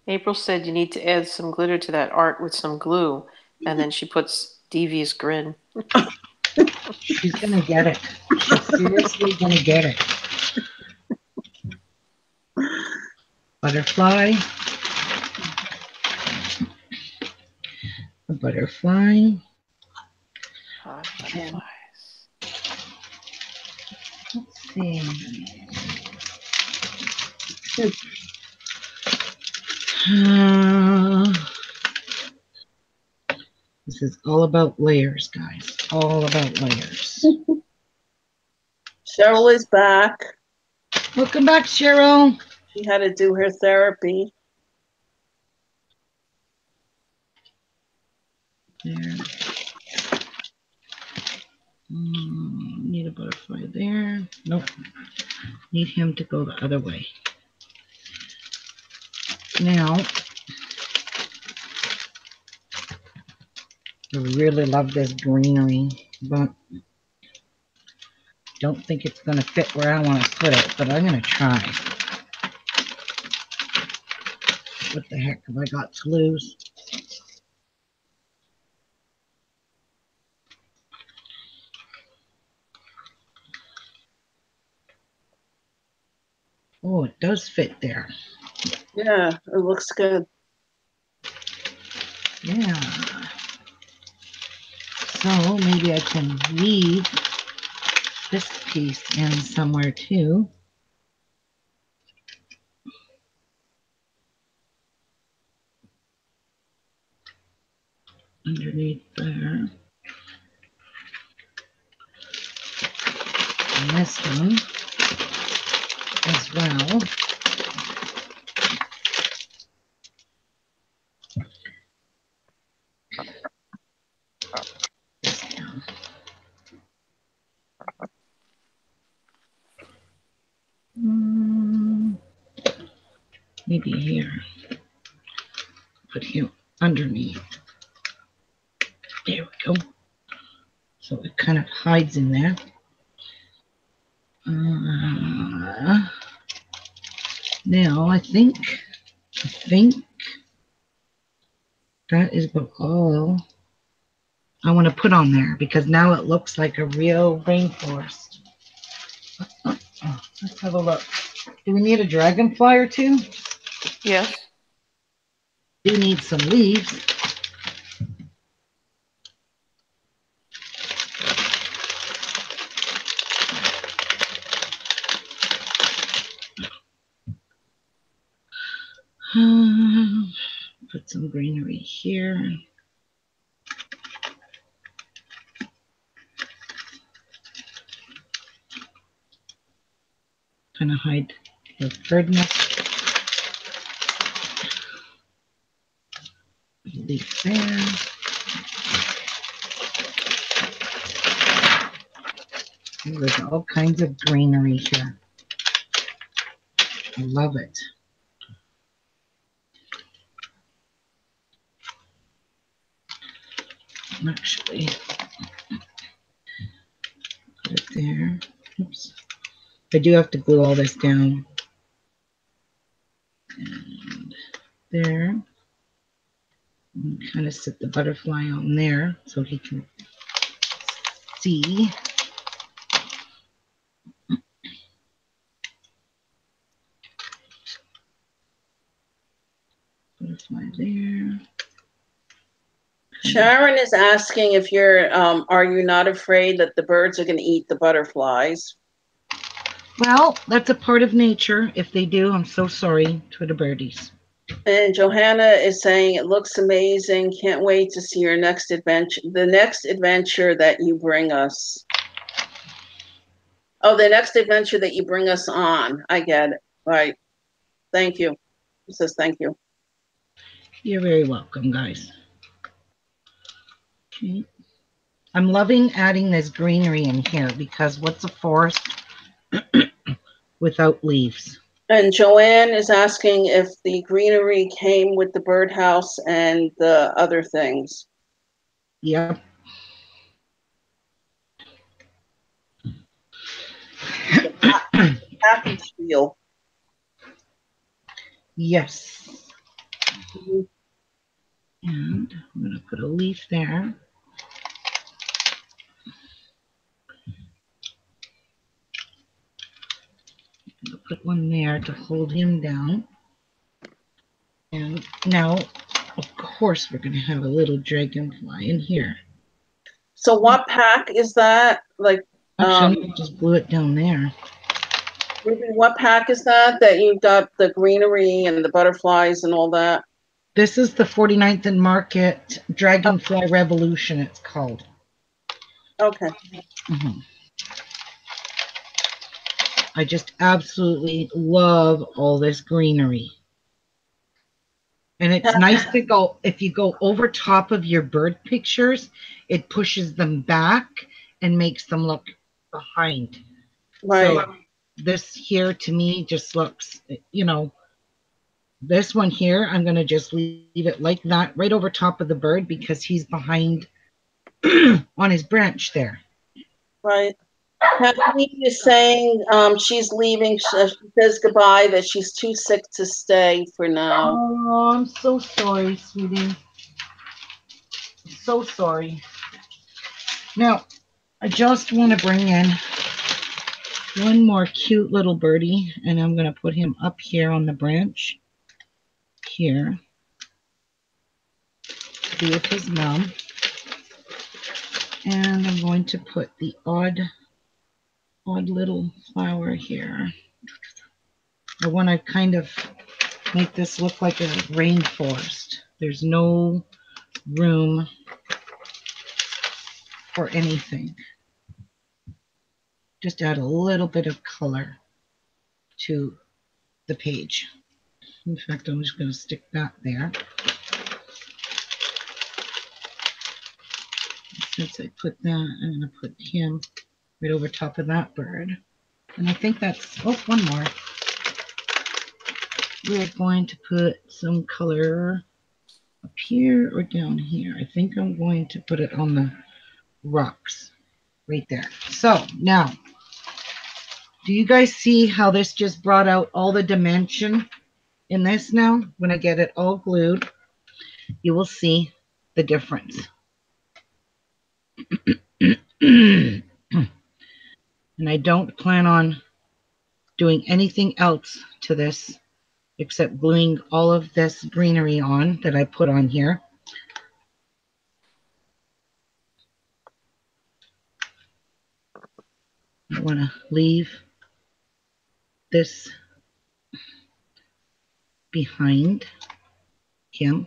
April said you need to add some glitter to that art with some glue, and then she puts devious grin. She's gonna get it. She's seriously gonna get it. Butterfly. A butterfly. Butterflies. Let's see. This is all about layers, guys. All about layers. Cheryl is back. Welcome back, Cheryl. She had to do her therapy. There. Need a butterfly there. Nope. Need him to go the other way. Now, I really love this greenery, but don't think it's going to fit where I want to put it, but I'm going to try. What the heck have I got to lose? Oh, it does fit there. Yeah, it looks good. Yeah. So maybe I can weave this piece in somewhere too. Underneath there. And this one as well. Maybe here. Put him underneath. There we go. So it kind of hides in there. Now I think that is about all I want to put on there, because now it looks like a real rainforest. Let's have a look. Do we need a dragonfly or two? Yes. We need some leaves. Put some greenery here. Kind of hide the bird nest. Leaf there. There's all kinds of greenery here. I love it. Actually, put it there. Oops. I do have to glue all this down. And there. And kind of sit the butterfly on there so he can see. Butterfly there. Sharon is asking if you're, are you not afraid that the birds are going to eat the butterflies? Well, that's a part of nature. If they do, I'm so sorry to the birdies. And Johanna is saying it looks amazing. Can't wait to see your next adventure. The next adventure that you bring us. Oh, the next adventure that you bring us on. I get it. Right. Thank you. It says thank you. You're very welcome, guys. Okay. I'm loving adding this greenery in here because what's a forest without leaves? And Joanne is asking if the greenery came with the birdhouse and the other things. Yep. Happy feel. Yes. And I'm going to put a leaf there. I'll put one there to hold him down. And now, of course, we're going to have a little dragonfly in here. So what pack is that? Like, Actually, I just glue it down there. Ruby, what pack is that you've got the greenery and the butterflies and all that? This is the 49th and Market Dragonfly Revolution, it's called. Okay. Mm-hmm. I just absolutely love all this greenery. And it's nice to go, if you go over top of your bird pictures, it pushes them back and makes them look behind. Right. So this here to me just looks, you know, this one here, I'm going to just leave it like that right over top of the bird because he's behind on his branch there. Right. Kathleen is saying she's leaving. She says goodbye, that she's too sick to stay for now. Oh, I'm so sorry, sweetie. So sorry. Now, I just want to bring in one more cute little birdie, and I'm going to put him up here on the branch. Here. To be with his mom. And I'm going to put the odd little flower here. I want to kind of make this look like a rainforest. There's no room for anything. Just add a little bit of color to the page. In fact, I'm just going to stick that there. Since I put that, I'm going to put him right over top of that bird. And I think that's, oh, one more. We're going to put some color up here or down here. I think I'm going to put it on the rocks right there. So now, do you guys see how this just brought out all the dimension in this now? When I get it all glued, you will see the difference. And I don't plan on doing anything else to this except gluing all of this greenery on that I put on here. I want to leave this behind him.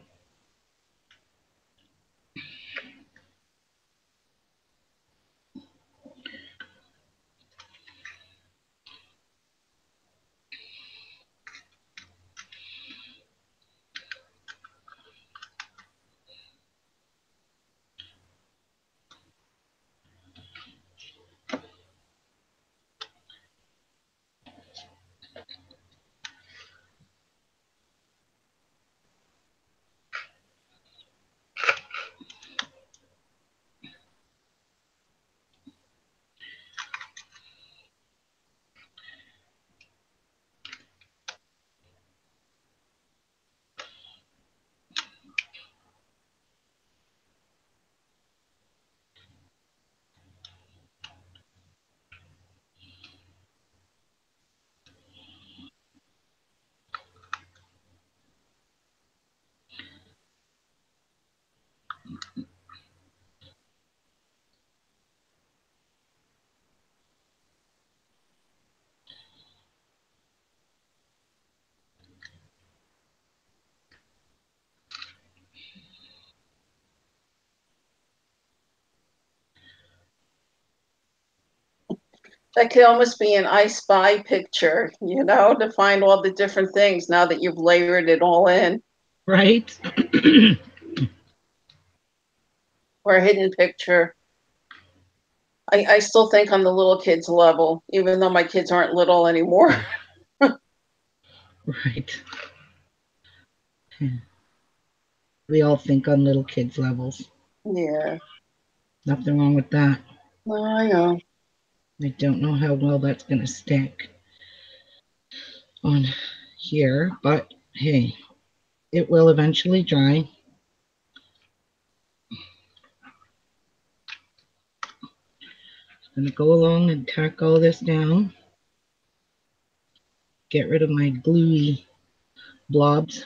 That could almost be an I Spy picture, to find all the different things now that you've layered it all in. Right? Or a hidden picture. I still think on the little kids level, even though my kids aren't little anymore. Right. We all think on little kids' levels. Yeah. Nothing wrong with that. No, I know. I don't know how well that's going to stick on here, but hey, it will eventually dry. I'm going to go along and tack all this down. Get rid of my gluey blobs.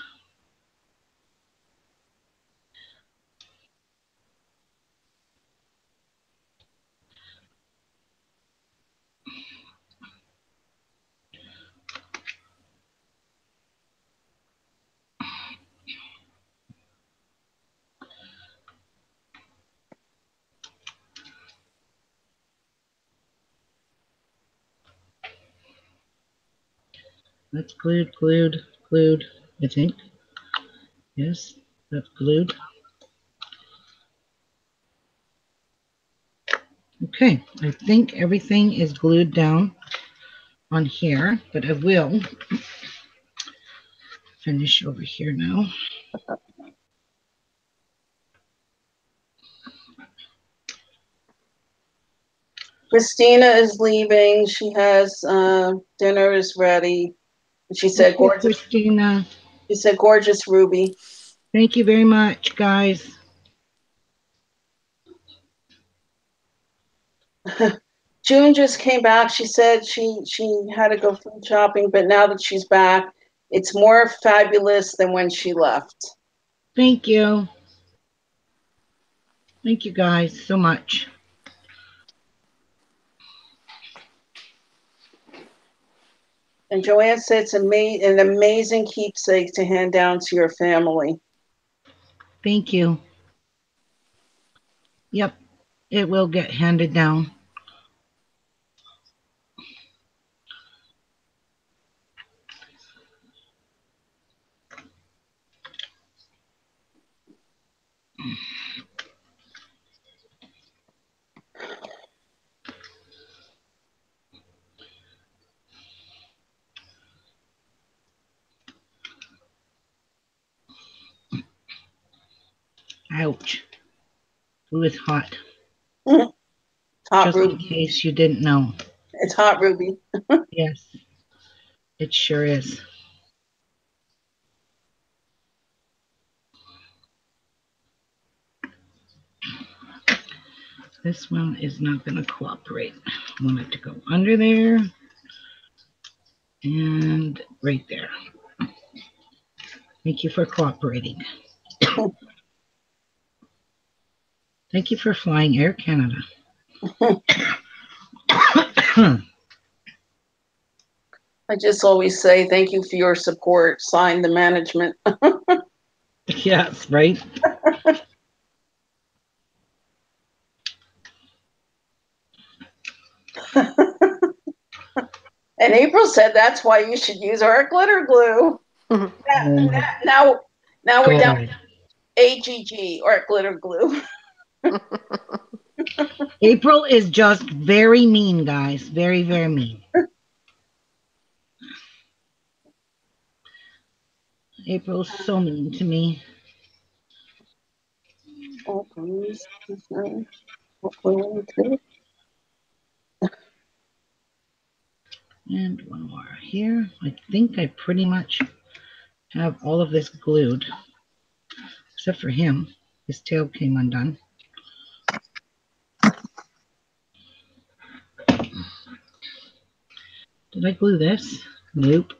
That's glued, I think. Yes, that's glued. Okay, I think everything is glued down on here, but I will finish over here now. Christina is leaving. She has dinner is ready. She said, "Gorgeous, Christina." She said, "Gorgeous Ruby." Thank you very much, guys. June just came back. She said she had to go food shopping, but now that she's back, it's more fabulous than when she left. Thank you. Thank you guys so much. And Joanne said it's an amazing keepsake to hand down to your family. Thank you. Yep, it will get handed down. Ouch. Ooh, it's hot. Hot Just Ruby. in case you didn't know. It's hot, Ruby. Yes, it sure is. This one is not going to cooperate. I want it to go under there. And right there. Thank you for cooperating. Thank you for flying Air Canada. I just always say thank you for your support. Sign the management. Yes, right? And April said that's why you should use our glitter glue. Now we're down to AGG, or glitter glue. April is just very mean, guys. Very, very mean. April's so mean to me. Oh, please. And one more here. I think I pretty much have all of this glued, except for him. His tail came undone. Did I glue this? Nope.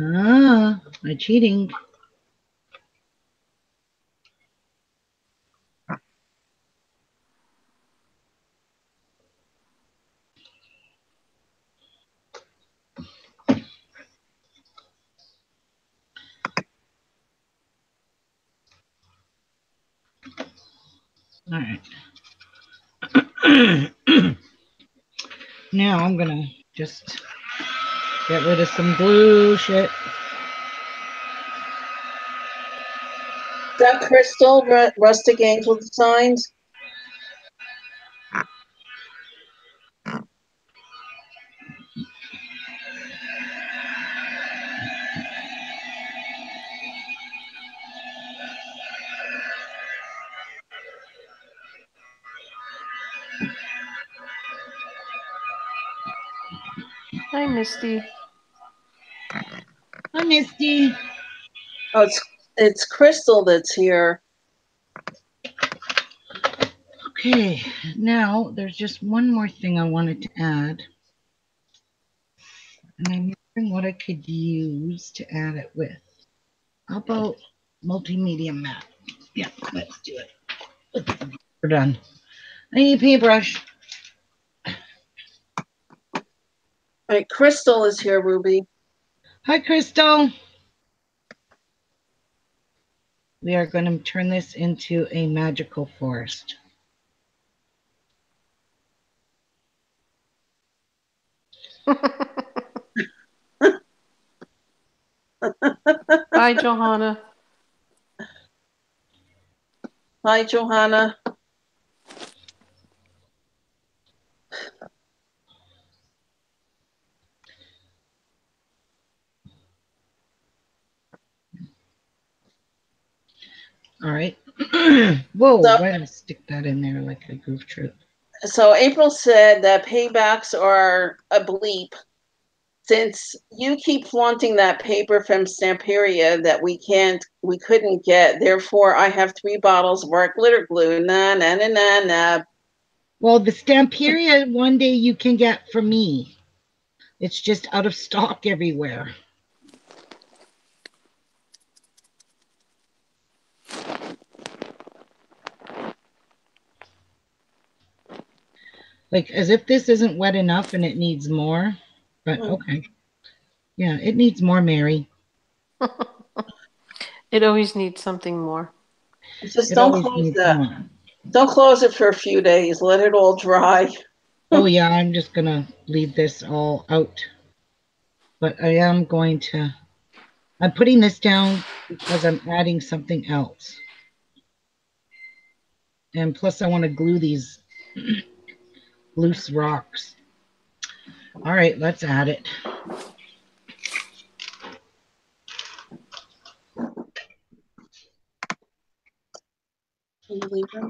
Ah, I'm cheating. All right. Now I'm gonna just get rid of some glue shit. Is that Crystal, Rustic Angel Designs? Hi, Misty. Hi, Misty. Oh, it's Crystal that's here. Okay, now there's just one more thing I wanted to add. And I'm wondering what I could use to add it with. How about multimedia mat? Yeah, let's do it. We're done. I need a paintbrush. All right, Crystal is here, Ruby. Hi, Crystal. We are going to turn this into a magical forest. Hi, Johanna. Hi, Johanna. All right. Whoa, why did I stick that in there like a goof troop? So April said that paybacks are a bleep. Since you keep flaunting that paper from Stamperia that we couldn't get, therefore I have 3 bottles of our glitter glue. Na na na na na. Well, the Stamperia one day you can get from me. It's just out of stock everywhere. Like as if this isn't wet enough and it needs more. But okay. Yeah, it needs more, Mary. It always needs something more. Just don't close that. More. Don't close it for a few days. Let it all dry. Oh yeah, I'm just gonna leave this all out. But I am going to, I'm putting this down because I'm adding something else. And plus I want to glue these loose rocks. All right, let's add it. Can you leave them?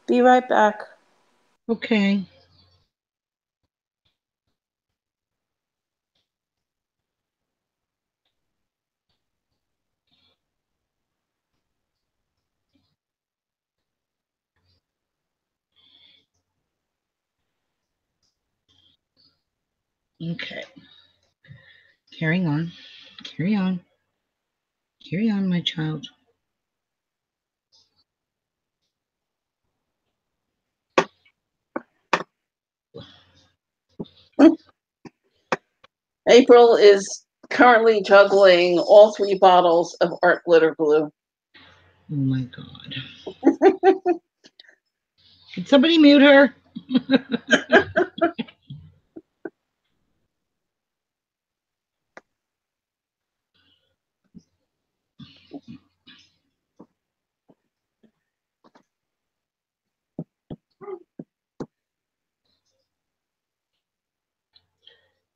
Be right back. Okay. Okay. Carrying on. Carry on. Carry on, my child. April is currently juggling all 3 bottles of art glitter glue. Oh my God. Can somebody mute her?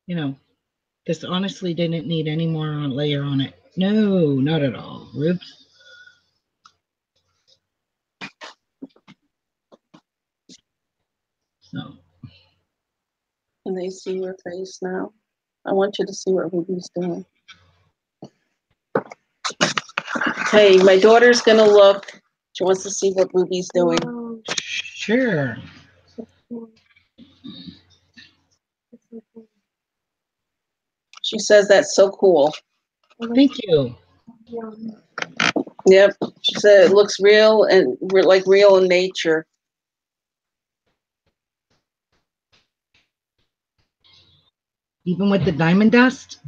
You know, this honestly didn't need any more layer on it. No, not at all. Oops. So, Can they see your face now? I want you to see what Ruby's doing. Hey, my daughter's gonna look. She wants to see what Ruby's doing. sure. She says that's so cool. Thank you. Yep. She said it looks real and we're like real in nature. Even with the diamond dust?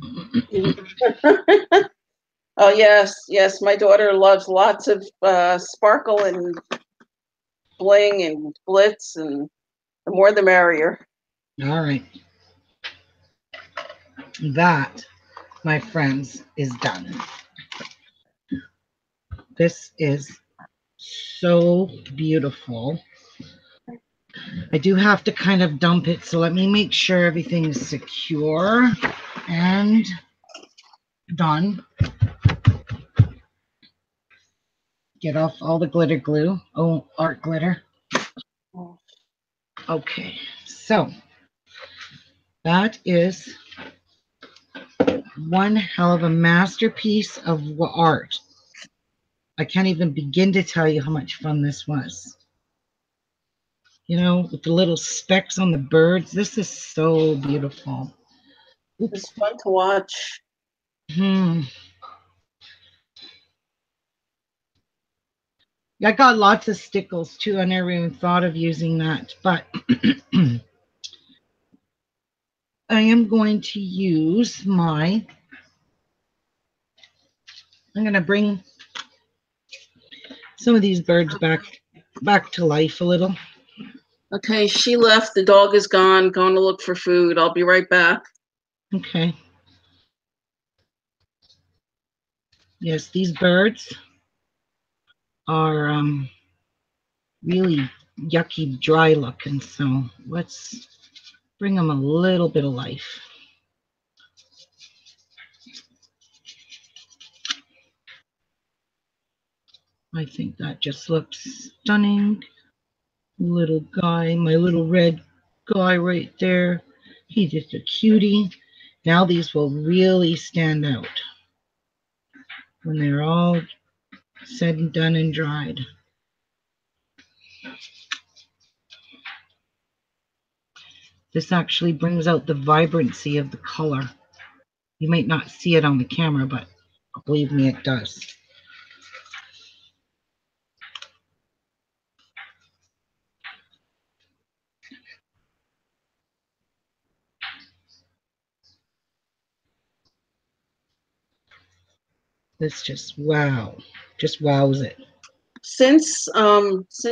Oh yes. My daughter loves lots of sparkle and bling and glitz, and the more the merrier. All right. That, my friends, is done. This is so beautiful. I do have to kind of dump it, so let me make sure everything's secure and done. Get off all the glitter glue. Oh, art glitter. Okay, so that is one hell of a masterpiece of art. I can't even begin to tell you how much fun this was. You know, with the little specks on the birds. This is so beautiful. Oops. It's fun to watch. I got lots of stickles too. I never even thought of using that, but I am going to use my, I'm going to bring some of these birds back to life a little. Okay, she left. The dog is gone. Going to look for food. I'll be right back. Okay. Yes, these birds are really yucky, dry looking. So let's bring them a little bit of life. I think that just looks stunning. Little guy, my little red guy right there. He's just a cutie. Now these will really stand out when they're all said and done and dried. This actually brings out the vibrancy of the color. You might not see it on the camera, but believe me, it does. This just wow, just wows it. Since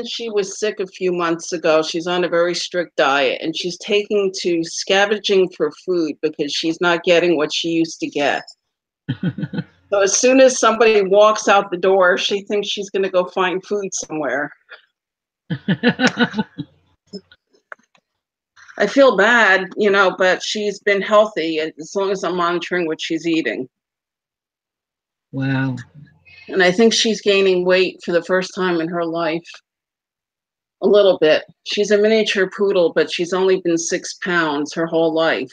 she was sick a few months ago, she's on a very strict diet, and she's taking to scavenging for food because she's not getting what she used to get. So as soon as somebody walks out the door, she thinks she's going to go find food somewhere. I feel bad, but she's been healthy as long as I'm monitoring what she's eating. Wow. And I think she's gaining weight for the first time in her life. A little bit. She's a miniature poodle, but she's only been 6 pounds her whole life.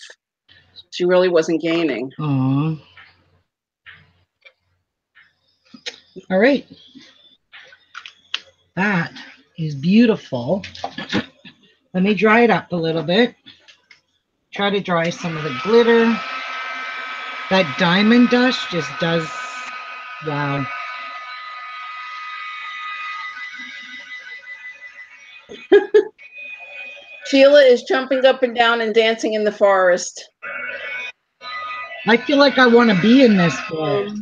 She really wasn't gaining. Aww. All right. That is beautiful. Let me dry it up a little bit. Try to dry some of the glitter. That diamond dust just does, wow. Sheila is jumping up and down and dancing in the forest. I feel like I want to be in this forest.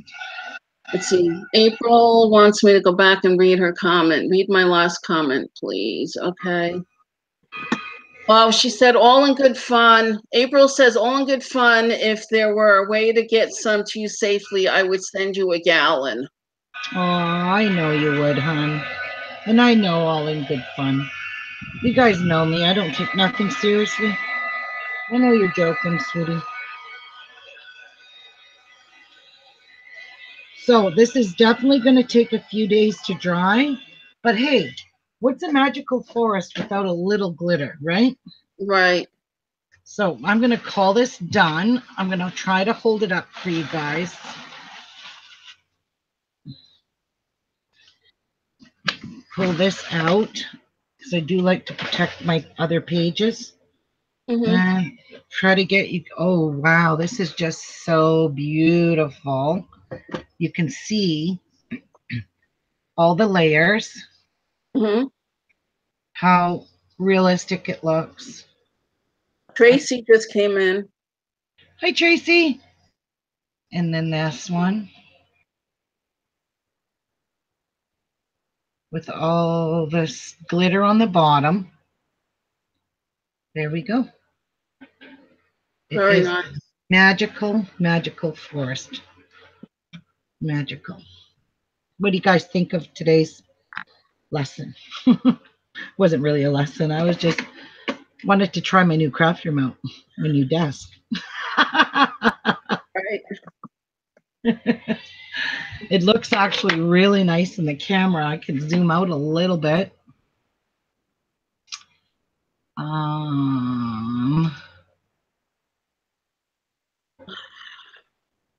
Let's see. April wants me to go back and read her comment. Read my last comment, please. Okay. Oh, she said all in good fun. April says all in good fun. If there were a way to get some to you safely, I would send you a gallon. Oh, I know you would, hon. And I know all in good fun. You guys know me. I don't take nothing seriously. I know you're joking, sweetie. So this is definitely going to take a few days to dry. But hey, what's a magical forest without a little glitter, right? Right. So I'm going to call this done. I'm going to try to hold it up for you guys. Pull this out because I do like to protect my other pages. And try to get you. Oh, wow. This is just so beautiful. You can see all the layers, how realistic it looks. Tracy just came in. Hi, Tracy. And then this one with all this glitter on the bottom. There we go. Very nice. Magical, magical forest. Magical. What do you guys think of today's lesson? Wasn't really a lesson. I was just wanted to try my new craft room out, my new desk. Right. It looks actually really nice in the camera. I can zoom out a little bit.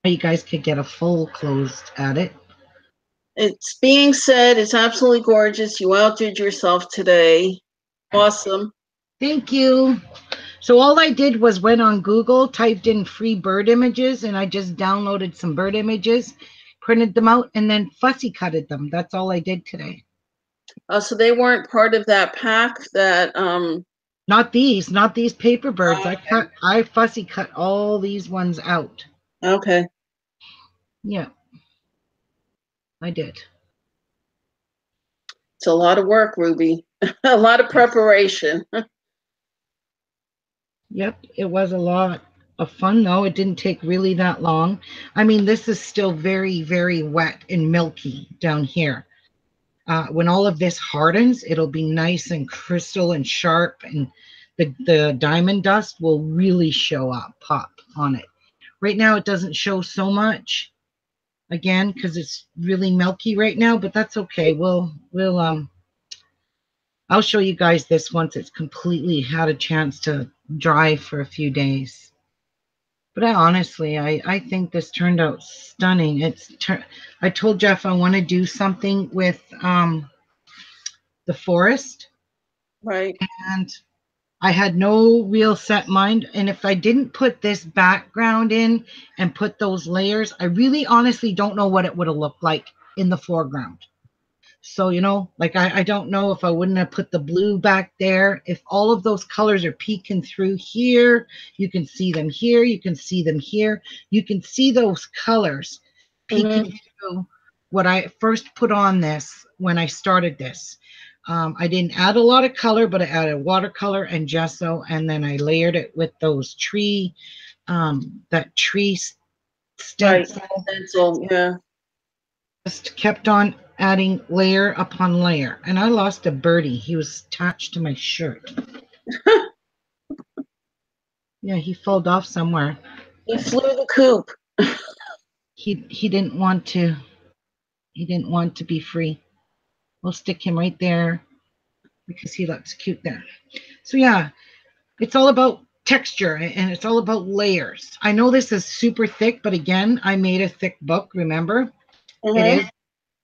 You guys could get a full closed at it. It's being said, it's absolutely gorgeous. You outdid yourself today. Awesome. Thank you. So all I did was went on Google, typed in free bird images, and I just downloaded some bird images, printed them out, and then fussy cutted them. That's all I did today. So they weren't part of that pack that Not these paper birds. Okay. I fussy cut all these ones out. Okay. Yeah. I did. It's a lot of work, Ruby. A lot of preparation. Yep, it was a lot of fun though. It didn't take really that long. I mean, this is still very, very wet and milky down here. When all of this hardens, it'll be nice and crystal and sharp, and the diamond dust will really show up, pop on it. Right now, it doesn't show so much, again, because it's really milky right now, but that's okay. I'll show you guys this once it's completely had a chance to dry for a few days. But I think this turned out stunning. I told Jeff I want to do something with the forest. Right. And I had no real set mind. And if I didn't put this background in and put those layers, I really honestly don't know what it would have looked like in the foreground. So, like I don't know if I wouldn't have put the blue back there. If all of those colors are peeking through here, you can see them here. You can see them here. You can see those colors peeking through what I first put on this when I started this. I didn't add a lot of color, but I added watercolor and gesso, and then I layered it with those that tree stencil. Right. Stencil, yeah. Just kept on adding layer upon layer. And I lost a birdie. He was attached to my shirt. Yeah, he fell off somewhere. He flew the coop. He didn't want to. He didn't want to be free. We'll stick him right there because he looks cute there. So yeah, it's all about texture and it's all about layers. I know this is super thick, but again, I made a thick book, remember? It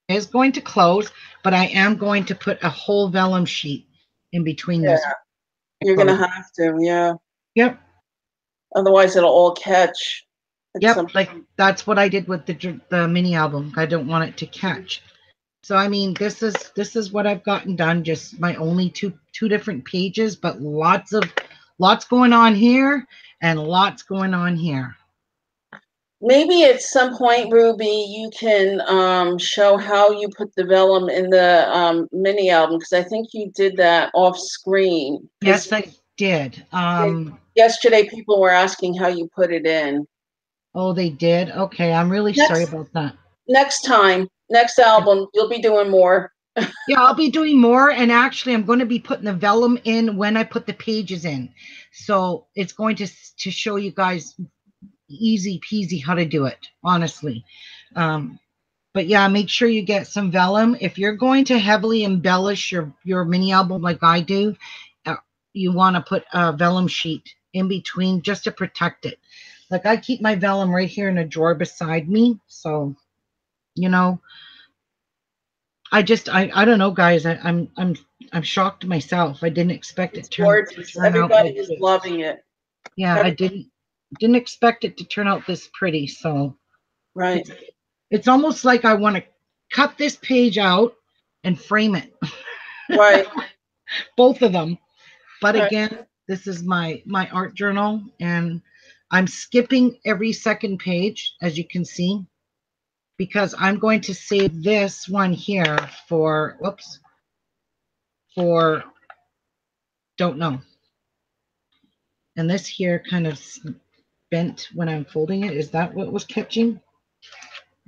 is going to close, but I am going to put a whole vellum sheet in between this. You're going to have to, yeah. Yep. Otherwise, it'll all catch. Yep, like that's what I did with the mini album. I don't want it to catch. So I mean, this is what I've gotten done. Just my only two different pages, but lots going on here and lots going on here. Maybe at some point, Ruby, you can show how you put the vellum in the mini album, because I think you did that off screen. Yes, I did. Yesterday, people were asking how you put it in. Oh, they did? Okay, I'm really sorry about that. Next album, you'll be doing more. Yeah, I'll be doing more, and actually I'm going to be putting the vellum in when I put the pages in. So it's going to show you guys easy peasy how to do it, honestly. But yeah, make sure you get some vellum. If you're going to heavily embellish your mini album like I do, you want to put a vellum sheet in between just to protect it. Like I keep my vellum right here in a drawer beside me. So, you know, I don't know, guys. I'm shocked myself. I didn't expect it to turn out Everybody like is this. loving it. Yeah, I didn't expect it to turn out this pretty. So right. It's almost like I want to cut this page out and frame it. Right. Both of them. But right. Again, this is my art journal, and I'm skipping every second page, as you can see, because I'm going to save this one here for don't know. And this here kind of bent when I'm folding it. Is that what was catching?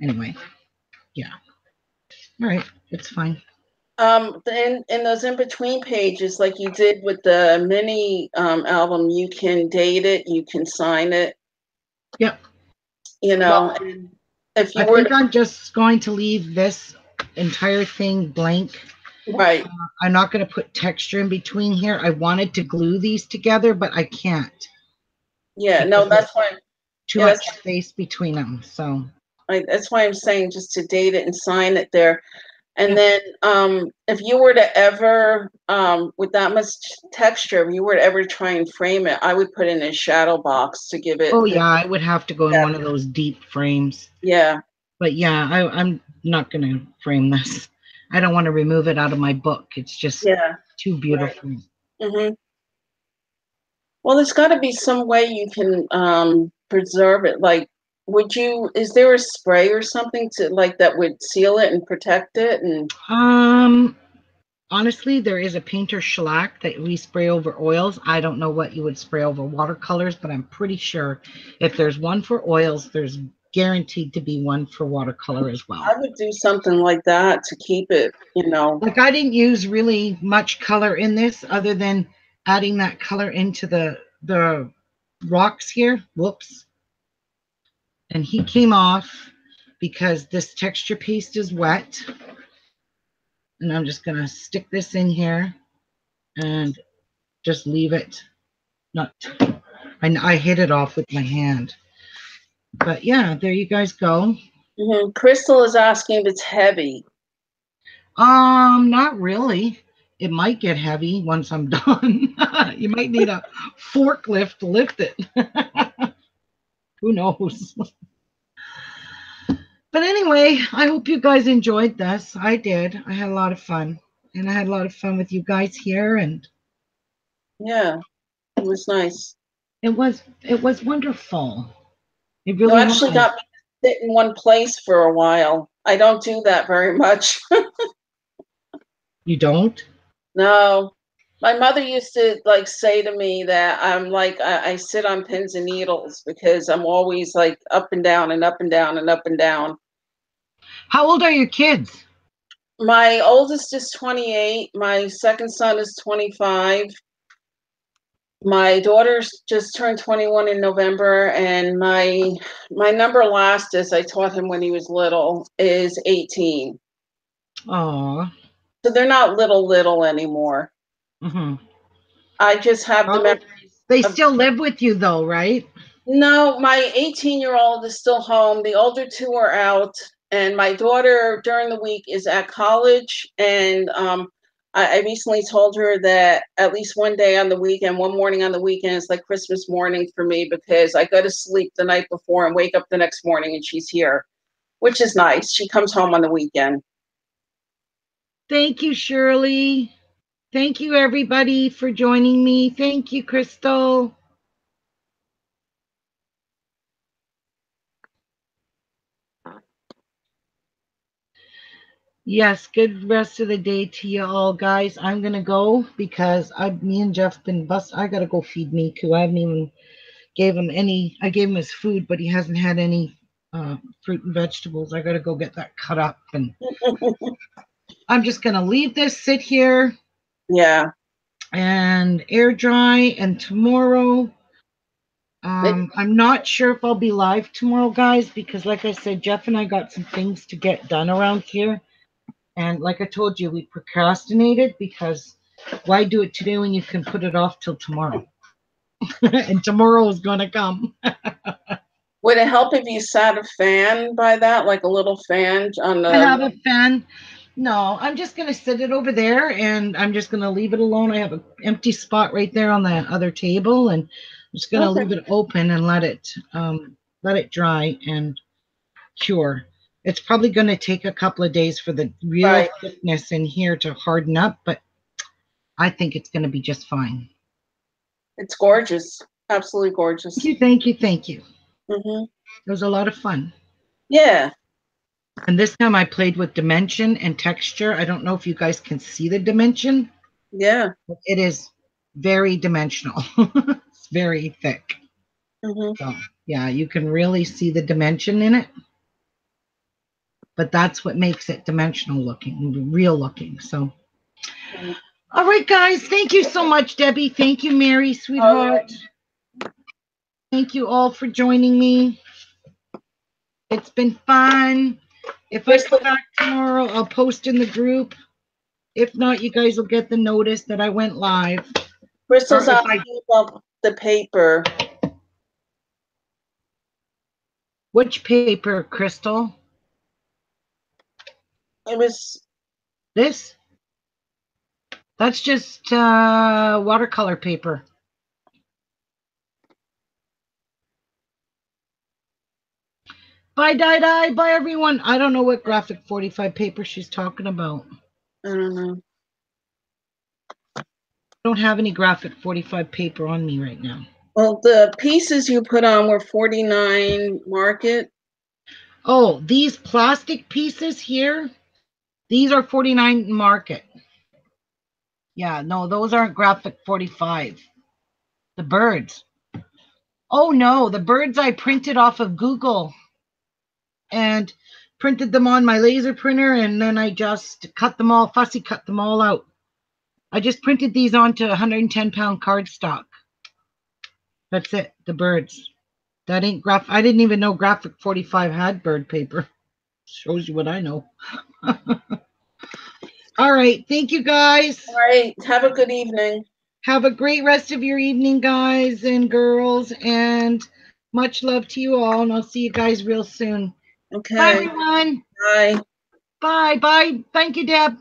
Anyway, yeah. All right, it's fine. In those in-between pages, like you did with the mini album, you can date it, you can sign it. Yep. You know, well, if you I'm just going to leave this entire thing blank. Right. I'm not going to put texture in between here. I wanted to glue these together, but I can't. Yeah, no, that's why. Too much space between them. So that's why I'm saying just to date it and sign it there. And then if you were to ever, with that much texture, if you were to ever try and frame it, I would put in a shadow box to give it. Oh, yeah, I would have to go in one of those deep frames. Yeah. But yeah, I'm not going to frame this. I don't want to remove it out of my book. It's just too beautiful. Right. Mm-hmm. Well, there's got to be some way you can preserve it. Like, is there a spray or something to like that would seal it and protect it? And honestly, there is a painter shellac that we spray over oils. I don't know what you would spray over watercolors, but I'm pretty sure if there's one for oils, there's guaranteed to be one for watercolor as well. I would do something like that to keep it, Like I didn't use really much color in this other than adding that color into the rocks here. Whoops. And he came off because this texture paste is wet. And I'm just going to stick this in here and just leave it. I hit it off with my hand. But yeah, there you guys go. Mm-hmm. Crystal is asking if it's heavy. Not really. It might get heavy once I'm done. You might need a forklift to lift it. Who knows? But anyway, I hope you guys enjoyed this. I did. I had a lot of fun. And I had a lot of fun with you guys here. And yeah, it was nice. It was wonderful. It really actually got me to sit in one place for a while. I don't do that very much. You don't? No. My mother used to say to me that I'm I sit on pins and needles because I'm always up and down and up and down and up and down. How old are your kids? My oldest is 28. My second son is 25. My daughter's just turned 21 in November, and my number last, as I taught him when he was little, is 18. Aww. So they're not little anymore. Mm-hmm. I just have the memories. They still live with you, though, right? No, my 18-year-old is still home. The older two are out, and my daughter during the week is at college. And I recently told her that at least one day on the weekend, one morning on the weekend is like Christmas morning for me because I go to sleep the night before and wake up the next morning and she's here, which is nice. She comes home on the weekend. Thank you, Shirley. Thank you, everybody, for joining me. Thank you, Crystal. Yes, good rest of the day to you all, guys. I'm gonna go because me and Jeff been bust. I gotta go feed Miku. I haven't even gave him any. I gave him his food, but he hasn't had any fruit and vegetables. I gotta go get that cut up, and I'm just gonna leave this sit here. Yeah. And air dry. And tomorrow, I'm not sure if I'll be live tomorrow, guys, because like I said, Jeff and I got some things to get done around here. And like I told you, we procrastinated because why do it today when you can put it off till tomorrow? And tomorrow is going to come. Would it help if you sat a fan by that, like a little fan on the... I have a fan. No, I'm just going to sit it over there and I'm just going to leave it alone. I have an empty spot right there on the other table and I'm just going to leave it open and let it dry and cure. It's probably going to take a couple of days for the real thickness in here to harden up, but I think it's going to be just fine. It's gorgeous. Absolutely gorgeous. Thank you. Mm-hmm. It was a lot of fun. Yeah. And this time I played with dimension and texture. I don't know if you guys can see the dimension. Yeah. But it is very dimensional. It's very thick. Mm-hmm. So, yeah, you can really see the dimension in it. But that's what makes it dimensional looking, real looking. So, all right, guys. Thank you so much, Debbie. Thank you, Mary, sweetheart. Thank you all for joining me. It's been fun. If I come back tomorrow, I'll post in the group. If not, you guys will get the notice that I went live. Crystal's asking about the paper. Which paper, Crystal? It was this. That's just watercolor paper. Bye, Di. Bye, everyone. I don't know what graphic 45 paper she's talking about. I don't know. I don't have any graphic 45 paper on me right now. Well, the pieces you put on were 49 market. Oh, these plastic pieces here, these are 49 market. Yeah, no, those aren't graphic 45. The birds. Oh, no, the birds I printed off of Google and printed them on my laser printer, and then I just cut them all out. I just printed these onto 110-pound cardstock. That's it, the birds. That ain't I didn't even know graphic 45 had bird paper. Shows you what I know. All right, thank you, guys. All right, have a good evening. Have a great rest of your evening, guys and girls, and much love to you all, and I'll see you guys real soon. Okay. Bye, everyone. Bye. Bye. Thank you, Deb.